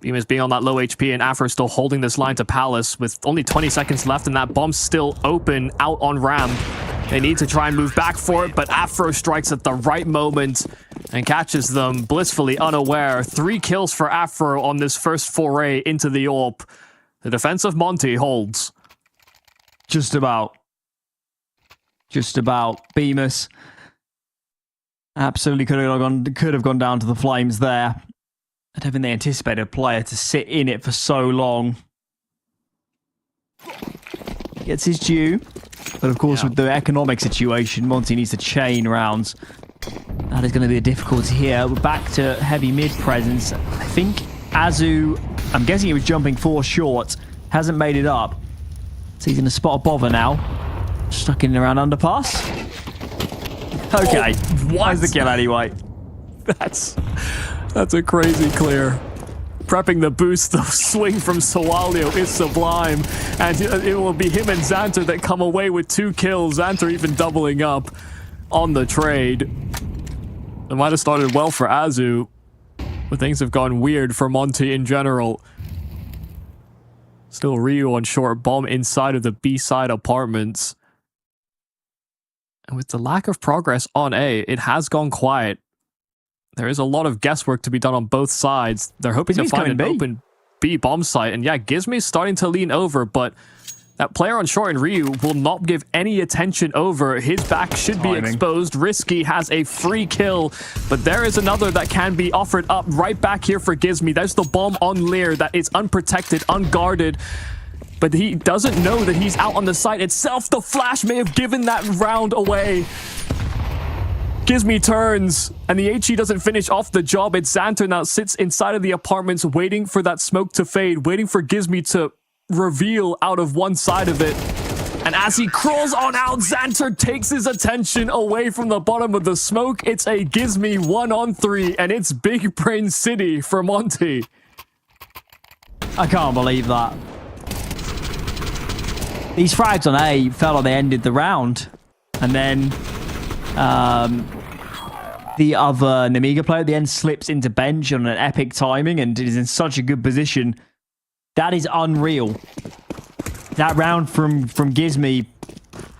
Bemis being on that low HP, and Afro still holding this line to Palace with only 20 seconds left, and that bomb's still open out on ramp. They need to try and move back for it, but Afro strikes at the right moment and catches them blissfully unaware. 3 kills for Afro on this first foray into the AWP. The defense of Monte holds. Just about. Bemis absolutely could have gone down to the flames there. I don't think they anticipated a player to sit in it for so long. Gets his due. But of course, with the economic situation, Monte needs to chain rounds. That is going to be a difficulty here. We're back to heavy mid presence. I think Azu, I'm guessing he was jumping 4 short, hasn't made it up. So he's going to spot a bother now. Stuck in and around underpass. Okay. Why's the kill anyway? That's a crazy clear. Prepping the boost, the swing from Sawalio is sublime. And it will be him and Xanter that come away with 2 kills. Xanter even doubling up on the trade. It might have started well for Azu, but things have gone weird for Monte in general. Still Ryu on short, bomb inside of the B-side apartments. And with the lack of progress on A, it has gone quiet. There is a lot of guesswork to be done on both sides. They're hoping to find an open B bomb site. And yeah, Gizmi's starting to lean over, but that player on short in Ryu will not give any attention over. His back should be exposed. Risky has a free kill, but there is another that can be offered up right back here for Gizmi. There's the bomb on Lear that is unprotected, unguarded, but he doesn't know that he's out on the site itself. The flash may have given that round away. Gizmi turns, and the HE doesn't finish off the job. It's Xanter now sits inside of the apartments waiting for that smoke to fade, waiting for Gizmi to reveal out of one side of it. And as he crawls on out, Xanter takes his attention away from the bottom of the smoke. It's a Gizmy 1-on-3, and it's Big Brain City for Monte. I can't believe that. These frags on A felt like they ended the round. And then the other Nemiga player at the end slips into bench on an epic timing and is in such a good position. That is unreal. That round from Gizmy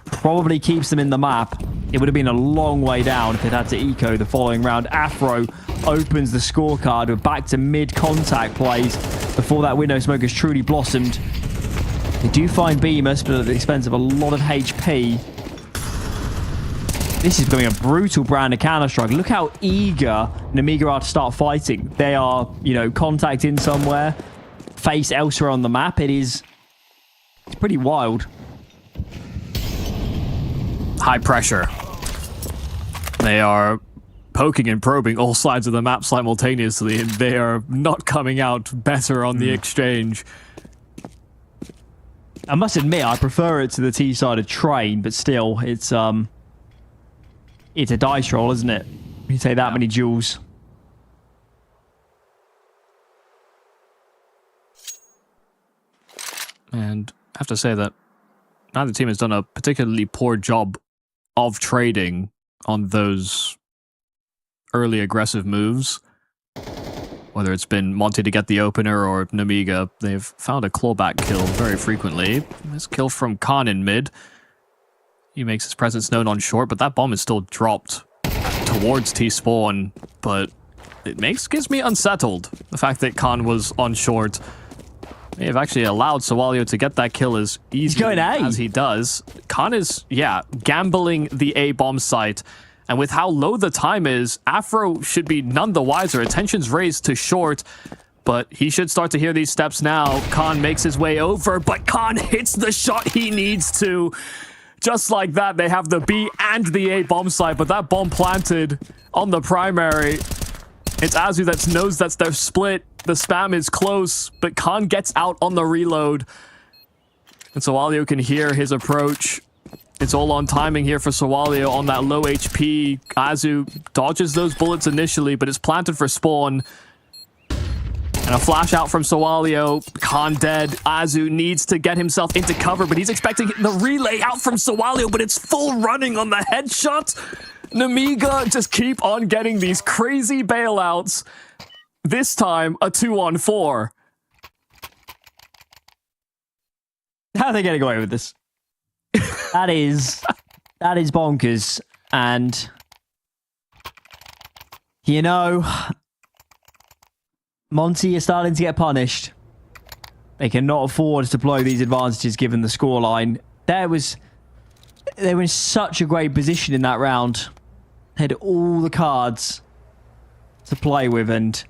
probably keeps them in the map. It would have been a long way down if they'd had to eco the following round. Afro opens the scorecard with back to mid-contact plays before that window smoke has truly blossomed. They do find Bemis, but at the expense of a lot of HP. This is becoming a brutal brand of Counter-Strike. Look how eager Nemiga are to start fighting. They are, contacting somewhere, face elsewhere on the map. It's pretty wild. High pressure. They are poking and probing all sides of the map simultaneously, and they are not coming out better on the exchange. I must admit, I prefer it to the T-sided train, but still, it's a dice roll, isn't it? You take that many duels. And I have to say that neither team has done a particularly poor job of trading on those early aggressive moves. Whether it's been Monte to get the opener or Nemiga, they've found a clawback kill very frequently. This kill from Khan in mid. He makes his presence known on short, but that bomb is still dropped towards T-spawn. But it gives me unsettled. The fact that Khan was on short may have actually allowed Sawalio to get that kill as easily as he does. Khan is, gambling the A bomb site. And with how low the time is, Afro should be none the wiser. Attention's raised to short, but he should start to hear these steps now. Khan makes his way over, but Khan hits the shot he needs to. Just like that, they have the B and the A bomb site, but that bomb planted on the primary. It's Azu that knows that they're split. The spam is close, but Khan gets out on the reload. And Sawalio can hear his approach. It's all on timing here for Sawalio on that low HP. Azu dodges those bullets initially, but it's planted for spawn. And a flash out from Sawalio. Khan dead. Azu needs to get himself into cover, but he's expecting the relay out from Sawalio, but it's full running on the headshot. Nemiga just keep on getting these crazy bailouts. This time, a 2-on-4. How are they getting away with this? That is bonkers. And, Monte is starting to get punished. They cannot afford to blow these advantages given the scoreline. They were in such a great position in that round. They had all the cards to play with, and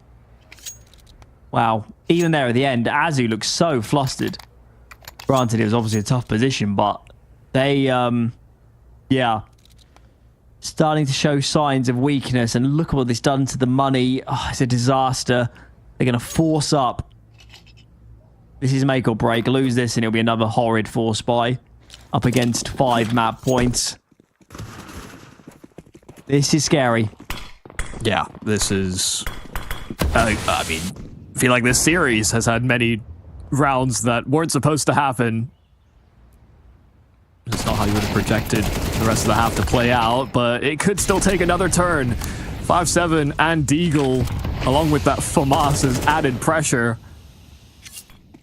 wow, even there at the end, Azu looks so flustered. Granted, it was obviously a tough position, but they, starting to show signs of weakness. And look at what this done to the money. Oh, it's a disaster. They're going to force up. This is make or break. Lose this and it'll be another horrid force buy. Up against 5 map points. This is scary. Yeah, this is... I feel like this series has had many rounds that weren't supposed to happen. It's not how you would have projected the rest of the half to play out, but it could still take another turn. 5-7 and Deagle, along with that FAMAS's added pressure.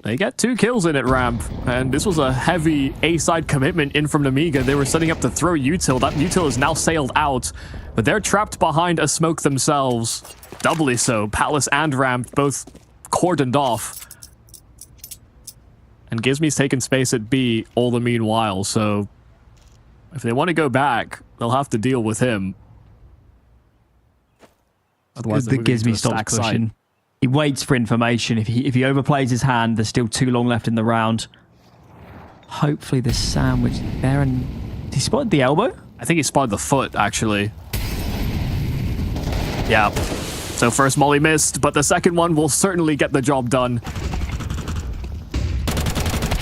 They get 2 kills in at ramp, and this was a heavy A-side commitment in from Nemiga. They were setting up to throw util. That util is now sailed out, but they're trapped behind a smoke themselves. Doubly so. Palace and ramp both cordoned off. And Gizmy's taken space at B all the meanwhile, so if they want to go back, they'll have to deal with him. Otherwise, the Gizmy stops pushing. He waits for information. If he overplays his hand, there's still too long left in the round. Hopefully the sandwich there, and he spotted the elbow? I think he spotted the foot, actually. Yeah. So first molly missed, but the second one will certainly get the job done.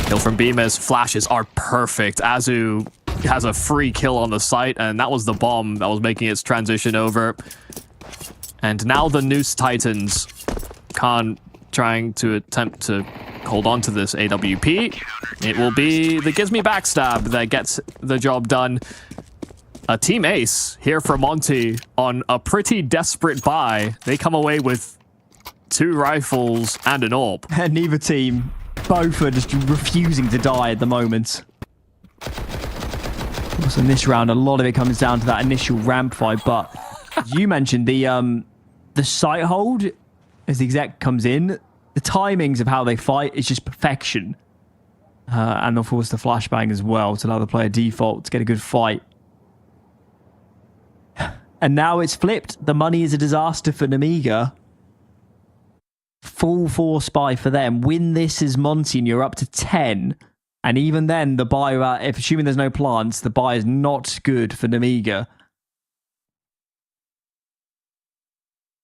Kill from Bemis. Flashes are perfect. Azu has a free kill on the site, and that was the bomb that was making its transition over. And now the Noose Titans. Khan trying to attempt to hold on to this AWP. It will be the Gives Me Backstab that gets the job done. A team ace here for Monte on a pretty desperate buy. They come away with 2 rifles and an AWP. And neither team, both are just refusing to die at the moment. Of course, in this round, a lot of it comes down to that initial ramp fight, but you mentioned the site hold as the exec comes in. The timings of how they fight is just perfection. And of course, the flashbang as well to allow the player default to get a good fight. And now it's flipped. The money is a disaster for Nemiga. Full force buy for them. Win this as Monte and you're up to 10. And even then, the buy, if assuming there's no plants, the buy is not good for Nemiga.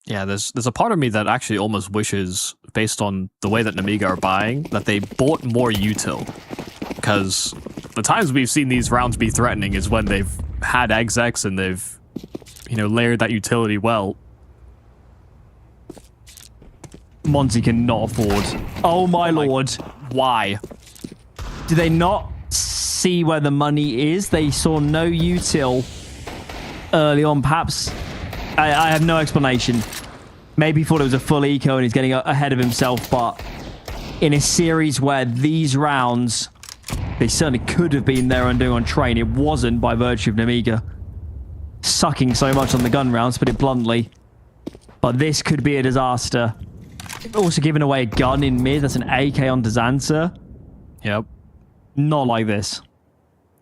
Yeah, there's a part of me that actually almost wishes, based on the way that Nemiga are buying, that they bought more util. Because the times we've seen these rounds be threatening is when they've had execs and they've, you know, layered that utility well. Monte cannot afford. Oh my lord. Why? Do they not see where the money is? They saw no util early on, perhaps. I have no explanation. Maybe he thought it was a full eco and he's getting ahead of himself, but in a series where these rounds, they certainly could have been there and doing on train. It wasn't by virtue of Nemiga sucking so much on the gun rounds, to put it bluntly. But this could be a disaster. Also giving away a gun in mid. That's an AK on Dezanta. Yep. Not like this.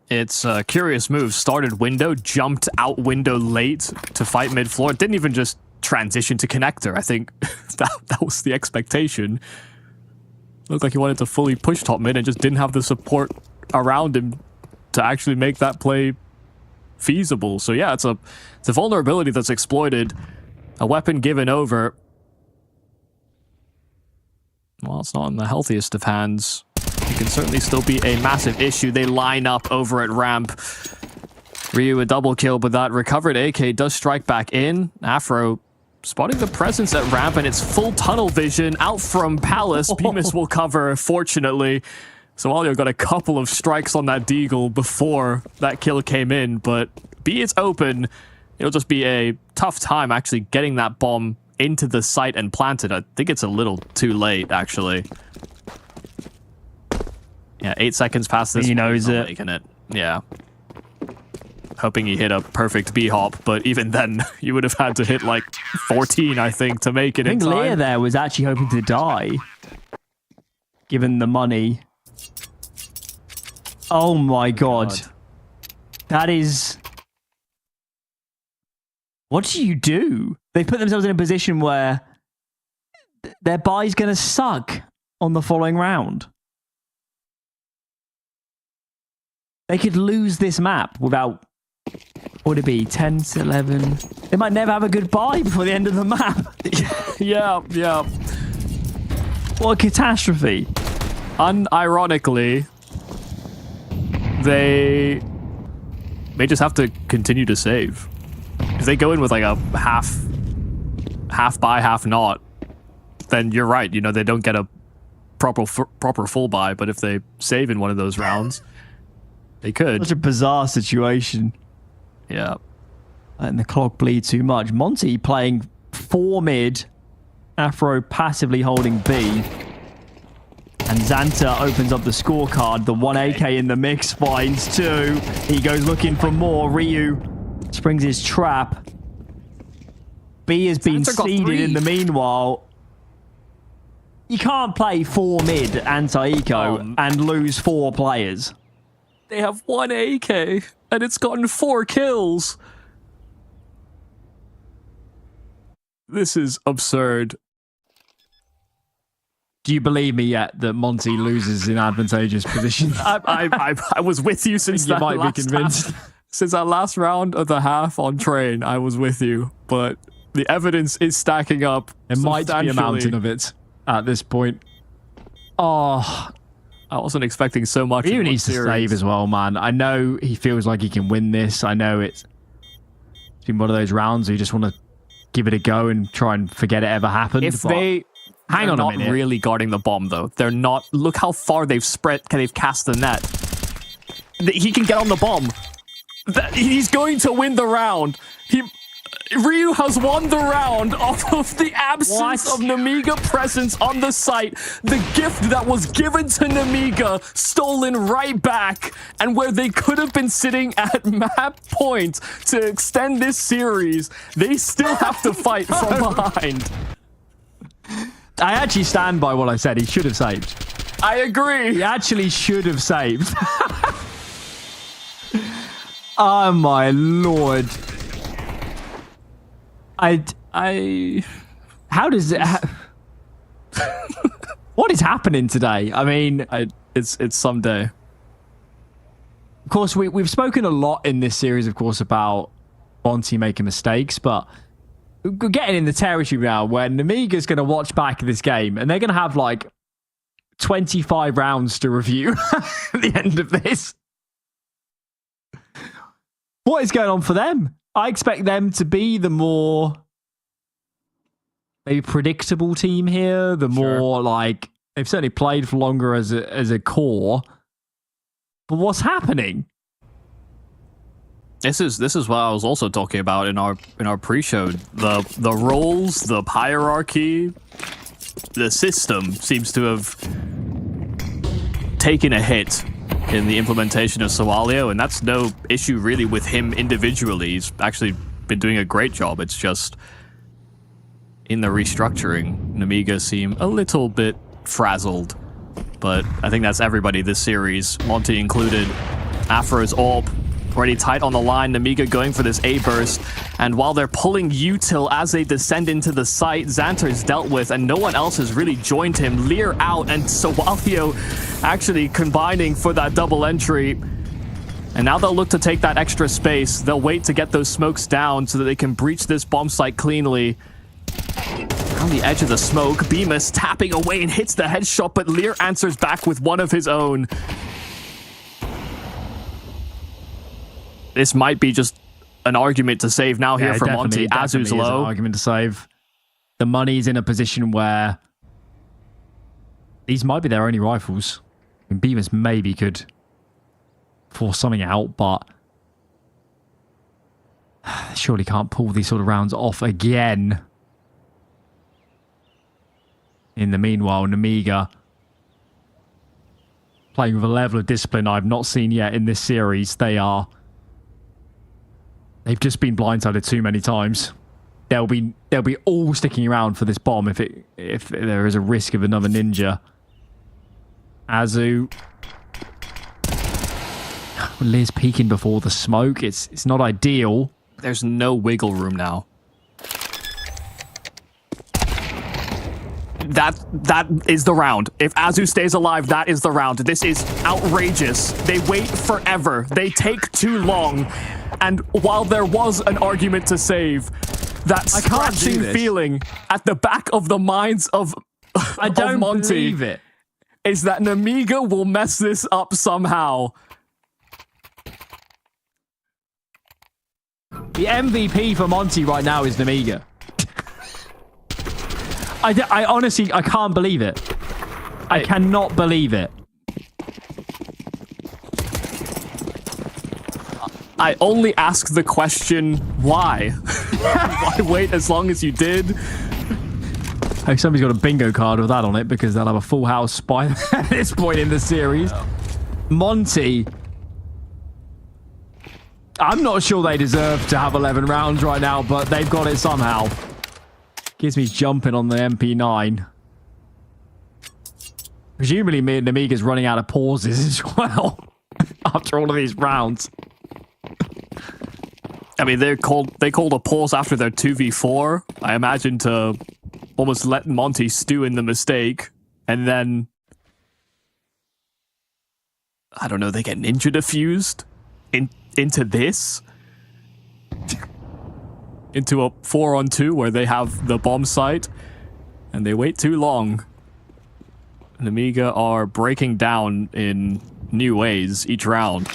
It's a curious move. Started window, jumped out window late to fight mid-floor. Didn't even just transition to connector. I think that was the expectation. Looked like he wanted to fully push top mid and just didn't have the support around him to actually make that play feasible. So yeah, it's a vulnerability that's exploited. A weapon given over. Well, it's not in the healthiest of hands. It can certainly still be a massive issue. They line up over at ramp. Ryu a double kill, but that recovered AK does strike back in. Afro spotting the presence at ramp, and it's full tunnel vision out from Palace. Bemis will cover, fortunately. So Alio got a couple of strikes on that deagle before that kill came in, but B is open. It'll just be a tough time actually getting that bomb into the site and planted. I think it's a little too late, actually. Yeah, 8 seconds past this. He knows it. Making it. Yeah. Hoping he hit a perfect B-hop, but even then, you would have had to hit like 14, I think, to make it in time. I think Leah there was actually hoping to die, given the money. Oh my god. That is... What do you do? They put themselves in a position where their buy's going to suck on the following round. They could lose this map without, what would it be, 10 to 11? They might never have a good buy before the end of the map. Yeah. What a catastrophe. Unironically, they may just have to continue to save. If they go in with like a half buy, half not, then you're right. You know, they don't get a proper full buy, but if they save in one of those rounds, they could. Such a bizarre situation. Yeah. And the clock bleed too much. Monte playing 4 mid. Afro passively holding B. And Xanta opens up the scorecard. The 1 AK in the mix finds 2. He goes looking for more. Ryu springs his trap. B has been seeded in the meanwhile. You can't play 4 mid anti-eco and lose 4 players. They have 1 AK, and it's gotten 4 kills. This is absurd. Do you believe me yet that Monte loses in advantageous positions? I was with you since you might be convinced. Since that last round of the half on train, I was with you, but the evidence is stacking up. There might be a mountain of it at this point. Oh, I wasn't expecting so much. He needs to save as well, man. I know he feels like he can win this. I know it's been one of those rounds where you just want to give it a go and try and forget it ever happened. If they hang on a not minute. really guarding the bomb, though. They're not. Look how far they've they've cast the net. He can get on the bomb. He's going to win the round. Ryu has won the round off of the absence of Nemiga presence on the site. The gift that was given to Nemiga stolen right back, and where they could have been sitting at map point to extend this series, they still have to fight from behind. I actually stand by what I said. He should have saved. I agree. He actually should have saved. Oh my lord. How does it... What is happening today? I mean... It's someday. Of course, we've spoken a lot in this series, of course, about Monte making mistakes, but we're getting in the territory now where Nemiga's going to watch back this game, and they're going to have, like, 25 rounds to review at the end of this. What is going on for them? I expect them to be the more maybe predictable team here, the more like they've certainly played for longer as a core. But what's happening? This is what I was also talking about in our pre-show. The roles, the hierarchy, the system seems to have taken a hit in the implementation of Sawalio, and that's no issue really with him individually. He's actually been doing a great job. It's just in the restructuring, Nemiga seem a little bit frazzled. But I think that's everybody this series, Monte included. Afro's AWP already tight on the line. Nemiga going for this A burst, and while they're pulling util as they descend into the site, Xanter's dealt with, and no one else has really joined him. Lear out, and Sawalio actually combining for that double entry. And now they'll look to take that extra space. They'll wait to get those smokes down so that they can breach this bomb site cleanly. On the edge of the smoke, Bemis tapping away and hits the headshot, but Lear answers back with one of his own. This might be just an argument to save now here for Monte. Azu's low. An argument to save. The money's in a position where these might be their only rifles. I mean, Bemis maybe could force something out, but surely can't pull these sort of rounds off again. In the meanwhile, Nemiga playing with a level of discipline I've not seen yet in this series. They've just been blindsided too many times. They'll be all sticking around for this bomb if there is a risk of another ninja. Azu. Liz peeking before the smoke. It's not ideal. There's no wiggle room now. That is the round. If Azu stays alive, that is the round. This is outrageous. They wait forever. They take too long. And while there was an argument to save, that scratching feeling at the back of the minds of I don't Monte believe it. Is that Nemiga will mess this up somehow. The MVP for Monte right now is Nemiga. I honestly, I can't believe it. I cannot believe it. I only ask the question, why? Why wait as long as you did? Hope somebody's got a bingo card with that on it, because they'll have a full house by this point in the series. Monte, I'm not sure they deserve to have 11 rounds right now, but they've got it somehow. Gives me jumping on the MP9. Presumably, Nemiga's running out of pauses as well after all of these rounds. I mean, they called a pause after their 2v4. I imagine to almost let Monte stew in the mistake, and then I don't know. They get ninja diffused into this. Into a 4-on-2 where they have the bomb site, and they wait too long. Nemiga are breaking down in new ways each round.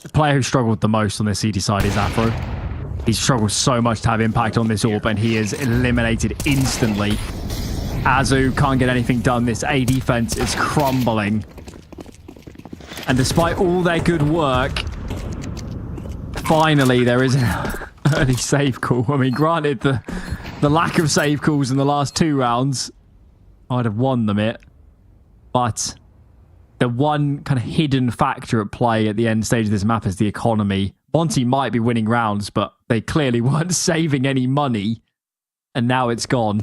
The player who struggled the most on the CT side is Afro. He struggled so much to have impact on this AWP, and he is eliminated instantly. Azu can't get anything done. This A defense is crumbling. And despite all their good work, finally there is an early save call. I mean, granted, the lack of save calls in the last 2 rounds might have won them it, but the one kind of hidden factor at play at the end stage of this map is the economy. Monte might be winning rounds, but they clearly weren't saving any money, and now it's gone.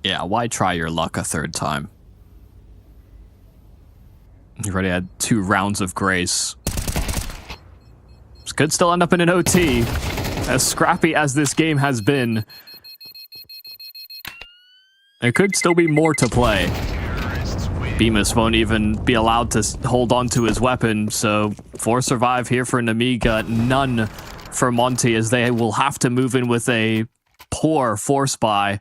Yeah, why try your luck a 3rd time? You've already had 2 rounds of grace. This could still end up in an OT. As scrappy as this game has been, there could still be more to play. Bemis won't even be allowed to hold on to his weapon, so 4 survive here for Nemiga, none for Monte, as they will have to move in with a poor force buy.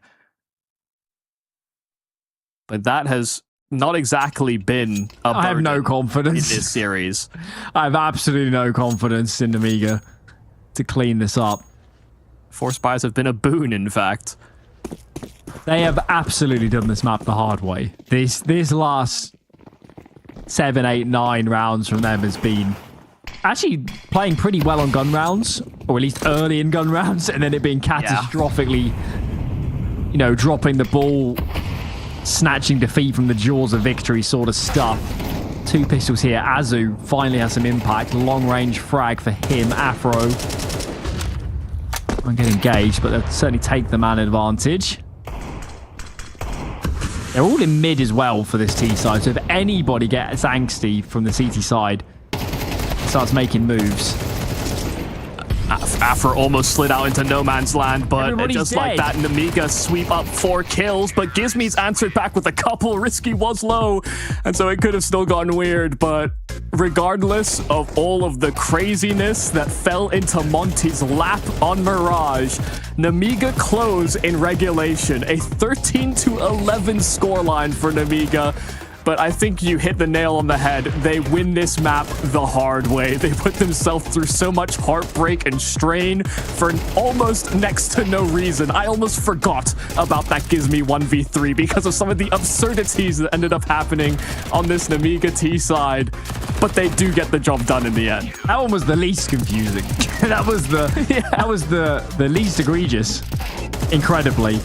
But that has not exactly been a burden. I have no confidence in this series. I have absolutely no confidence in Nemiga to clean this up. Force buys have been a boon, in fact. They have absolutely done this map the hard way. This last 7, 8, 9 rounds from them has been actually playing pretty well on gun rounds, or at least early in gun rounds, and then it being catastrophically, you know, dropping the ball, snatching defeat from the jaws of victory sort of stuff. 2 pistols here. Azu finally has some impact. Long range frag for him. Afro won't get engaged, but they'll certainly take the man advantage. They're all in mid as well for this T side, so if anybody gets angsty from the CT side, starts making moves. Afro almost slid out into no man's land, but Everybody's just dead. like that, Nemiga sweep up 4 kills, but Gizmi's answered back with a couple. Risky was low, and so it could have still gotten weird, but regardless of all of the craziness that fell into Monte's lap on Mirage, Nemiga close in regulation. A 13-11 scoreline for Nemiga. But I think you hit the nail on the head. They win this map the hard way. They put themselves through so much heartbreak and strain for almost next to no reason. I almost forgot about that Gizmi 1v3 because of some of the absurdities that ended up happening on this Nemiga T side. But they do get the job done in the end. That one was the least confusing. that was the least egregious, incredibly.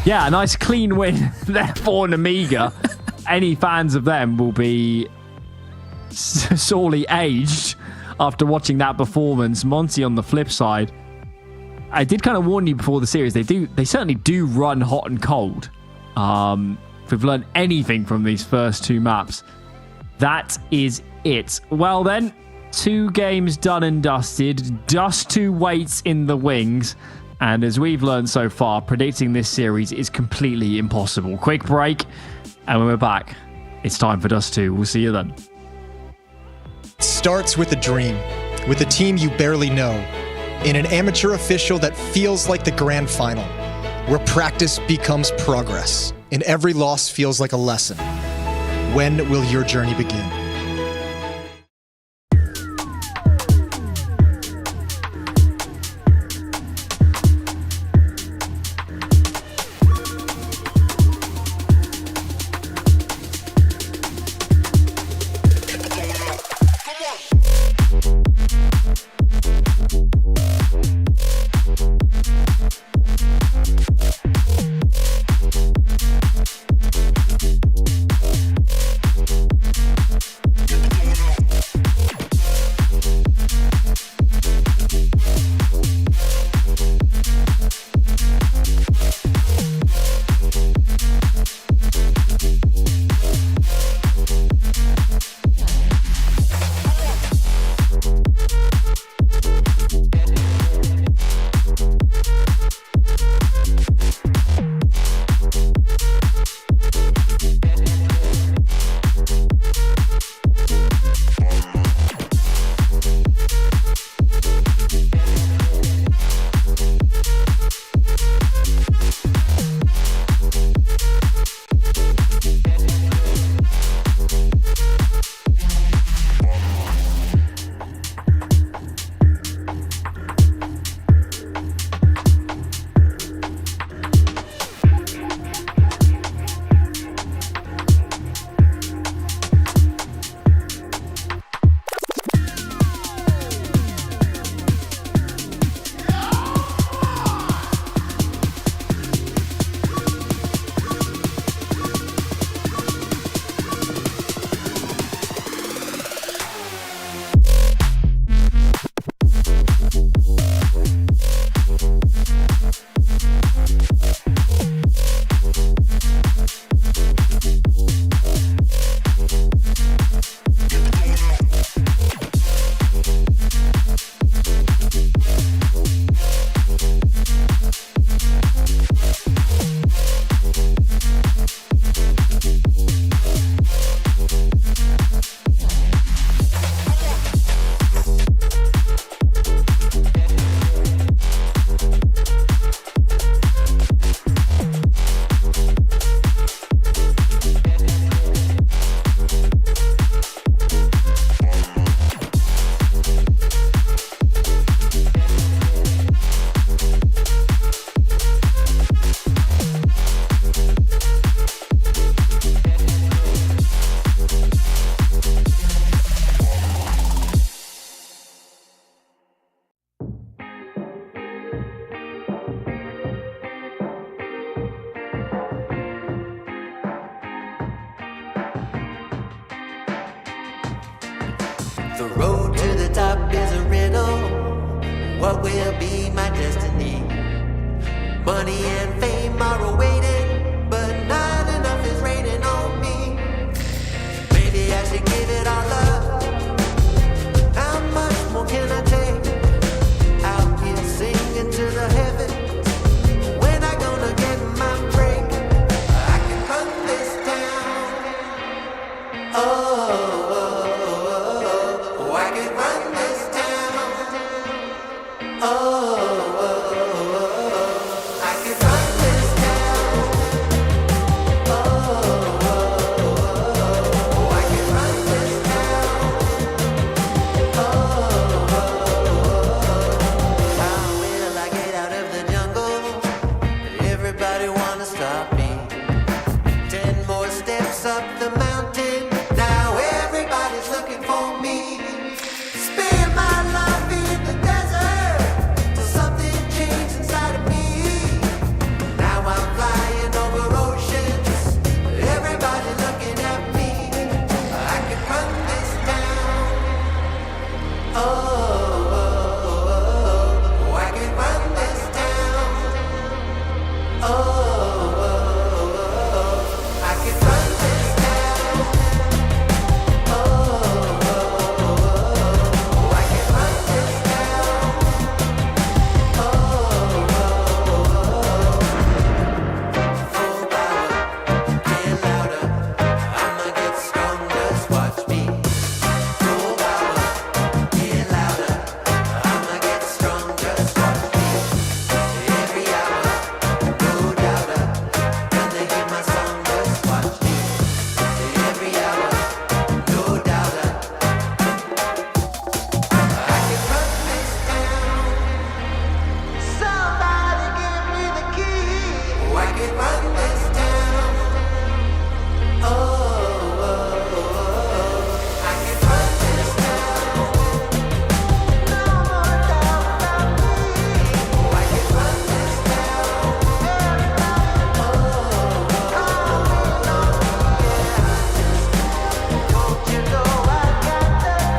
Yeah, a nice clean win there for Nemiga. Any fans of them will be sorely aged after watching that performance. Monte on the flip side, I did kind of warn you before the series. They certainly do run hot and cold. If we've learned anything from these first 2 maps, that is it. Well then, 2 games done and dusted. Dust 2 waits in the wings. And as we've learned so far, predicting this series is completely impossible. Quick break, and when we're back, it's time for Dust 2. We'll see you then. Starts with a dream, with a team you barely know, in an amateur official that feels like the grand final, where practice becomes progress, and every loss feels like a lesson. When will your journey begin? The road to the top is a riddle. What will be my destiny? Money and fame are awaiting, but not enough is raining on me. Maybe I should give it all up. How much more can I take? Out here singing to the heavens. When I gonna get my break? I can run this town. Oh, I can run this town. Oh, I can run this town. Oh, I can run this town. How will I get out of the jungle? Everybody wanna stop me. 10 more steps up the mountain. Now everybody's looking for me. Spend my life in the desert till something changed inside of me. Now I'm flying over oceans. Everybody looking at me. I can run this town. Oh, I can run this town. Oh, I can run this town. Oh, I can run this town. Full power, get louder. I'ma get strong, just watch me. Full power, get louder. I'ma get strong, just watch me. Every hour, no doubter. Gonna hear my song, just watch me. Every hour, no doubter. I can run this town. Somebody give me the key. Oh, I can run this town. Oh, I can run this town. No more doubt about me. Oh, I can run this town. Don't you know I got the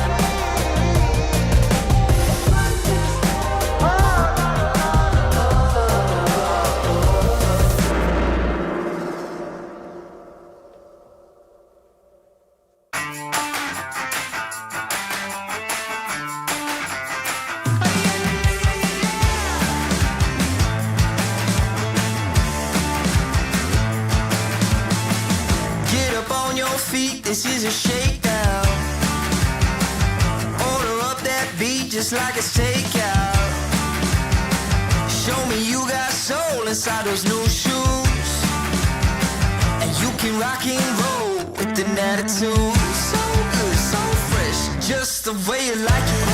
Get up on your feet, this is a shakedown. Order up that beat just like it's takeout. Show me you got soul inside those new shoes. And you can rock and roll with an attitude. So good, so fresh, just the way you like it.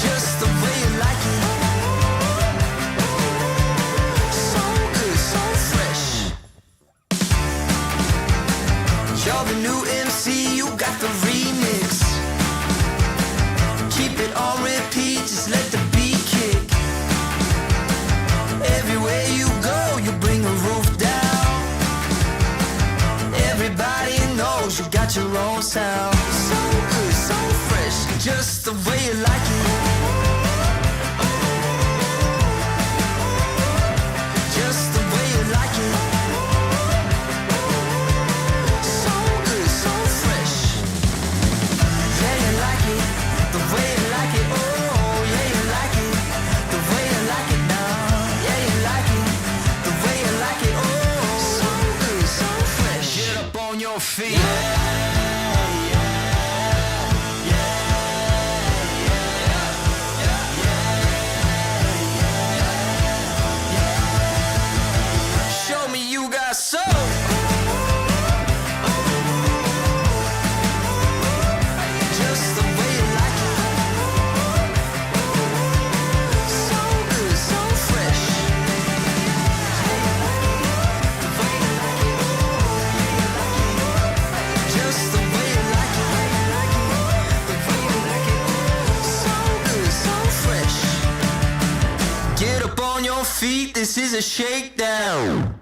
Just the way you like it. So good, so fresh. You're the new MC, you got the remix. Keep it on repeat, just let the beat kick. Everywhere you go, you bring the roof down. Everybody knows you got your own sound. So good, so fresh, just the way you like it. Just the way you like it. So good, so fresh. Yeah, you like it, the way you like it. Oh, yeah, you like it, the way you like it now. Yeah, you like it, the way you like it. Oh, so good, so fresh. Get up on your feet. Show me you got soul. Just the way you like it. So good, so fresh. Just the way you like it. The way you like it. So good, so fresh. Get up on your feet, this is a shakedown.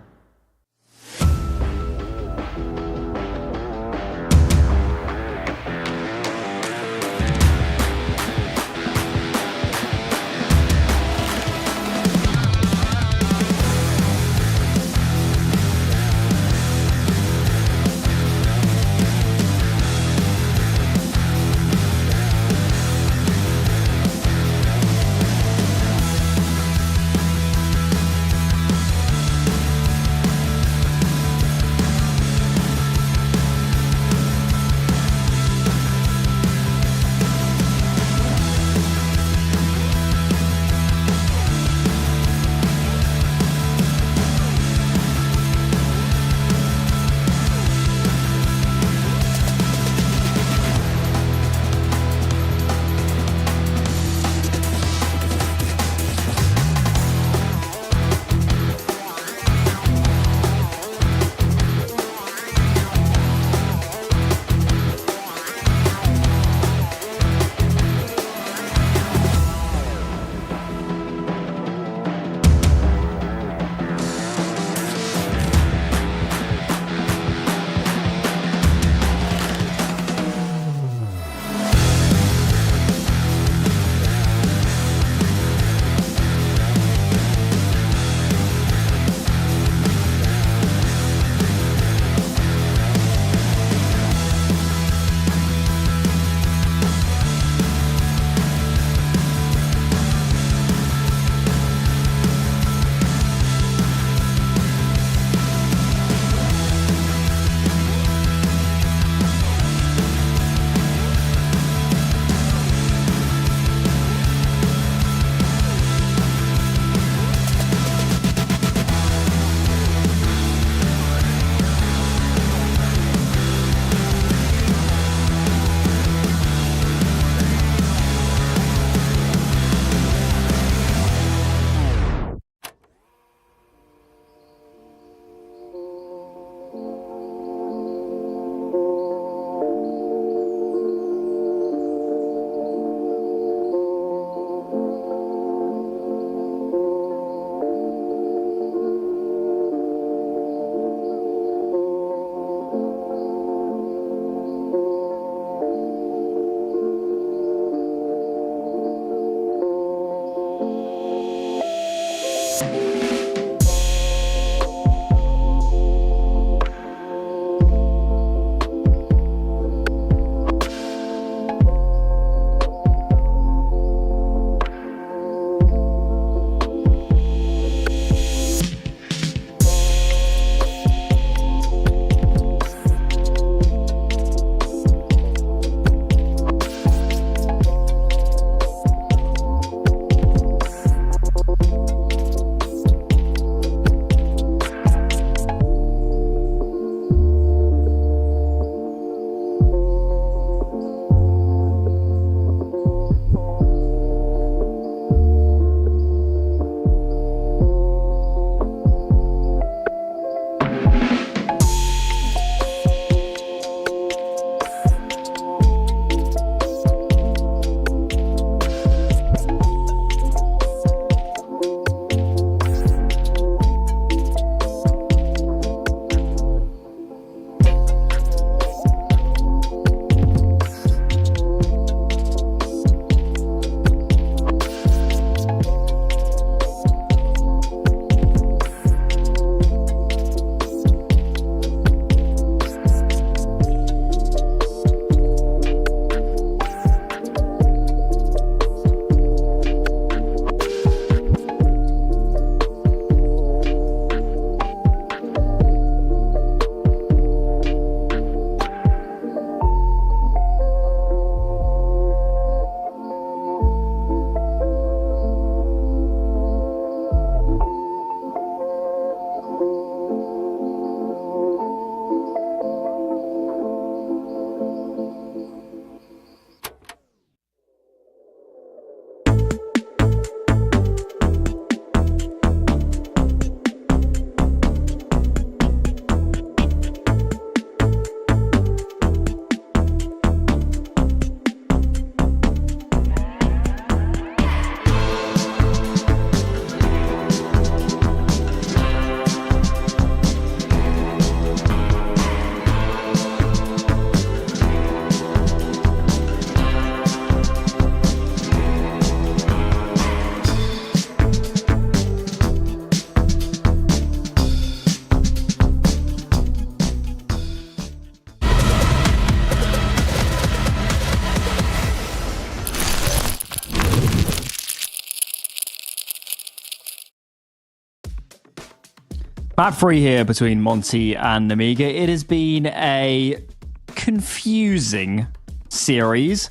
Map 3 here between Monte and Nemiga. It has been a confusing series.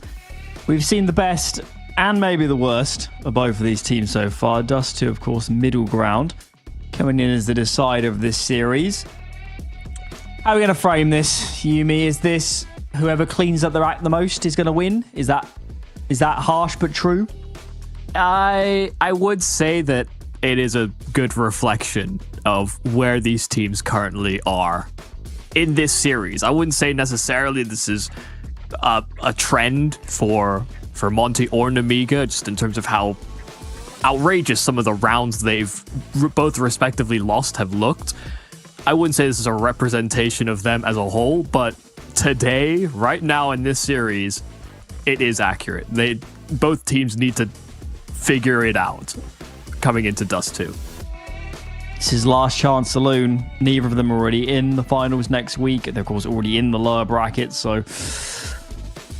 We've seen the best and maybe the worst of both of these teams so far. Dust 2, of course, middle ground, coming in as the decider of this series. How are we going to frame this, Yumi? Is this whoever cleans up their act the most is going to win? Is that harsh but true? I would say that it is a good reflection of where these teams currently are in this series. I wouldn't say necessarily this is a trend for Monte or Nemiga, just in terms of how outrageous some of the rounds they've both respectively lost have looked. I wouldn't say this is a representation of them as a whole, but today, right now in this series, it is accurate. Both teams need to figure it out coming into Dust 2. This is last chance saloon. Neither of them are already in the finals next week. They're, of course, already in the lower bracket, so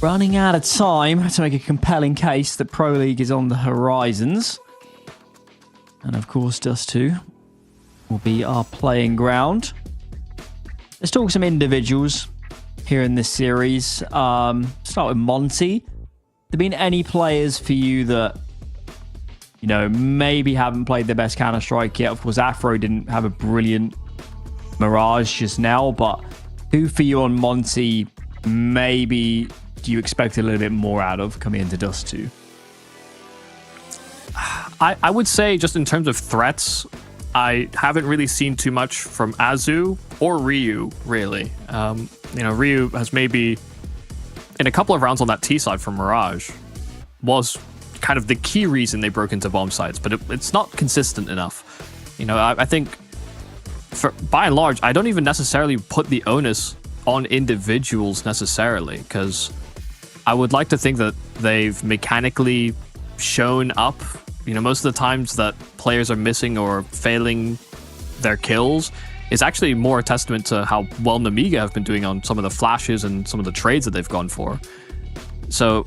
running out of time to make a compelling case that Pro League is on the horizons. And, of course, Dust 2 will be our playing ground. Let's talk some individuals here in this series. Start with Monte. There been any players for you that, you know, maybe haven't played their best Counter-Strike yet? Of course, Afro didn't have a brilliant Mirage just now, but who for you on Monte maybe do you expect a little bit more out of coming into Dust 2? I would say, just in terms of threats, I haven't really seen too much from Azu or Ryu, really. Ryu has maybe, in a couple of rounds on that T side from Mirage, was kind of the key reason they broke into bomb sites, but it's not consistent enough. I think, by and large, I don't even necessarily put the onus on individuals necessarily, because I would like to think that they've mechanically shown up. Most of the times that players are missing or failing their kills is actually more a testament to how well Nemiga have been doing on some of the flashes and some of the trades that they've gone for. So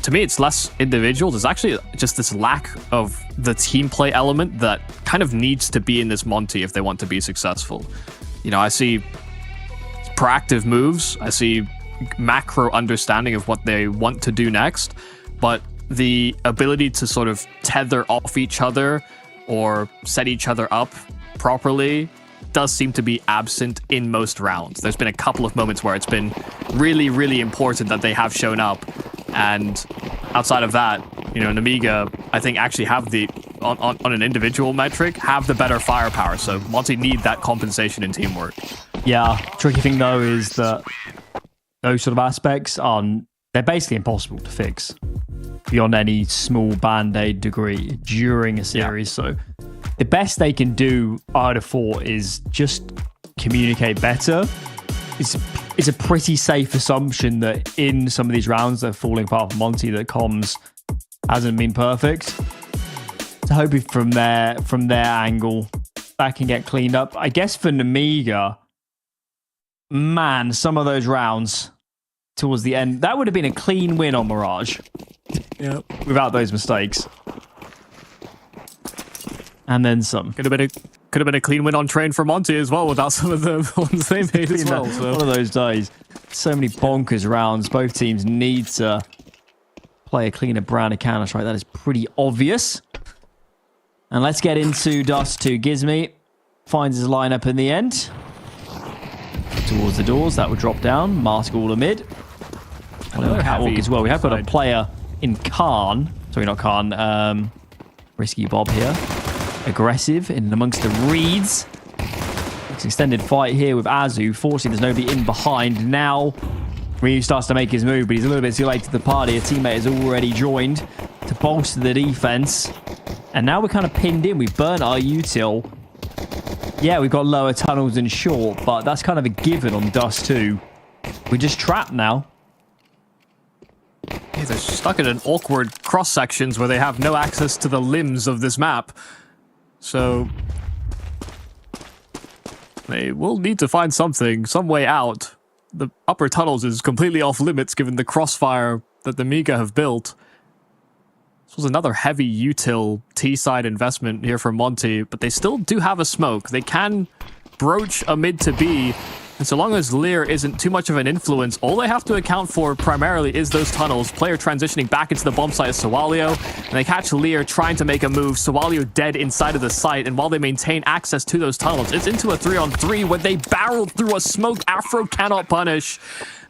to me, it's less individuals. It's actually just this lack of the team play element that kind of needs to be in this Monte if they want to be successful. I see proactive moves. I see macro understanding of what they want to do next, but the ability to sort of tether off each other or set each other up properly does seem to be absent in most rounds. There's been a couple of moments where it's been really, really important that they have shown up. And outside of that, Nemiga, I think, actually have on an individual metric, have the better firepower. So Monte need that compensation in teamwork. Yeah, tricky thing though is that those sort of aspects they're basically impossible to fix beyond any small band-aid degree during a series. Yeah. So the best they can do, I'd have thought, is just communicate better. It's a pretty safe assumption that in some of these rounds they're falling apart for Monte, that comms hasn't been perfect. So hoping from their angle that can get cleaned up. I guess for Nemiga, man, some of those rounds towards the end, that would have been a clean win on Mirage. Yep. Without those mistakes. And then some. Could have been a clean win on train for Monte as well, without some of the ones they made as well. So. One of those days. So many bonkers rounds. Both teams need to play a cleaner brand of Counter-Strike. That is pretty obvious. And let's get into Dust 2. Gizmy finds his lineup in the end. Towards the doors. That would drop down. Mask all amid. Catwalk as well. We have got a player in Khan. Sorry, not Khan. Risky Bob here. Aggressive in amongst the reeds. It's an extended fight here with Azu. Fortunately, there's nobody in behind. Now, Ryu starts to make his move, but he's a little bit too late to the party. A teammate has already joined to bolster the defense. And now we're kind of pinned in. We've burnt our util. Yeah, we've got lower tunnels and short, but that's kind of a given on Dust 2. We're just trapped now. Yeah, they're stuck in an awkward cross sections where they have no access to the limbs of this map. So they will need to find some way out. The upper tunnels is completely off limits given the crossfire that the Nemiga have built. This was another heavy util T-side investment here from Monte, but they still do have a smoke. They can broach a mid to B. And so long as Lear isn't too much of an influence, all they have to account for primarily is those tunnels. Player transitioning back into the bomb site is Sawalio, and they catch Lear trying to make a move. Sawalio dead inside of the site, and while they maintain access to those tunnels, it's into a 3-on-3 when they barreled through a smoke. Afro cannot punish.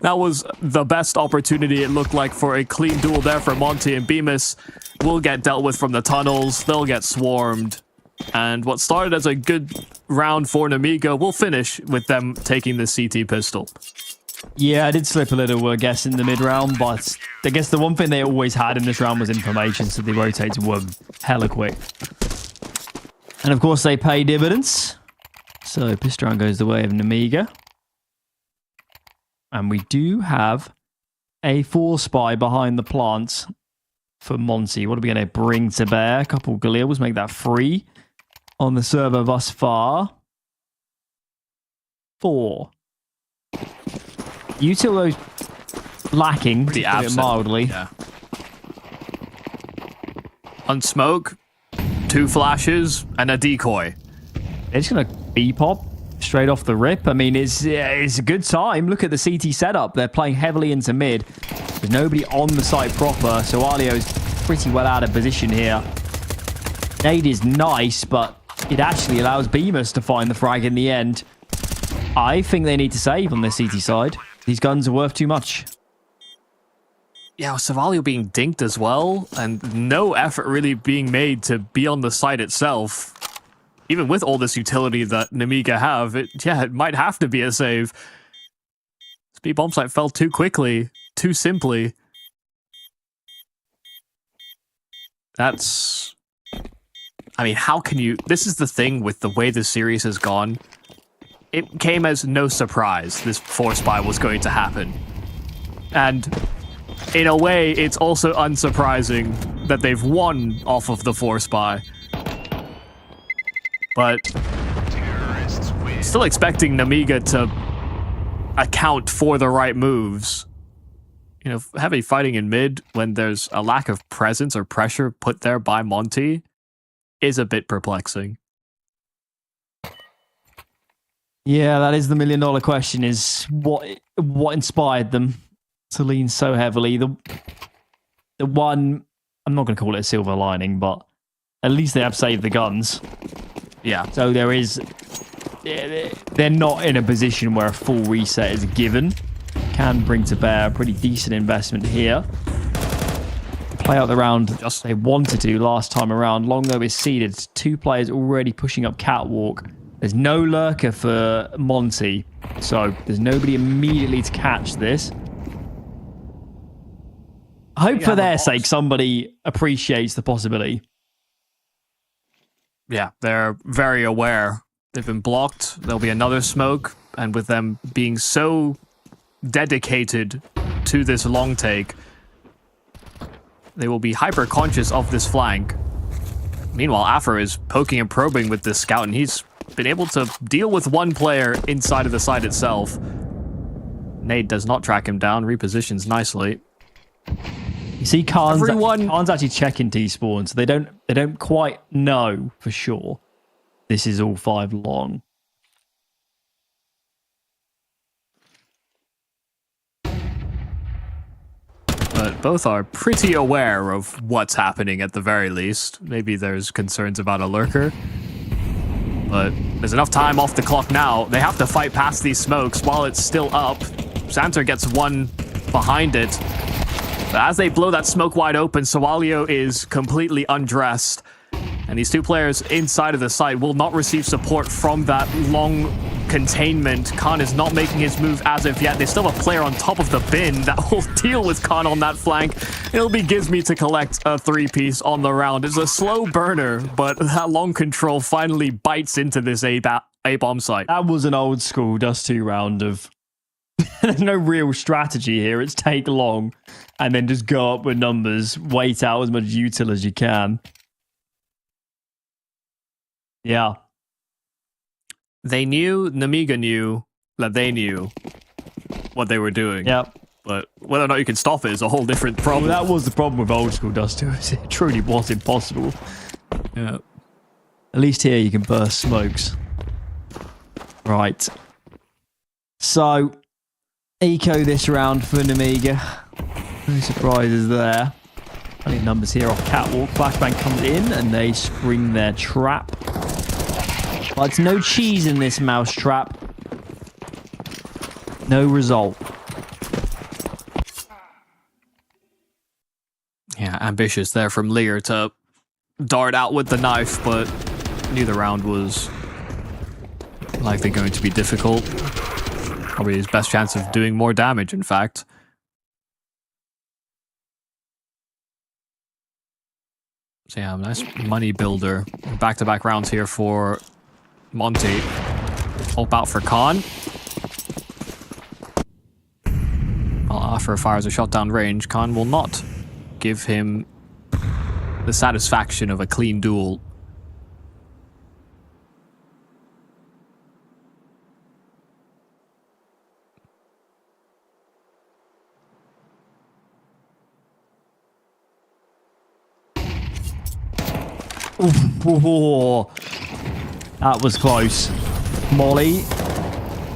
That was the best opportunity, it looked like, for a clean duel there for Monte, and Bemis will get dealt with from the tunnels. They'll get swarmed. And what started as a good round for Nemiga will finish with them taking the CT pistol. Yeah, I did slip a little, I guess, in the mid-round, but I guess the one thing they always had in this round was information, so the rotates were hella quick. And of course, they pay dividends. So pistol round goes the way of Nemiga. And we do have a 4-spy behind the plants for Monte. What are we going to bring to bear? A couple Galils, make that 3 on the server thus far. 4. Utilo lacking, to put it mildly. Yeah. On smoke, 2 flashes, and a decoy. They're just going to B-pop straight off the rip. I mean, it's a good time. Look at the CT setup. They're playing heavily into mid. There's nobody on the site proper, so Alio's pretty well out of position here. Nade is nice, but it actually allows Bemis to find the frag in the end. I think they need to save on their CT side. These guns are worth too much. Yeah, Savalio being dinked as well, and no effort really being made to be on the site itself. Even with all this utility that Nemiga have, it might have to be a save. Speed bomb site fell too quickly, too simply. That's... I mean, how can you... This is the thing with the way the series has gone. It came as no surprise this 4-spy was going to happen. And in a way, it's also unsurprising that they've won off of the 4-spy. But still expecting Nemiga to account for the right moves. You know, heavy fighting in mid when there's a lack of presence or pressure put there by Monte is a bit perplexing. Yeah, that is the million-dollar question, is what inspired them to lean so heavily. The one, I'm not going to call it a silver lining, but at least they have saved the guns. Yeah. So there is... They're not in a position where a full reset is given. Can bring to bear a pretty decent investment here. Play out the round just they wanted to last time around. Longo is seeded. 2 players already pushing up catwalk. There's no lurker for Monte, so there's nobody immediately to catch this. I hope for their sake somebody appreciates the possibility. Yeah, they're very aware. They've been blocked. There'll be another smoke, and with them being so dedicated to this long take, they will be hyper conscious of this flank. Meanwhile, Afro is poking and probing with this scout, and he's been able to deal with one player inside of the site itself. Nade does not track him down, repositions nicely. You see, Khan's actually checking T-spawn, so they don't quite know for sure this is all 5 long. But both are pretty aware of what's happening at the very least. Maybe there's concerns about a lurker. But there's enough time off the clock now. They have to fight past these smokes while it's still up. Santer gets one behind it. But as they blow that smoke wide open, Sawalio is completely undressed. And these 2 players inside of the site will not receive support from that long containment. Khan is not making his move as of yet. They still have a player on top of the bin that will deal with Khan on that flank. It'll be Gizmy to collect a 3-piece on the round. It's a slow burner, but that long control finally bites into this A-bomb site. That was an old school Dust 2 round of... There's no real strategy here. It's take long and then just go up with numbers. Wait out as much util as you can. Yeah. Nemiga knew that they knew what they were doing. Yep. But whether or not you can stop it is a whole different problem. Well, that was the problem with old school Dust 2. It truly was impossible. Yeah. At least here you can burst smokes. Right. So, eco this round for Nemiga. No surprises there. Plenty of numbers here off Catwalk. Flashbang comes in and they spring their trap. But no cheese in this mouse trap. No result. Yeah, ambitious there from Lear to dart out with the knife, but knew the round was likely going to be difficult. Probably his best chance of doing more damage, in fact. So yeah, nice money builder. Back-to-back rounds here for Monte. Hope out for Khan. Well, after fires a shot down range, Khan will not give him the satisfaction of a clean duel. Ooh, that was close. Molly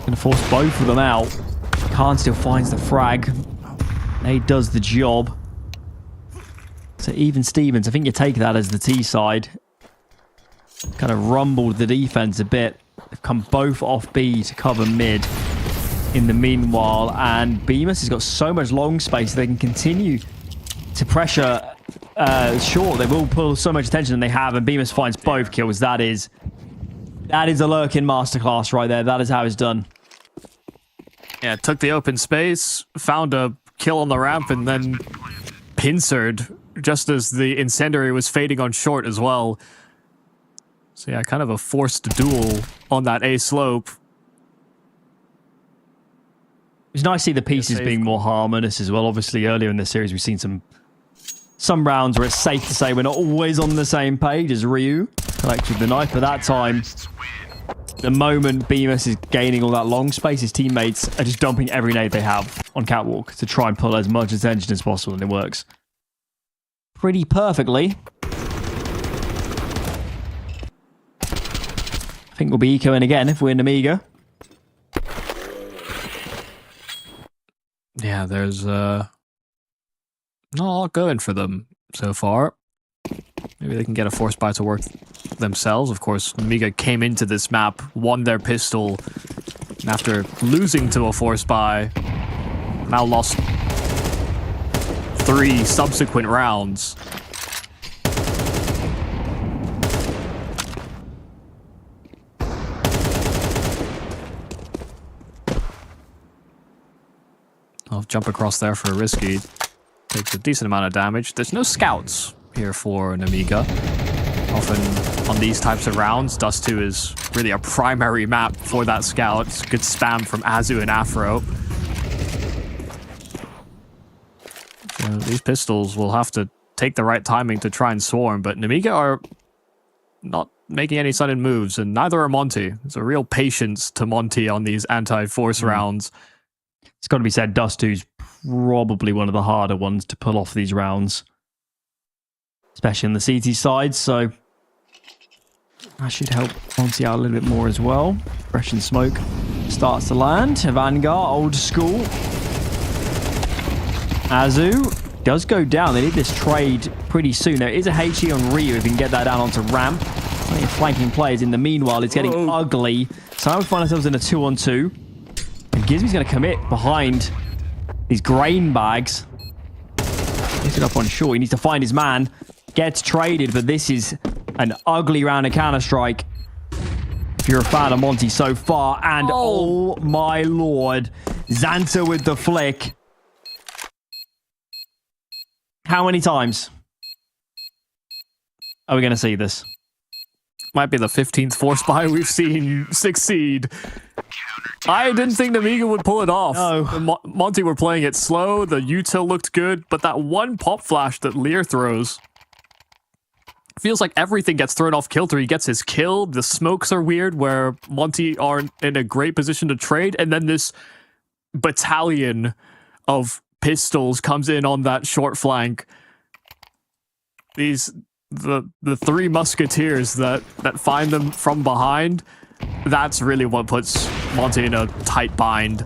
gonna force both of them out. Khan still finds the frag. Nade does the job. So even Stevens, I think you take that as the T side. Kind of rumbled the defense a bit. They've come both off B to cover mid in the meanwhile, and Bemis has got so much long space they can continue to pressure short. They will pull so much attention, and they have, and Bemis finds both kills. That is a lurking masterclass right there. That is how it's done. Yeah, took the open space, found a kill on the ramp, and then pincered just as the incendiary was fading on short as well. So yeah, kind of a forced duel on that A slope. It's nice to see the pieces being more harmonious as well. Obviously, earlier in the series, we've seen some rounds where it's safe to say we're not always on the same page as Ryu collects with the knife, but that time, the moment Bemis is gaining all that long space, his teammates are just dumping every nade they have on Catwalk to try and pull as much attention as possible, and it works pretty perfectly. I think we'll be ecoing again if we're Nemiga. Yeah, there's not a lot going for them so far. Maybe they can get a force buy to work themselves. Of course, Nemiga came into this map, won their pistol, and after losing to a force buy, now lost 3 subsequent rounds. I'll jump across there for a risky. Takes a decent amount of damage. There's no scouts here for Nemiga. Often on these types of rounds, Dust 2 is really a primary map for that scout. It's good spam from Azu and Afro. So these pistols will have to take the right timing to try and swarm, but Nemiga are not making any sudden moves, and neither are Monte. There's a real patience to Monte on these anti-force rounds. It's got to be said, Dust 2's probably one of the harder ones to pull off these rounds, especially on the CT side, so that should help Monte out a little bit more as well. Fresh and smoke starts to land. Vanguard, old school. Azu does go down. They need this trade pretty soon. There is a HE on Ryu if we can get that down onto ramp. Plenty of flanking players in the meanwhile. It's getting ugly. So now we find ourselves in a 2-on-2. And Gizmy's going to commit behind these grain bags. Gets it up on short. He needs to find his man. Gets traded, but this is an ugly round of Counter-Strike. If you're a fan of Monte so far. And oh my lord. Xanta with the flick. How many times are we going to see this? Might be the 15th force buy we've seen succeed. I didn't think Nemiga would pull it off. No. Monte were playing it slow. The util looked good, but that one pop flash that Lear throws feels like everything gets thrown off kilter. He gets his kill. The smokes are weird where Monte aren't in a great position to trade, and then this battalion of pistols comes in on that short flank. The 3 musketeers that find them from behind. that's really what puts Monte in a tight bind.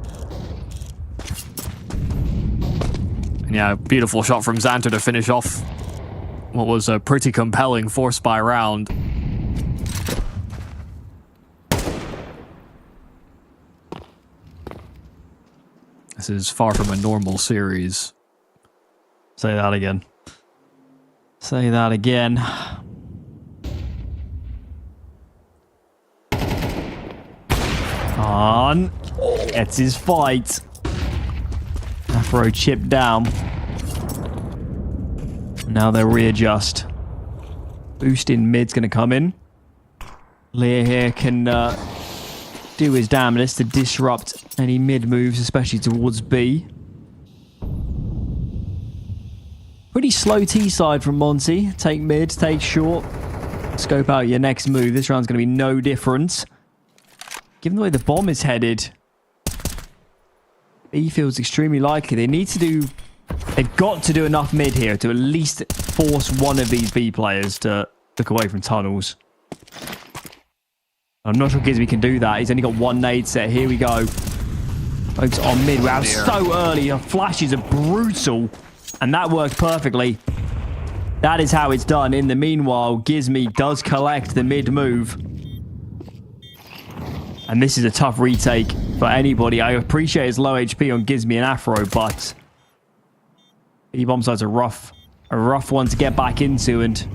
And yeah, beautiful shot from Xanter to finish off what was a pretty compelling 4-spy round. This is far from a normal series. Say that again. Say that again. On. Gets his fight. Afro chipped down. Now they'll readjust. Boost in mid's going to come in. Lear here can do his damnedest to disrupt any mid moves, especially towards B. Pretty slow T side from Monte. Take mid, take short. Scope out your next move. This round's going to be no different. Given the way the bomb is headed, B feels extremely likely. They've got to do enough mid here to at least force one of these B players to look away from tunnels. I'm not sure Gizmy can do that. He's only got one nade set. Here we go. Folks on mid. Wow, so early. Our flashes are brutal. And that worked perfectly. That is how it's done. In the meanwhile, Gizmy does collect the mid move. And this is a tough retake for anybody. I appreciate his low HP on Gizmy and Afro, but E-bomb side's a rough one to get back into, and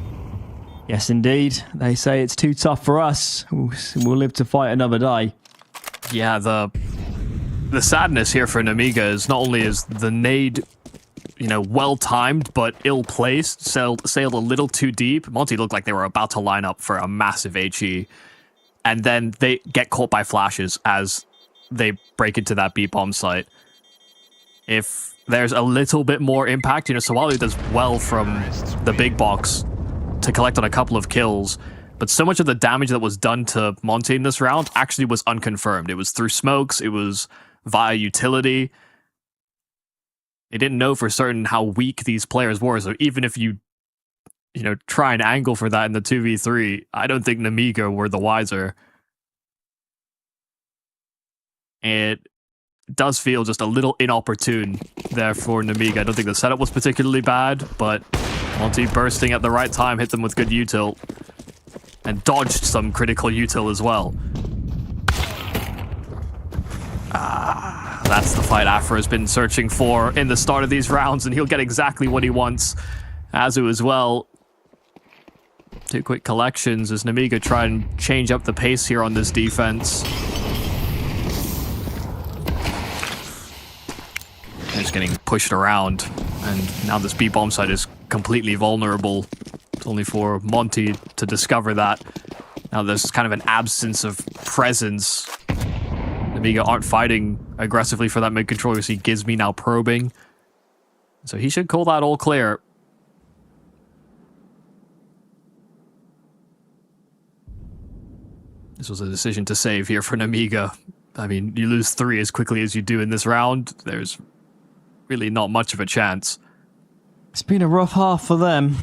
yes, indeed, they say it's too tough for us. We'll live to fight another day. Yeah, the sadness here for Nemiga is not only is the nade, well timed but ill placed, sailed a little too deep. Monte looked like they were about to line up for a massive HE, and then they get caught by flashes as they break into that B-bomb site. If there's a little bit more impact, Sawali does well from the big box to collect on a couple of kills, but so much of the damage that was done to Monte in this round actually was unconfirmed. It was through smokes, it was via utility. They didn't know for certain how weak these players were, so even if you try and angle for that in the 2v3, I don't think Nemiga were the wiser. It does feel just a little inopportune there for Nemiga. I don't think the setup was particularly bad, but Monte bursting at the right time hit them with good util and dodged some critical util as well. That's the fight Afro has been searching for in the start of these rounds, and he'll get exactly what he wants. Azu as well. 2 quick collections as Nemiga try and change up the pace here on this defense. Just getting pushed around, and now this B-bomb site is completely vulnerable. It's only for Monte to discover that. Now there's kind of an absence of presence. Nemiga aren't fighting aggressively for that mid-control. You see Gizmy now probing. So he should call that all clear. This was a decision to save here for Nemiga. I mean, you lose 3 as quickly as you do in this round. There's really not much of a chance. It's been a rough half for them.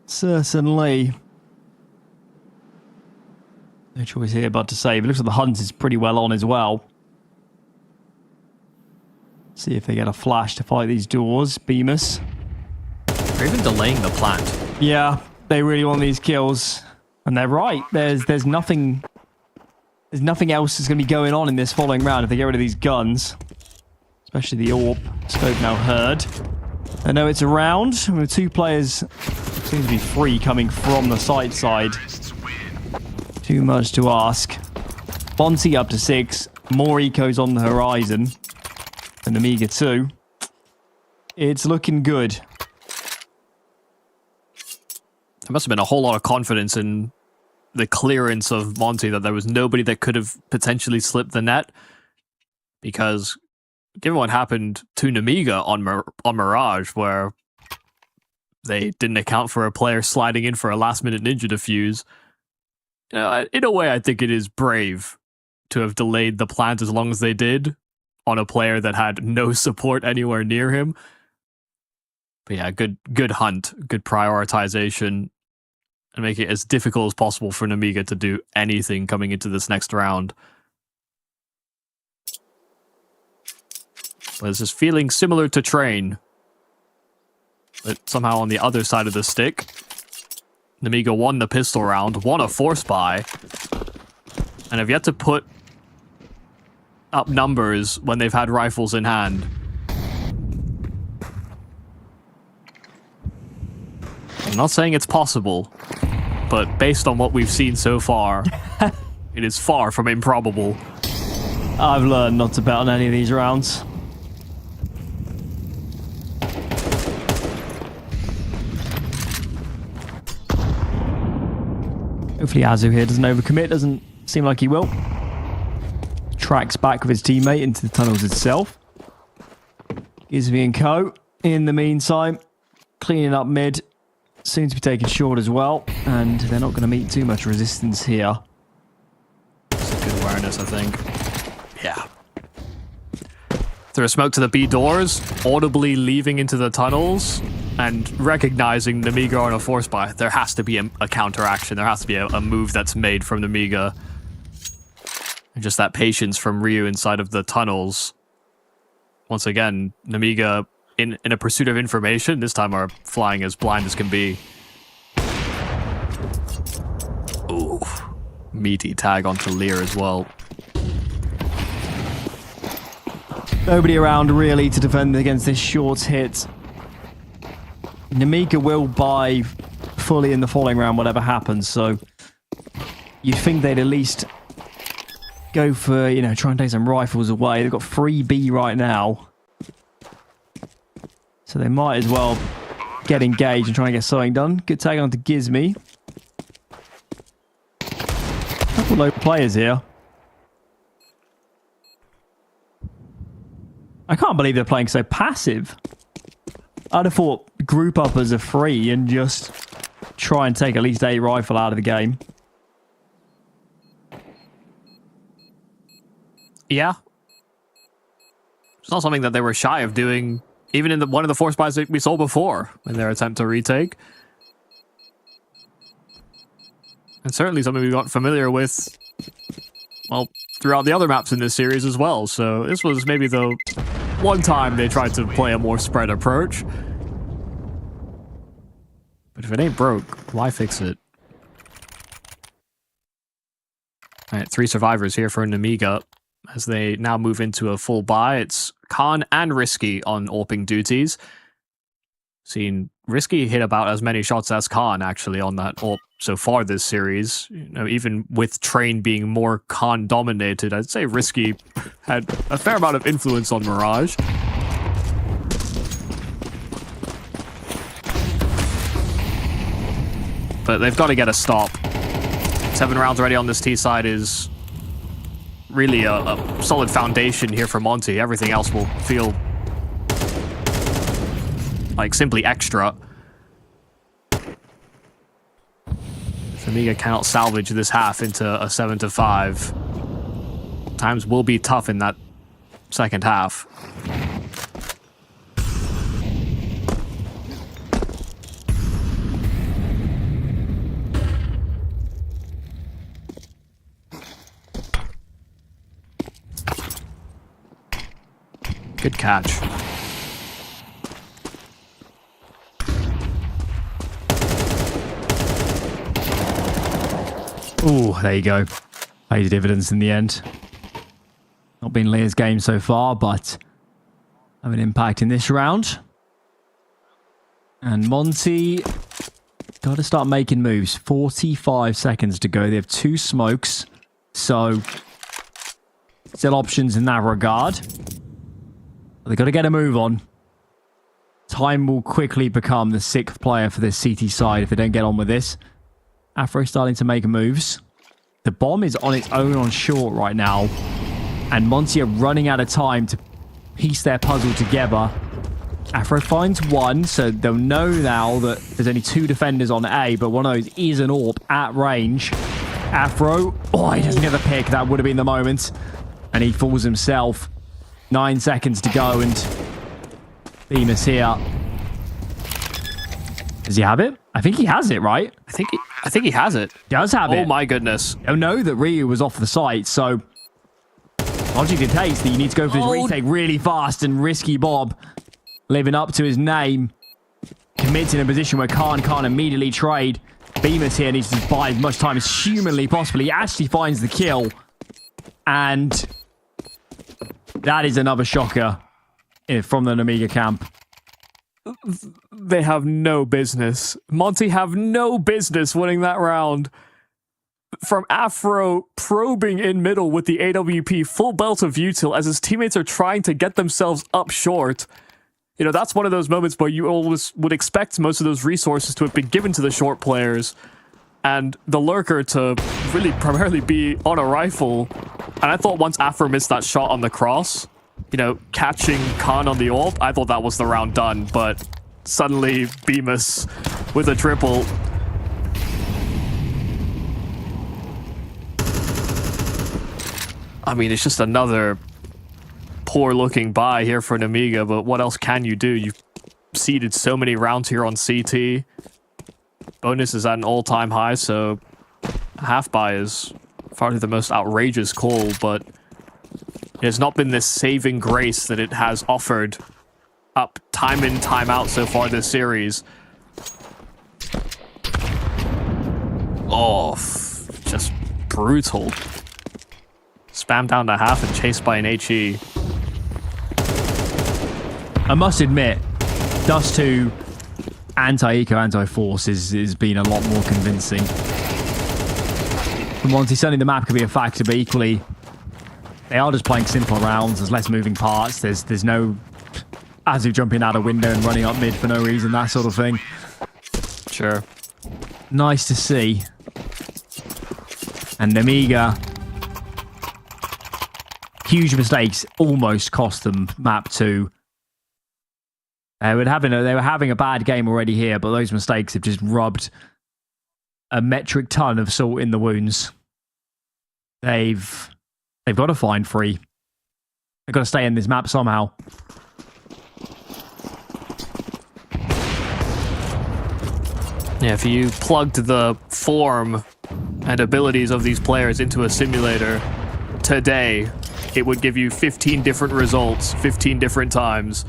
Certainly. No choice here but to save. It looks like the hunt is pretty well on as well. See if they get a flash to fight these doors. Bemis. They're even delaying the plant. Yeah, they really want these kills. And they're right. There's nothing else that's going to be going on in this following round if they get rid of these guns. Especially the AWP. Scope now heard. I know it's around. With 2 players seem to be free coming from the site side. Too much to ask. Monte up to 6. More ecos on the horizon. And Nemiga too. It's looking good. There must have been a whole lot of confidence in the clearance of Monte that there was nobody that could have potentially slipped the net. Because given what happened to Nemiga on Mirage, where they didn't account for a player sliding in for a last-minute ninja defuse, in a way, I think it is brave to have delayed the plant as long as they did on a player that had no support anywhere near him. But yeah, good hunt, good prioritization. and make it as difficult as possible for Nemiga to do anything coming into this next round. But it's just feeling similar to Train, but somehow on the other side of the stick. Nemiga won the pistol round, won a force buy, and have yet to put up numbers when they've had rifles in hand. I'm not saying it's possible, but based on what we've seen so far, it is far from improbable. I've learned not to bet on any of these rounds. Hopefully Azu here doesn't overcommit, doesn't seem like he will. Tracks back with his teammate into the tunnels itself. Gizmi and Co. in the meantime, cleaning up mid. Soon to be taken short as well, and they're not going to meet too much resistance here. That's a good awareness, I think. Yeah. Through a smoke to the B doors, audibly leaving into the tunnels, and recognizing Nemiga on a force buy. There has to be a counteraction. There has to be a move that's made from Nemiga. And just that patience from Ryu inside of the tunnels. Once again, Nemiga in a pursuit of information, this time are flying as blind as can be. Ooh. Meaty tag onto Lear as well. Nobody around really to defend against this short hit. Nemiga will buy fully in the following round, whatever happens, so you'd think they'd at least go for, you know, try and take some rifles away. They've got 3B right now. So they might as well get engaged and try and get something done. Good tag on to Gizmi. Couple low players here. I can't believe they're playing so passive. I'd have thought group up as a free and just try and take at least a rifle out of the game. Yeah. It's not something that they were shy of doing, even in one of the force buys that we saw before in their attempt to retake. And certainly something we got familiar with, well, throughout the other maps in this series as well. So this was maybe the one time they tried to play a more spread approach. But if it ain't broke, why fix it? Alright, 3 survivors here for Nemiga. As they now move into a full buy, it's Khan and Risky on AWPing duties. Seen Risky hit about as many shots as Khan actually on that AWP so far this series. You know, even with Train being more Khan dominated, I'd say Risky had a fair amount of influence on Mirage. But they've got to get a stop. 7 rounds already on this T side is really a solid foundation here for Monte. Everything else will feel like simply extra. Nemiga cannot salvage this half into a 7-5. Times will be tough in that second half. Good catch. Ooh, there you go. Paid dividends in the end. Not been Lear's game so far, but have an impact in this round. And Monte got to start making moves. 45 seconds to go. They have 2 smokes, so still options in that regard. They've got to get a move on. Time will quickly become the 6th player for this CT side if they don't get on with this. Afro starting to make moves. The bomb is on its own on short right now. And Monte are running out of time to piece their puzzle together. Afro finds one, so they'll know now that there's only 2 defenders on A, but one of those is an AWP at range. Afro, oh, he doesn't get the pick. That would have been the moment. And he fools himself. 9 seconds to go, and Bemis here Does he have it? I think he has it, right? I think he has it. He does have it. Oh my goodness. I know that Ryu was off the site, so logic dictates that you need to go for this retake really fast, and Risky Bob, living up to his name, commits in a position where Khan can't immediately trade. Bemis here needs to buy as much time as humanly possible. He actually finds the kill, and that is another shocker from the Nemiga camp. They have no business. Monte have no business winning that round. From Afro probing in middle with the AWP, full belt of util as his teammates are trying to get themselves up short. You know, that's one of those moments where you always would expect most of those resources to have been given to the short players, and the lurker to really primarily be on a rifle. And I thought once Afro missed that shot on the cross, you know, catching Khan on the ult, I thought that was the round done, but suddenly Bemis with a triple. I mean, it's just another poor looking buy here for Nemiga, but what else can you do? You've seeded so many rounds here on CT. Bonus is at an all-time high, so a half buy is probably the most outrageous call, but it has not been this saving grace that it has offered up time in, time out so far this series. Oh, just brutal. Spam down to half and chased by an HE. I must admit, Dust 2 anti-eco, anti-force has been a lot more convincing. For Monte, certainly the map could be a factor, but equally, they are just playing simple rounds. There's less moving parts. There's no Azu jumping out a window and running up mid for no reason, that sort of thing. Sure. Nice to see. And Nemiga, huge mistakes almost cost them map 2. They were having a bad game already here, but those mistakes have just rubbed a metric ton of salt in the wounds. They've got to find free. They've got to stay in this map somehow. Yeah, if you plugged the form and abilities of these players into a simulator today, it would give you 15 different results, 15 different times.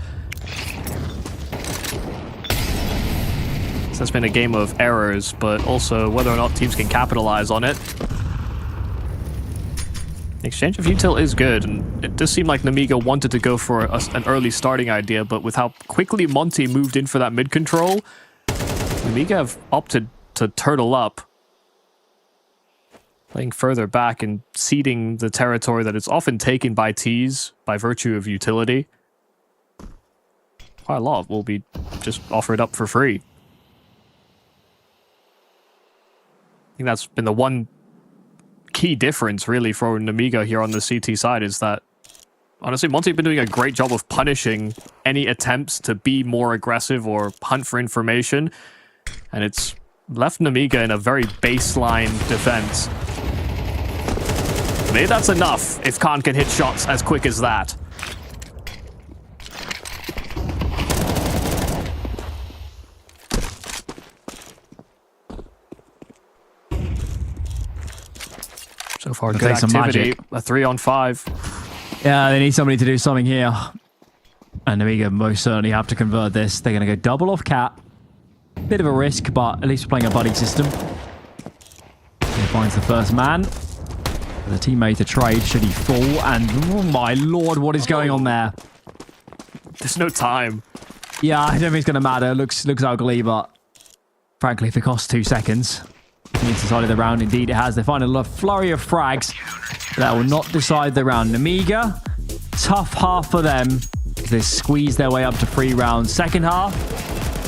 So it's been a game of errors, but also whether or not teams can capitalize on it. The exchange of util is good, and it does seem like Nemiga wanted to go for an early starting idea, but with how quickly Monte moved in for that mid control, Nemiga have opted to turtle up, playing further back and ceding the territory that is often taken by T's by virtue of utility. Quite a lot will be just offered up for free. I think that's been the one key difference, really, for Nemiga here on the CT side, is that, honestly, Monte have been doing a great job of punishing any attempts to be more aggressive or hunt for information, and it's left Nemiga in a very baseline defense. Maybe that's enough if Khan can hit shots as quick as that. So far, good activity. A 3-on-5. Yeah, they need somebody to do something here. And Nemiga most certainly have to convert this. They're going to go double off Cat. Bit of a risk, but at least we're playing a buddy system. He finds the first man. The teammate to trade should he fall. And oh my lord, what is going on there? There's no time. Yeah, I don't think it's going to matter. Looks ugly, but frankly, if it costs 2 seconds, it means decided the round. Indeed, it has. They find a flurry of frags that will not decide the round. Nemiga, tough half for them. They squeeze their way up to 3 rounds. Second half,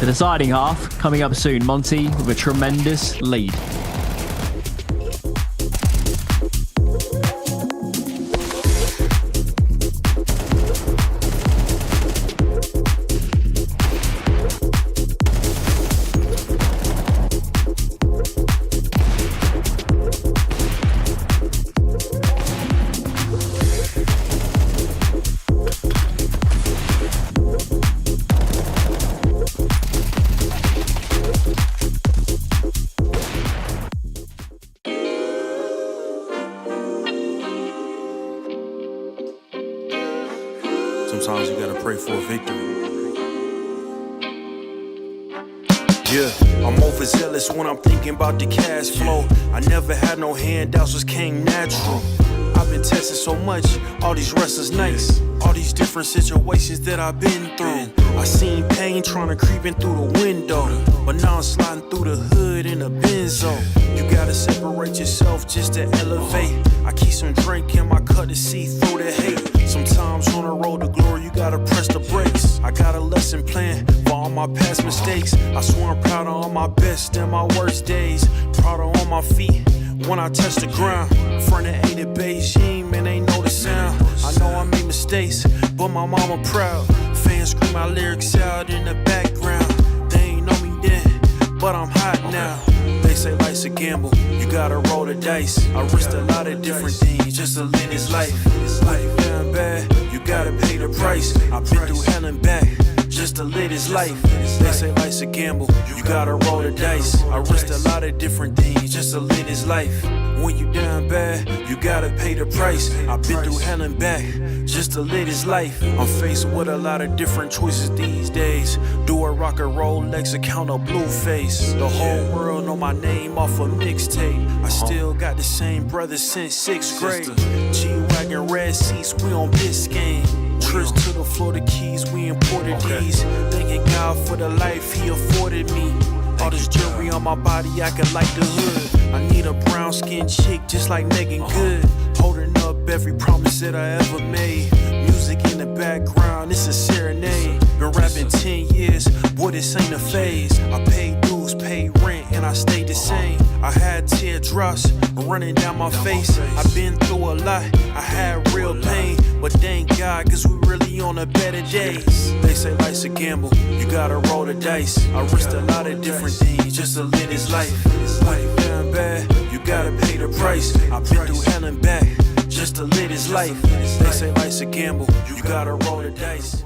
the deciding half, coming up soon. Monte with a tremendous lead. for a victory. Yeah, I'm overzealous when I'm thinking about the cash flow. I never had no handouts, just came natural. I've been testing so much, all these wrestlers nice. All these different situations that I've been through. I seen pain trying to creep in through the window, but now I'm sliding through the hood in a benzo. You gotta separate yourself just to elevate. I keep some drink in my cup to see through the hate. Sometimes on the road to glory, you gotta press the brakes. I got a lesson plan for all my past mistakes. I swear I'm proud of all my best and my worst days. Proud of all my feet when I touch the ground. Front of ain't it Beijing, man, ain't know the sound. I know I made mistakes, but my mama proud. Fans scream my lyrics out in the background. They ain't know me then, but I'm hot now. They say life's a gamble, you gotta roll the dice. I risked a lot of different things just to live this life. Life down bad, you gotta pay the price. I've been through hell and back just to live this life. They say life's a gamble, you gotta roll the dice. I risked a lot of different things just to live this life. When you down bad, you gotta pay the price. I've been through hell and back just to live this life. I'm faced with a lot of different choices these days. Do a rock and roll Lex account of Blueface. The whole world know my name off a mixtape. I still got the same brother since 6th grade. G-Wagon red seats, we on Biscayne. Trips to the Florida Keys, we imported these. Thanking God for the life he afforded me. All this jewelry on my body, I could like the hood. I need a brown skinned chick just like Megan Good. Holding up every promise that I ever made. Music in the background, it's a serenade. Been rapping 10 years, boy, this ain't a phase. I paid dues, paid rent, and I stayed the same. I had teardrops running down my face. I've been through a lot, I had real pain. But thank God, cause we really on a better days. They say life's a gamble, you gotta roll the dice. I risked a lot of different things just to live this life. Life down bad, you gotta pay the price. I've been through hell and back just to live this life. They say life's a gamble, you gotta roll the dice.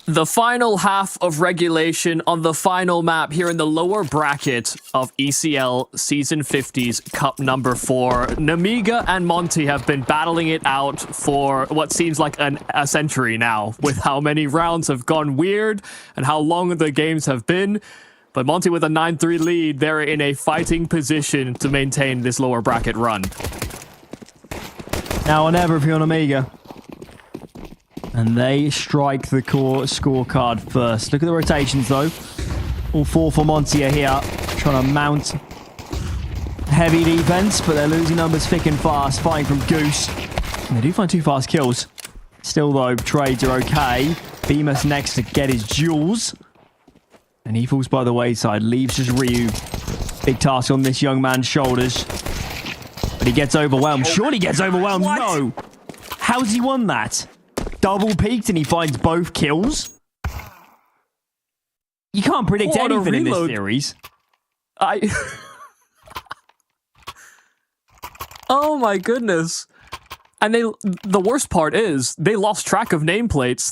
The final half of regulation on the final map here in the lower bracket of ECL Season 50's Cup number 4. Nemiga and Monte have been battling it out for what seems like a century now, with how many rounds have gone weird and how long the games have been. But Monte with a 9-3 lead, they're in a fighting position to maintain this lower bracket run. Now or never if you're on Nemiga. And they strike the core scorecard first. Look at the rotations, though. All 4 for Monte are here, trying to mount heavy defense, but they're losing numbers thick and fast, fighting from Goose. And they do find 2 fast kills. Still, though, trades are okay. Bemis next to get his jewels. And he falls by the wayside, leaves just Ryu. Big task on this young man's shoulders. But he gets overwhelmed. Surely gets overwhelmed. What? No. How's he won that? Double peaked and he finds both kills? You can't predict anything in this series. Oh my goodness. And the worst part is they lost track of nameplates.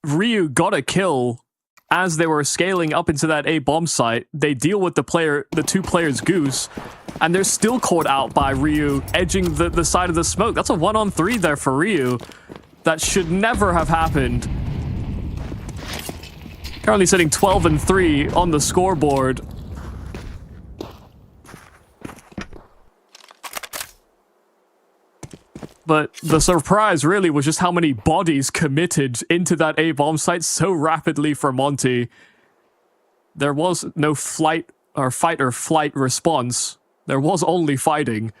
Ryu got a kill as they were scaling up into that A bomb site. They deal with the 2 players Goose, and they're still caught out by Ryu edging the side of the smoke. That's a 1-on-3 there for Ryu. That should never have happened. Currently sitting 12-3 on the scoreboard. But the surprise really was just how many bodies committed into that A bomb site so rapidly for Monte. There was no fight or flight response. There was only fighting.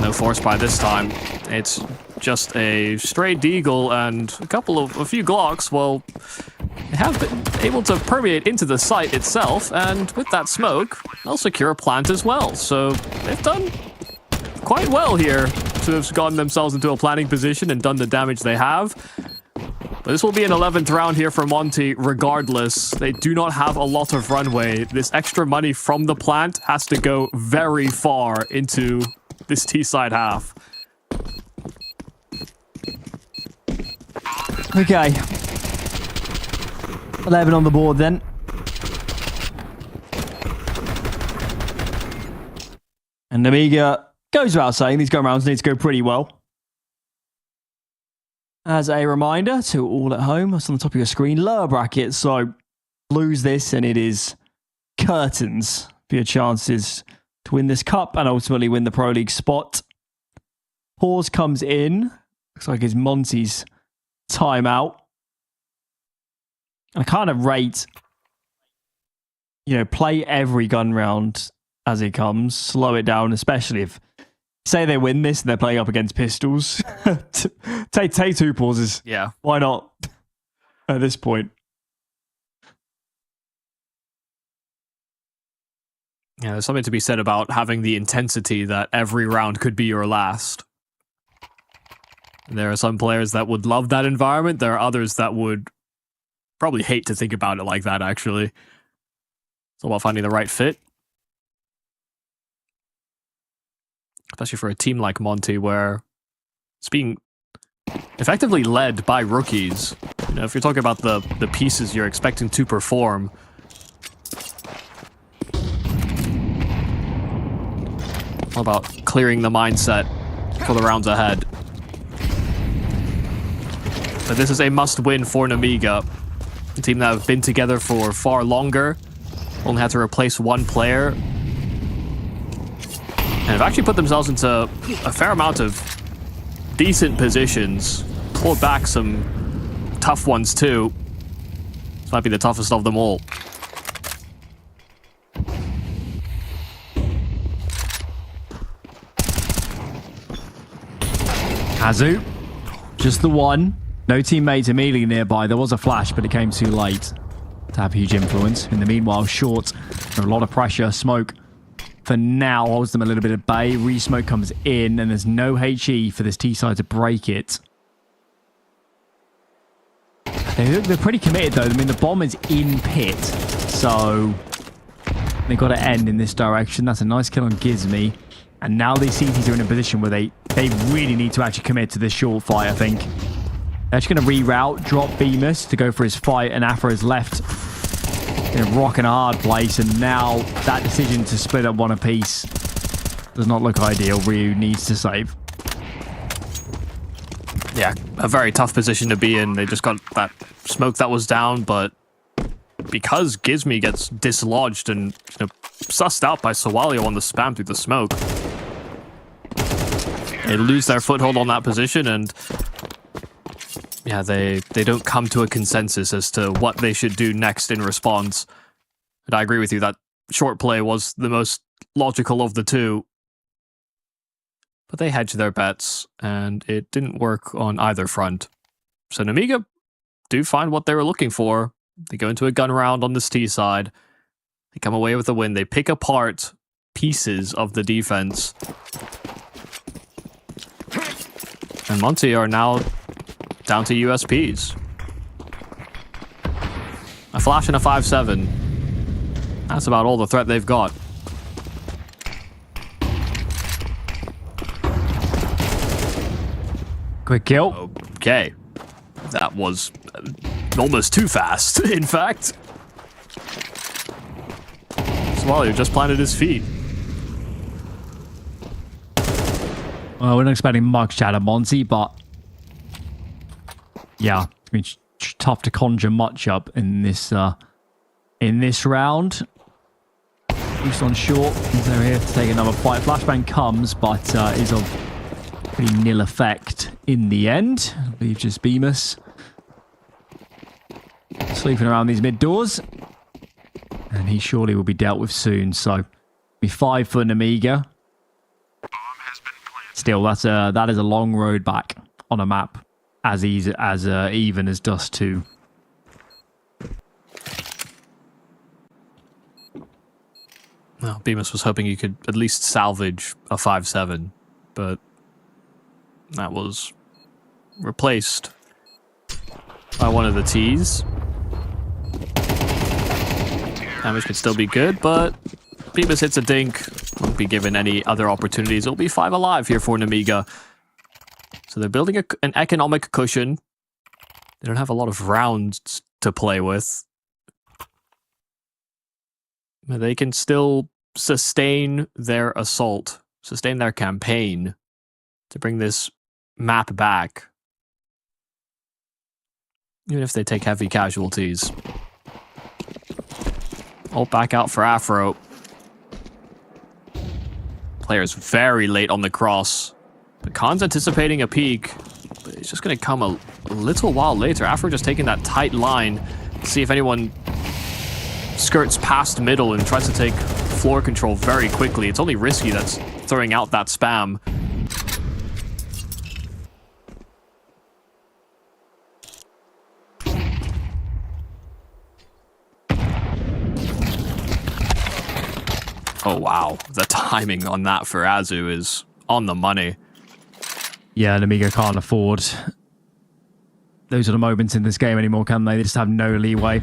No force by this time. It's just a stray deagle and a few Glocks. Well, they have been able to permeate into the site itself, and with that smoke, they'll secure a plant as well. So they've done quite well here to have gotten themselves into a planning position and done the damage they have. But this will be an 11th round here for Monte regardless. They do not have a lot of runway. This extra money from the plant has to go very far into this T-side half. Okay. 11 on the board then. And Nemiga goes without saying, these go-rounds need to go pretty well. As a reminder to all at home, that's on the top of your screen, lower bracket, so lose this and it is curtains for your chances to win this cup and ultimately win the Pro League spot. Pause comes in. Looks like it's Monte's timeout. I kind of rate, play every gun round as it comes, slow it down, especially if, say they win this and they're playing up against pistols. take 2 pauses. Yeah. Why not at this point? Yeah, there's something to be said about having the intensity that every round could be your last. There are some players that would love that environment. There are others that would probably hate to think about it like that, actually. It's all about finding the right fit. Especially for a team like Monte, where it's being effectively led by rookies. If you're talking about the pieces you're expecting to perform, all about clearing the mindset for the rounds ahead. But this is a must-win for Nemiga, a team that have been together for far longer, only had to replace one player, and have actually put themselves into a fair amount of decent positions, pulled back some tough ones too. This might be the toughest of them all. Hazu, just the one. No teammates immediately nearby. There was a flash, but it came too late to have huge influence. In the meanwhile, Short, a lot of pressure. Smoke, for now, holds them a little bit at bay. Re-smoke comes in, and there's no HE for this T-side to break it. They're pretty committed, though. I mean, the bomb is in pit, so they've got to end in this direction. That's a nice kill on Gizmy. And now these CTs are in a position where they really need to actually commit to this short fight, I think. They're just going to reroute, drop Bemis to go for his fight, and Afro is left in a rock and a hard place, and now that decision to split up one apiece does not look ideal. Ryu needs to save. Yeah, a very tough position to be in. They just got that smoke that was down, but because Gizmy gets dislodged and sussed out by Sawalio on the spam through the smoke, they lose their foothold on that position, and yeah, they don't come to a consensus as to what they should do next in response. And I agree with you that short play was the most logical of the two. But they hedged their bets, and it didn't work on either front. So Nemiga do find what they were looking for. They go into a gun round on this T side. They come away with a win. They pick apart pieces of the defense. And Monte are now down to USPs. A flash and a 5-7. That's about all the threat they've got. Quick kill. Okay. That was almost too fast, in fact. Swallow just planted his feet. Well, we're not expecting much out of Monte, but yeah, it's tough to conjure much up in this round. Boost on short. They're here to take another fight. Flashbang comes, but is of pretty nil effect in the end. I believe just Bemis sleeping around these mid doors, and he surely will be dealt with soon. So, be 5 for Nemiga. Still, that is a long road back on a map as easy as even as Dust 2. Well, Bemis was hoping you could at least salvage a 5-7, but that was replaced by one of the T's. Damage could still be good, but Bemis hits a dink. Won't be given any other opportunities. It'll be 5 alive here for Nemiga. So they're building an economic cushion. They don't have a lot of rounds to play with. But they can still sustain their assault, sustain their campaign to bring this map back. Even if they take heavy casualties. Ult back out for Afro. Player's very late on the cross. But Khan's anticipating a peek. But it's just going to come a little while later. Afro just taking that tight line. See if anyone skirts past middle and tries to take floor control very quickly. It's only Risky that's throwing out that spam. Oh, wow. The timing on that for Azu is on the money. Yeah, Nemiga can't afford those are the moments in this game anymore, can they? They just have no leeway.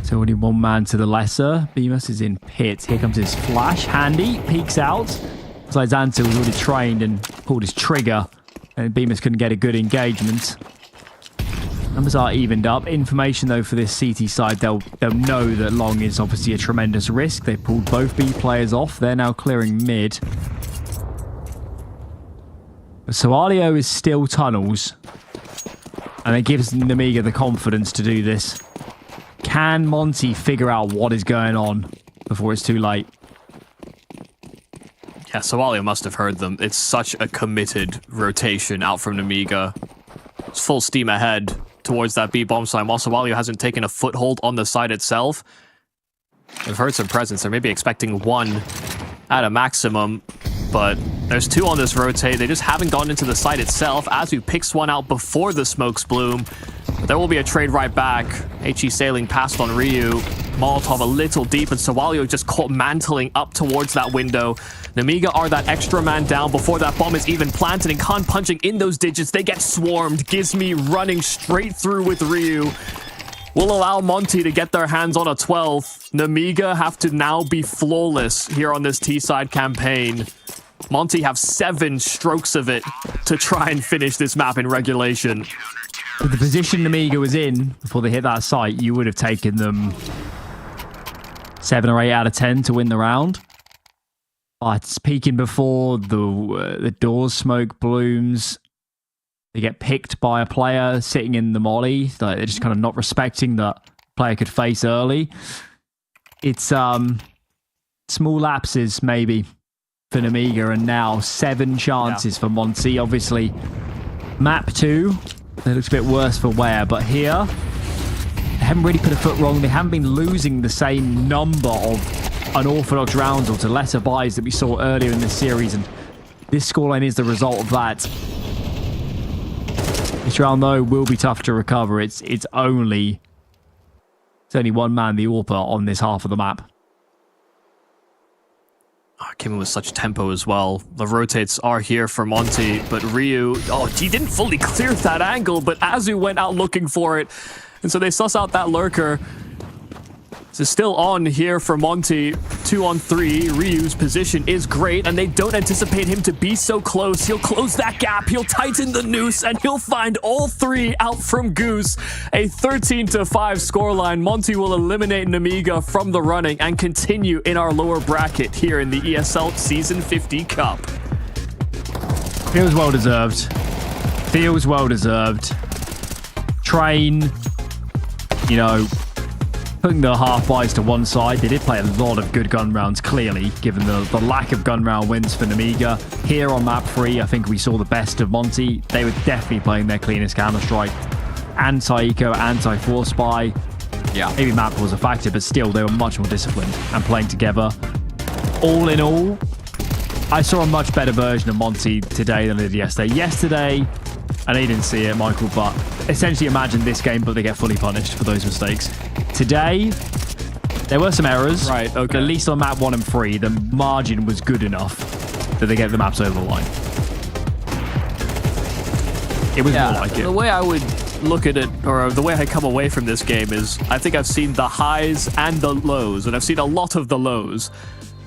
So only one man to the lesser. Bemis is in pit. Here comes his flash. Handy peeks out. It's like Xanta was already trained and pulled his trigger. And Bemis couldn't get a good engagement. Numbers are evened up. Information, though, for this CT side, they'll know that long is obviously a tremendous risk. They pulled both B players off. They're now clearing mid. So Alio is still tunnels. And it gives Nemiga the confidence to do this. Can Monte figure out what is going on before it's too late? Yeah, so Alio must have heard them. It's such a committed rotation out from Nemiga. It's full steam ahead towards that B bomb site. While Sawalio hasn't taken a foothold on the site itself. They've heard some presence. They're maybe expecting one at a maximum, but there's two on this rotate. They just haven't gone into the site itself. Azu picks one out before the smokes bloom. But there will be a trade right back. HE sailing past on Ryu. Molotov a little deep, and Sawalio just caught mantling up towards that window. Nemiga are that extra man down before that bomb is even planted, and Khan punching in those digits. They get swarmed. Gizmi running straight through with Ryu. Will allow Monte to get their hands on a 12th. Nemiga have to now be flawless here on this T-side campaign. Monte have 7 strokes of it to try and finish this map in regulation. With the position Nemiga was in before they hit that site, you would have taken them 7 or 8 out of 10 to win the round. It's peaking before the doors smoke blooms. They get picked by a player sitting in the molly. Like, they're just kind of not respecting that player could face early. It's small lapses maybe for Nemiga, and now 7 chances for Monte. Obviously, map 2, it looks a bit worse for Ware, but here they haven't really put a foot wrong. They haven't been losing the same number of unorthodox rounds or to lesser buys that we saw earlier in this series, and this scoreline is the result of that. This round, though, will be tough to recover. It's only one man, the AWPer, on this half of the map. Came in with such tempo as well. The rotates are here for Monte, but Ryu, he didn't fully clear that angle, but Azu went out looking for it. And so they suss out that lurker. This is still on here for Monte. 2 on 3. Ryu's position is great, and they don't anticipate him to be so close. He'll close that gap, he'll tighten the noose, and he'll find all 3 out from Goose. A 13-5 scoreline. Monte will eliminate Nemiga from the running and continue in our lower bracket here in the ESL Season 50 Cup. Feels well deserved. Feels well deserved. Train, putting the half buys to one side, they did play a lot of good gun rounds, clearly, given the lack of gun round wins for Nemiga. Here on map 3, I think we saw the best of Monte. They were definitely playing their cleanest Counter-Strike. Anti-eco, anti-force buy. Yeah. Maybe map was a factor, but still, they were much more disciplined and playing together. All in all, I saw a much better version of Monte today than I did yesterday. Yesterday, I know you didn't see it, Michael, but essentially imagine this game, but they get fully punished for those mistakes. Today, there were some errors. Right, okay. But at least on map 1 and 3, the margin was good enough that they get the maps over the line. It was more like it. The way I would look at it, or the way I come away from this game is, I think I've seen the highs and the lows, and I've seen a lot of the lows,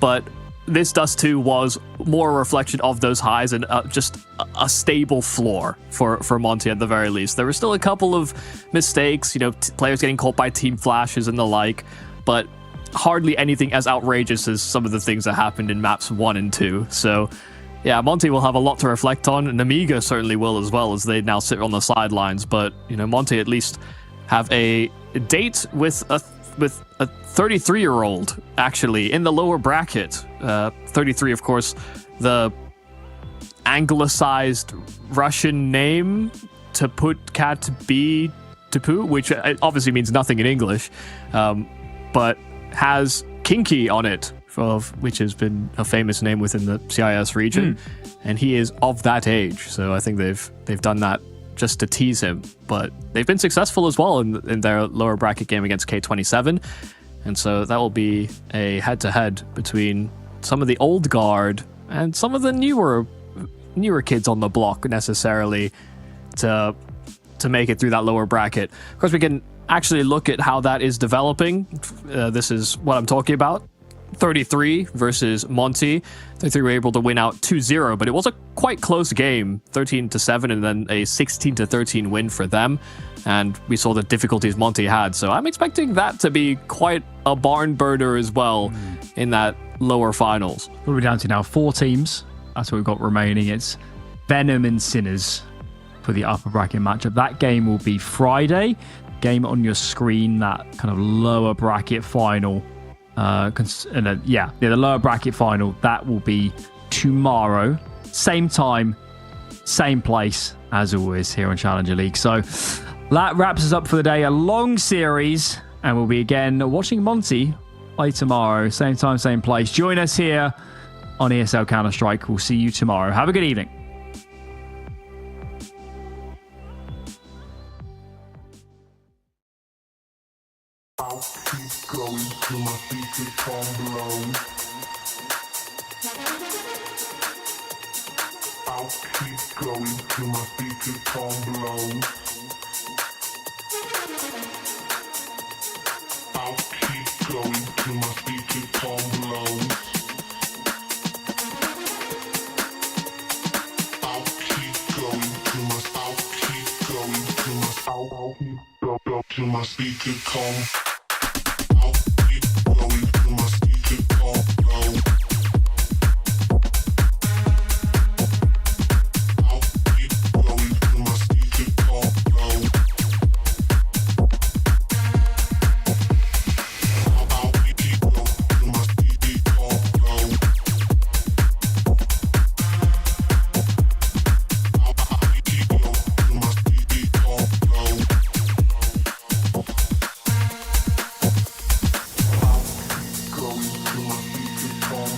but this Dust 2 was more a reflection of those highs and just a stable floor for Monte at the very least. There were still a couple of mistakes, players getting caught by team flashes and the like, but hardly anything as outrageous as some of the things that happened in maps 1 and 2. So yeah, Monte will have a lot to reflect on. Nemiga certainly will as well, as they now sit on the sidelines. But Monte at least have a date with a 33-year-old actually in the lower bracket. 33, of course, the anglicized Russian name to put cat b Tapu, which obviously means nothing in English, but has Kinky on it, which has been a famous name within the CIS region, and he is of that age. So I think they've done that just to tease him, but they've been successful as well in their lower bracket game against K27, and so that will be a head-to-head between some of the old guard and some of the newer kids on the block necessarily to make it through that lower bracket. Of course, we can actually look at how that is developing. This is what I'm talking about. 33 versus Monte. 33 were able to win out 2-0, but it was a quite close game, 13-7, and then a 16-13 win for them. And we saw the difficulties Monte had, so I'm expecting that to be quite a barn burner as well in that lower finals. What are we down to now? 4 teams. That's what we've got remaining. It's Venom and Sinners for the upper bracket matchup. That game will be Friday. Game on your screen, that kind of lower bracket final. The lower bracket final, that will be tomorrow. Same time, same place, as always, here on Challenger League. So that wraps us up for the day. A long series, and we'll be again watching Monte play tomorrow. Same time, same place. Join us here on ESL Counter-Strike. We'll see you tomorrow. Have a good evening. I'll keep going till my feet become below. I'll keep going till my feet become below. I'll keep going till my feet become below. I'll keep going till my till my speaker come. I'll keep going till my speaker come low. I'll keep going till my speaker come low. I'll keep going till my speaker come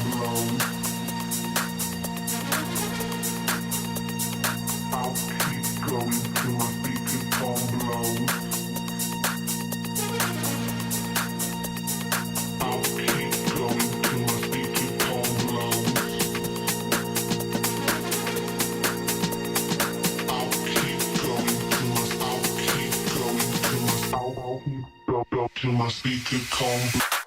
low. I'll keep going till my speaker come low. Till my speaker come.